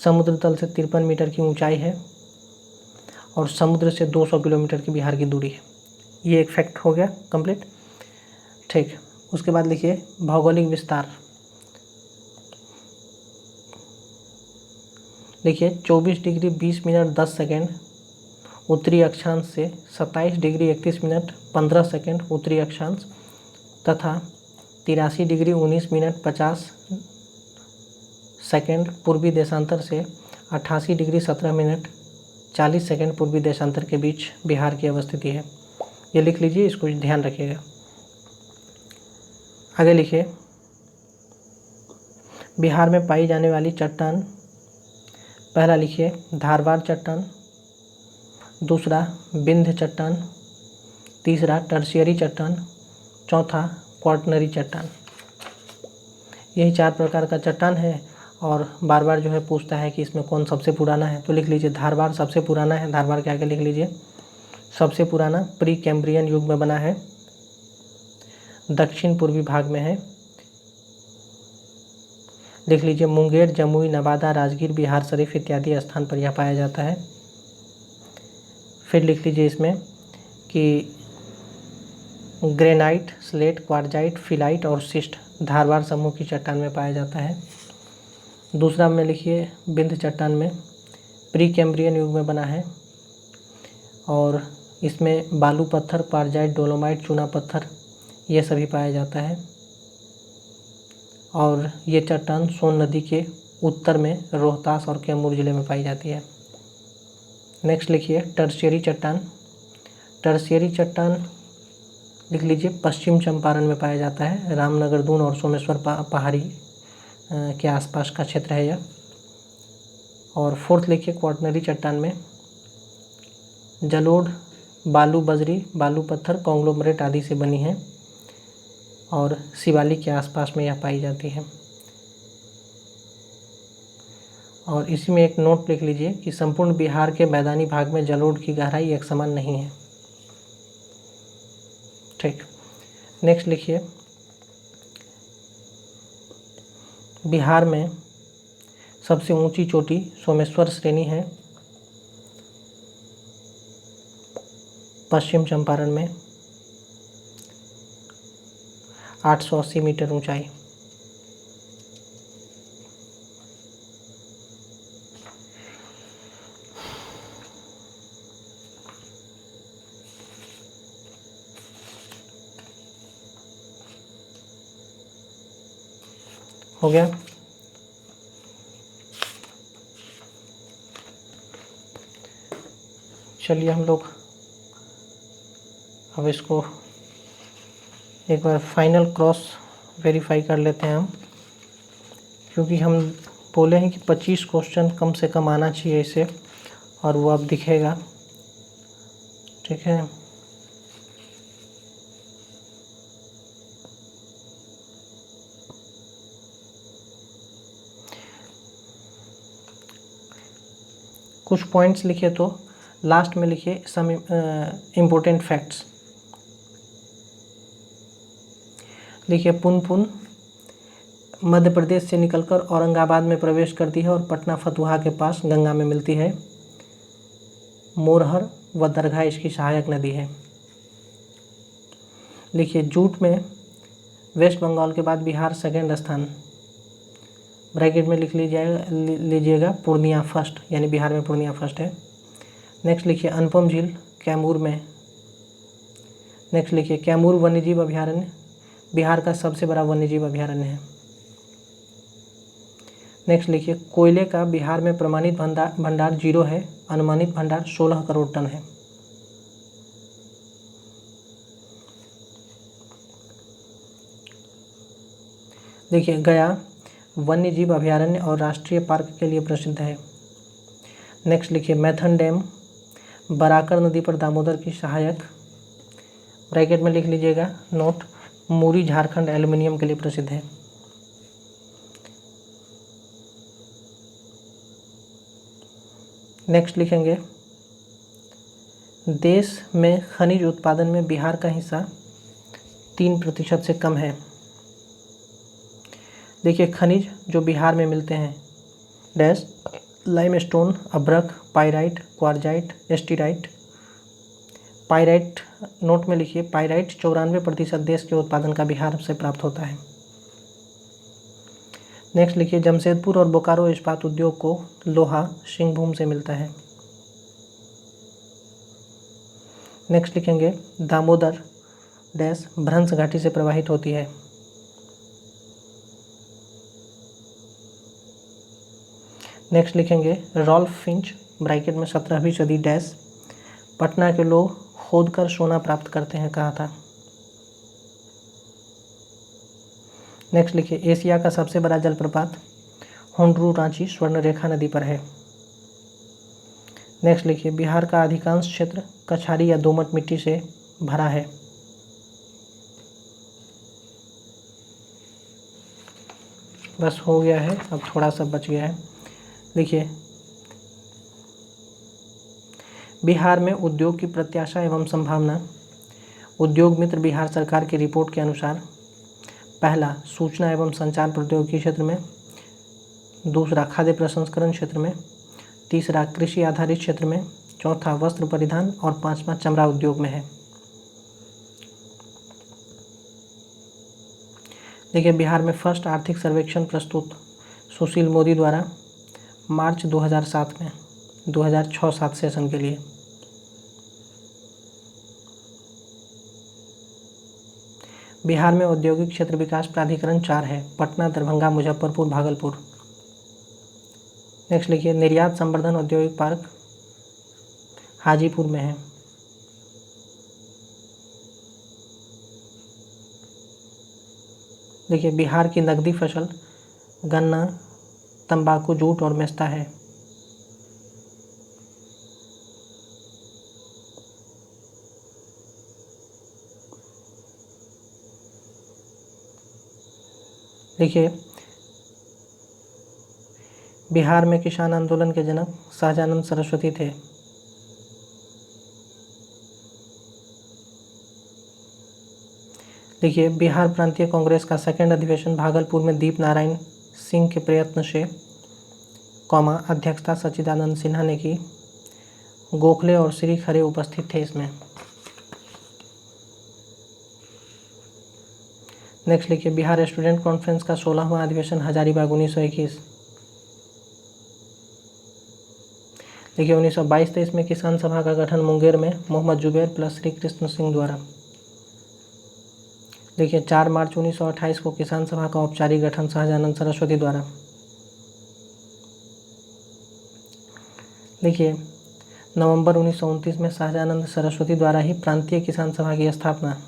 समुद्र तल से 53 मीटर की ऊंचाई है और समुद्र से 200 किलोमीटर की बिहार की दूरी है। ये एक फैक्ट हो गया कंप्लीट। ठीक, उसके बाद लिखिए भौगोलिक विस्तार। देखिए 24 डिग्री 20 मिनट 10 सेकेंड उत्तरी अक्षांश से 27 डिग्री 31 मिनट 15 सेकेंड उत्तरी अक्षांश तथा 83 डिग्री 19 मिनट 50 सेकेंड पूर्वी देशांतर से 88 डिग्री 17 मिनट 40 सेकेंड पूर्वी देशांतर के बीच बिहार की अवस्थिति है। ये लिख लीजिए, इसको ध्यान रखिएगा। आगे लिखिए बिहार में पाई जाने वाली चट्टान। पहला लिखिए धारवाड़ चट्टान, दूसरा विंध्य चट्टान, तीसरा टर्शियरी चट्टान, चौथा क्वार्टनरी चट्टान। यही 4 प्रकार का चट्टान है और बार बार जो है पूछता है कि इसमें कौन सबसे पुराना है। तो लिख लीजिए धारवाड़ सबसे पुराना है। धारवाड़ के आगे लिख लीजिए सबसे पुराना प्री कैम्ब्रियन युग में बना है, दक्षिण पूर्वी भाग में है। लिख लीजिए मुंगेर, जमुई, नवादा, राजगीर, बिहार शरीफ इत्यादि स्थान पर यह पाया जाता है। फिर लिख लीजिए इसमें कि ग्रेनाइट, स्लेट, क्वार्जाइट, फिलाइट और सिस्ट धारवाड़ समूह की चट्टान में पाया जाता है। दूसरा में लिखिए विंध्य चट्टान में प्री कैम्ब्रियन युग में बना है और इसमें बालू पत्थर, क्वार्जाइट, डोलोमाइट, चूना पत्थर ये सभी पाया जाता है और ये चट्टान सोन नदी के उत्तर में रोहतास और कैमूर जिले में पाई जाती है। नेक्स्ट लिखिए टर्शियरी चट्टान। टर्शियरी चट्टान लिख लीजिए पश्चिम चंपारण में पाया जाता है। रामनगर, दून और सोमेश्वर पहाड़ी के आसपास का क्षेत्र है यह। और फोर्थ लिखिए क्वार्टनरी चट्टान में जलोढ़, बालू, बजरी, बालू पत्थर, कॉन्ग्लोमरेट आदि से बनी है और शिवालिक के आसपास में यह पाई जाती है। और इसी में एक नोट लिख लीजिए कि संपूर्ण बिहार के मैदानी भाग में जलोढ़ की गहराई एक समान नहीं है। ठीक, नेक्स्ट लिखिए बिहार में सबसे ऊंची चोटी सोमेश्वर श्रेणी है, पश्चिम चंपारण में 880 मीटर ऊंचाई। हो गया। चलिए हम लोग अब इसको एक बार फाइनल क्रॉस वेरीफाई कर लेते हैं हम, क्योंकि हम बोले हैं कि 25 क्वेश्चन कम से कम आना चाहिए इसे और वो अब दिखेगा। ठीक है, कुछ पॉइंट्स लिखे तो लास्ट में लिखिए सम इम्पोर्टेंट फैक्ट्स। लिखिए पुनपुन मध्य प्रदेश से निकलकर औरंगाबाद में प्रवेश करती है और पटना फतुहा के पास गंगा में मिलती है। मोरहर व दरगाह इसकी सहायक नदी है। लिखिए जूट में वेस्ट बंगाल के बाद बिहार सेकेंड स्थान, ब्रैकेट में लिख लीजिएगा पूर्णिया फर्स्ट, यानी बिहार में पूर्णिया फर्स्ट है। नेक्स्ट लिखिए अनुपम झील कैमूर में। नेक्स्ट लिखिए कैमूर वन्यजीव अभयारण्य बिहार का सबसे बड़ा वन्यजीव अभयारण्य है। नेक्स्ट लिखिए कोयले का बिहार में प्रमाणित भंडार 0 है, अनुमानित भंडार 16 करोड़ टन है। देखिए गया वन्यजीव अभयारण्य और राष्ट्रीय पार्क के लिए प्रसिद्ध है। नेक्स्ट लिखिए मैथन डैम बराकर नदी पर दामोदर की सहायक, ब्रैकेट में लिख लीजिएगा नोट मूरी झारखंड एल्युमिनियम के लिए प्रसिद्ध है। नेक्स्ट लिखेंगे देश में खनिज उत्पादन में बिहार का हिस्सा 3% से कम है। देखिए खनिज जो बिहार में मिलते हैं, डैश, लाइमस्टोन, अभ्रक, पाइराइट, क्वार्जाइट, एस्टीराइट। पाइराइट नोट में लिखिए, पाइराइट 94% देश के उत्पादन का बिहार से प्राप्त होता है। नेक्स्ट लिखिए, जमशेदपुर और बोकारो इस्पात उद्योग को लोहा सिंहभूम से मिलता है। नेक्स्ट लिखेंगे, दामोदर डैश भ्रंश घाटी से प्रवाहित होती है। नेक्स्ट लिखेंगे, रॉल्फ फिंच ब्रैकेट में 17वीं सदी डैश पटना के लोग खोदकर सोना प्राप्त करते हैं कहा था। नेक्स्ट लिखिए, एशिया का सबसे बड़ा जलप्रपात हुंड्रू रांची स्वर्णरेखा नदी पर है। नेक्स्ट लिखिए, बिहार का अधिकांश क्षेत्र कछारी या दोमट मिट्टी से भरा है। बस हो गया है, अब थोड़ा सा बच गया है। देखिए, बिहार में उद्योग की प्रत्याशा एवं संभावना। उद्योग मित्र बिहार सरकार की रिपोर्ट के अनुसार, पहला सूचना एवं संचार प्रौद्योगिकी क्षेत्र में, दूसरा खाद्य प्रसंस्करण क्षेत्र में, तीसरा कृषि आधारित क्षेत्र में, चौथा वस्त्र परिधान और पांचवा चमड़ा उद्योग में है। देखिए, बिहार में फर्स्ट आर्थिक सर्वेक्षण प्रस्तुत सुशील मोदी द्वारा मार्च 2007 में 2006-07 सेशन के लिए। बिहार में औद्योगिक क्षेत्र विकास प्राधिकरण 4 है, पटना, दरभंगा, मुजफ्फरपुर, भागलपुर। नेक्स्ट लिखिए, निर्यात संवर्धन औद्योगिक पार्क हाजीपुर में है। देखिए, बिहार की नकदी फसल गन्ना, तंबाकू, जूट और मेस्ता है। देखिए, बिहार में किसान आंदोलन के जनक सहजानंद सरस्वती थे। देखिए, बिहार प्रांतीय कांग्रेस का सेकेंड अधिवेशन भागलपुर में दीप नारायण सिंह के प्रयत्न से अध्यक्षता सच्चिदानंद सिन्हा ने की। गोखले और श्री खरे उपस्थित थे इसमें। नेक्स्ट लिखिए, बिहार स्टूडेंट कॉन्फ्रेंस का 16वां अधिवेशन हजारीबाग 1921। देखिए, 1922-23 में किसान सभा का गठन मुंगेर में मोहम्मद जुबैर प्लस श्री कृष्ण सिंह द्वारा। देखिए, 4 मार्च 1928 को किसान सभा का औपचारिक गठन सहजानंद सरस्वती द्वारा। देखिए, नवंबर 1929 में सहजानंद सरस्वती द्वारा ही प्रांतीय किसान सभा की स्थापना।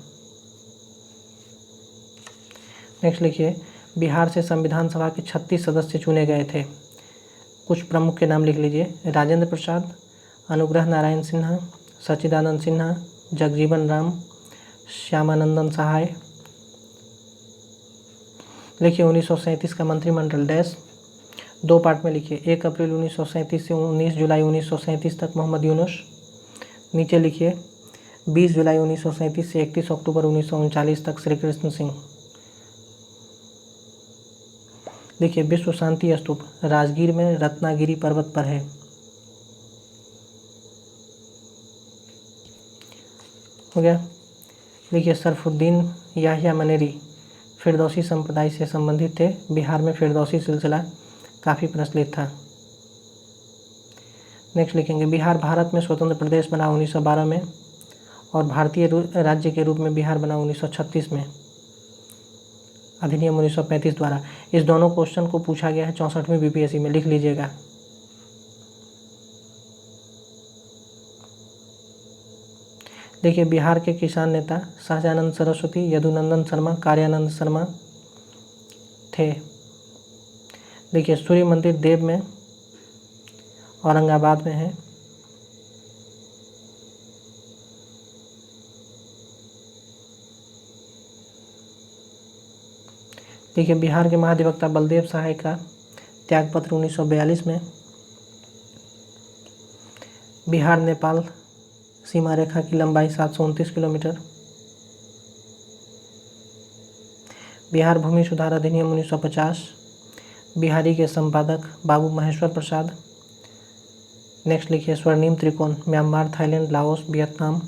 नेक्स्ट लिखिए, बिहार से संविधान सभा के 36 सदस्य चुने गए थे। कुछ प्रमुख के नाम लिख लीजिए, राजेंद्र प्रसाद, अनुग्रह नारायण सिन्हा, सच्चिदानंद सिन्हा, जगजीवन राम, श्यामानंदन सहाय। लिखिए, 1937 का मंत्रिमंडल डैश 2 पार्ट में लिखिए, 1 अप्रैल 1937 से 19 जुलाई 1937 तक मोहम्मद यूनुस। नीचे लिखिए, 20 जुलाई 1937 से 31 अक्टूबर 1939 तक श्री कृष्ण सिंह। देखिए, विश्व शांति स्तूप राजगीर में रत्नागिरी पर्वत पर है। हो गया। देखिए, सरफुद्दीन याहिया मनेरी फिरदौसी संप्रदाय से संबंधित थे। बिहार में फिरदौसी सिलसिला काफ़ी प्रचलित था। नेक्स्ट लिखेंगे, बिहार भारत में स्वतंत्र प्रदेश बना 1912 में और भारतीय राज्य के रूप में बिहार बना 1936 में, अधिनियम 1935 द्वारा। इस दोनों क्वेश्चन को पूछा गया है 64वीं बीपीएससी में, लिख लीजिएगा। देखिए, बिहार के किसान नेता सहजानंद सरस्वती, यदुनंदन शर्मा, कार्यानंद शर्मा थे। देखिए, सूर्य मंदिर देव में औरंगाबाद में है। देखिए, बिहार के महाधिवक्ता बलदेव सहाय का त्यागपत्र 1942 में। बिहार नेपाल सीमा रेखा की लंबाई 729 किलोमीटर। बिहार भूमि सुधार अधिनियम 1950, बिहारी के संपादक बाबू महेश्वर प्रसाद। नेक्स्ट लिखिए स्वर्णिम त्रिकोण म्यांमार, थाईलैंड, लाओस, वियतनाम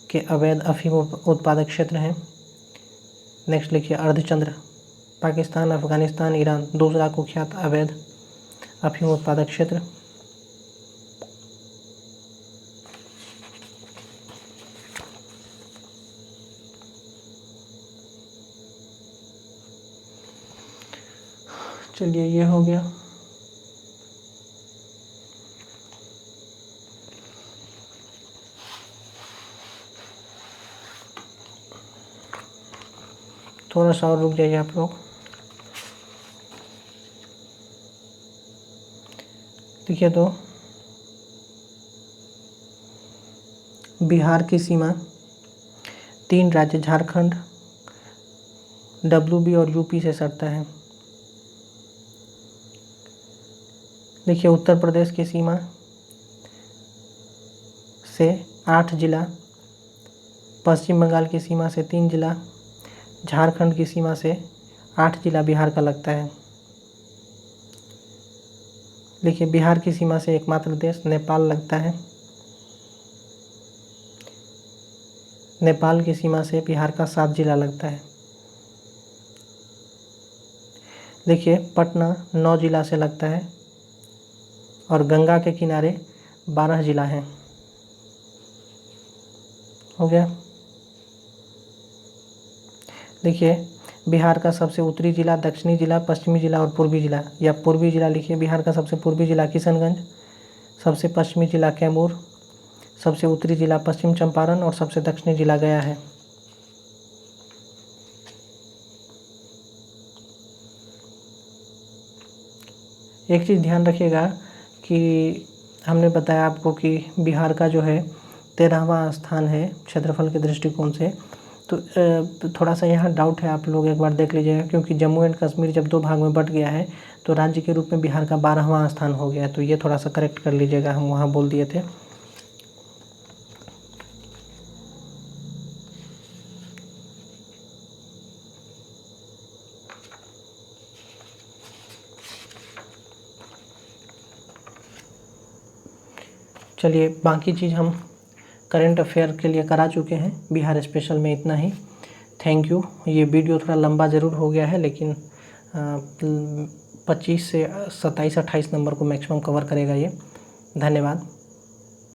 के अवैध अफीम उत्पादक क्षेत्र हैं। नेक्स्ट लिखिए अर्धचंद्र पाकिस्तान, अफगानिस्तान, ईरान दूसरा कुख्यात अवैध अफीम उत्पादक क्षेत्र। चलिए ये हो गया। थोड़ा सा और रुक जाइए आप लोग। देखिए तो बिहार की सीमा 3 राज्य झारखंड, WB और यूपी से सटता है। देखिए उत्तर प्रदेश की सीमा से 8 जिला, पश्चिम बंगाल की सीमा से 3 जिला, झारखंड की सीमा से 8 जिला बिहार का लगता है। देखिए बिहार की सीमा से एकमात्र देश नेपाल लगता है। नेपाल की सीमा से बिहार का 7 जिला लगता है। देखिए पटना 9 जिला से लगता है और गंगा के किनारे 12 जिला हैं। हो गया। देखिए बिहार का सबसे उत्तरी जिला, दक्षिणी जिला, पश्चिमी जिला और पूर्वी जिला, या पूर्वी जिला लिखिए। बिहार का सबसे पूर्वी जिला किशनगंज, सबसे पश्चिमी जिला कैमूर, सबसे उत्तरी जिला पश्चिम चंपारण और सबसे दक्षिणी जिला गया है। एक चीज़ ध्यान रखिएगा कि हमने बताया आपको कि बिहार का जो है 13वां स्थान है क्षेत्रफल के दृष्टिकोण से। तो थोड़ा सा यहाँ डाउट है, आप लोग एक बार देख लीजिएगा, क्योंकि जम्मू एंड कश्मीर जब 2 भाग में बट गया है तो राज्य के रूप में बिहार का 12वां स्थान हो गया है। तो ये थोड़ा सा करेक्ट कर लीजिएगा, हम वहाँ बोल दिए थे। चलिए बाकी चीज़ हम करंट अफेयर के लिए करा चुके हैं, बिहार स्पेशल में इतना ही। Thank you. ये वीडियो थोड़ा लंबा ज़रूर हो गया है, लेकिन 25 से 27-28 नंबर को मैक्सिमम कवर करेगा ये। धन्यवाद।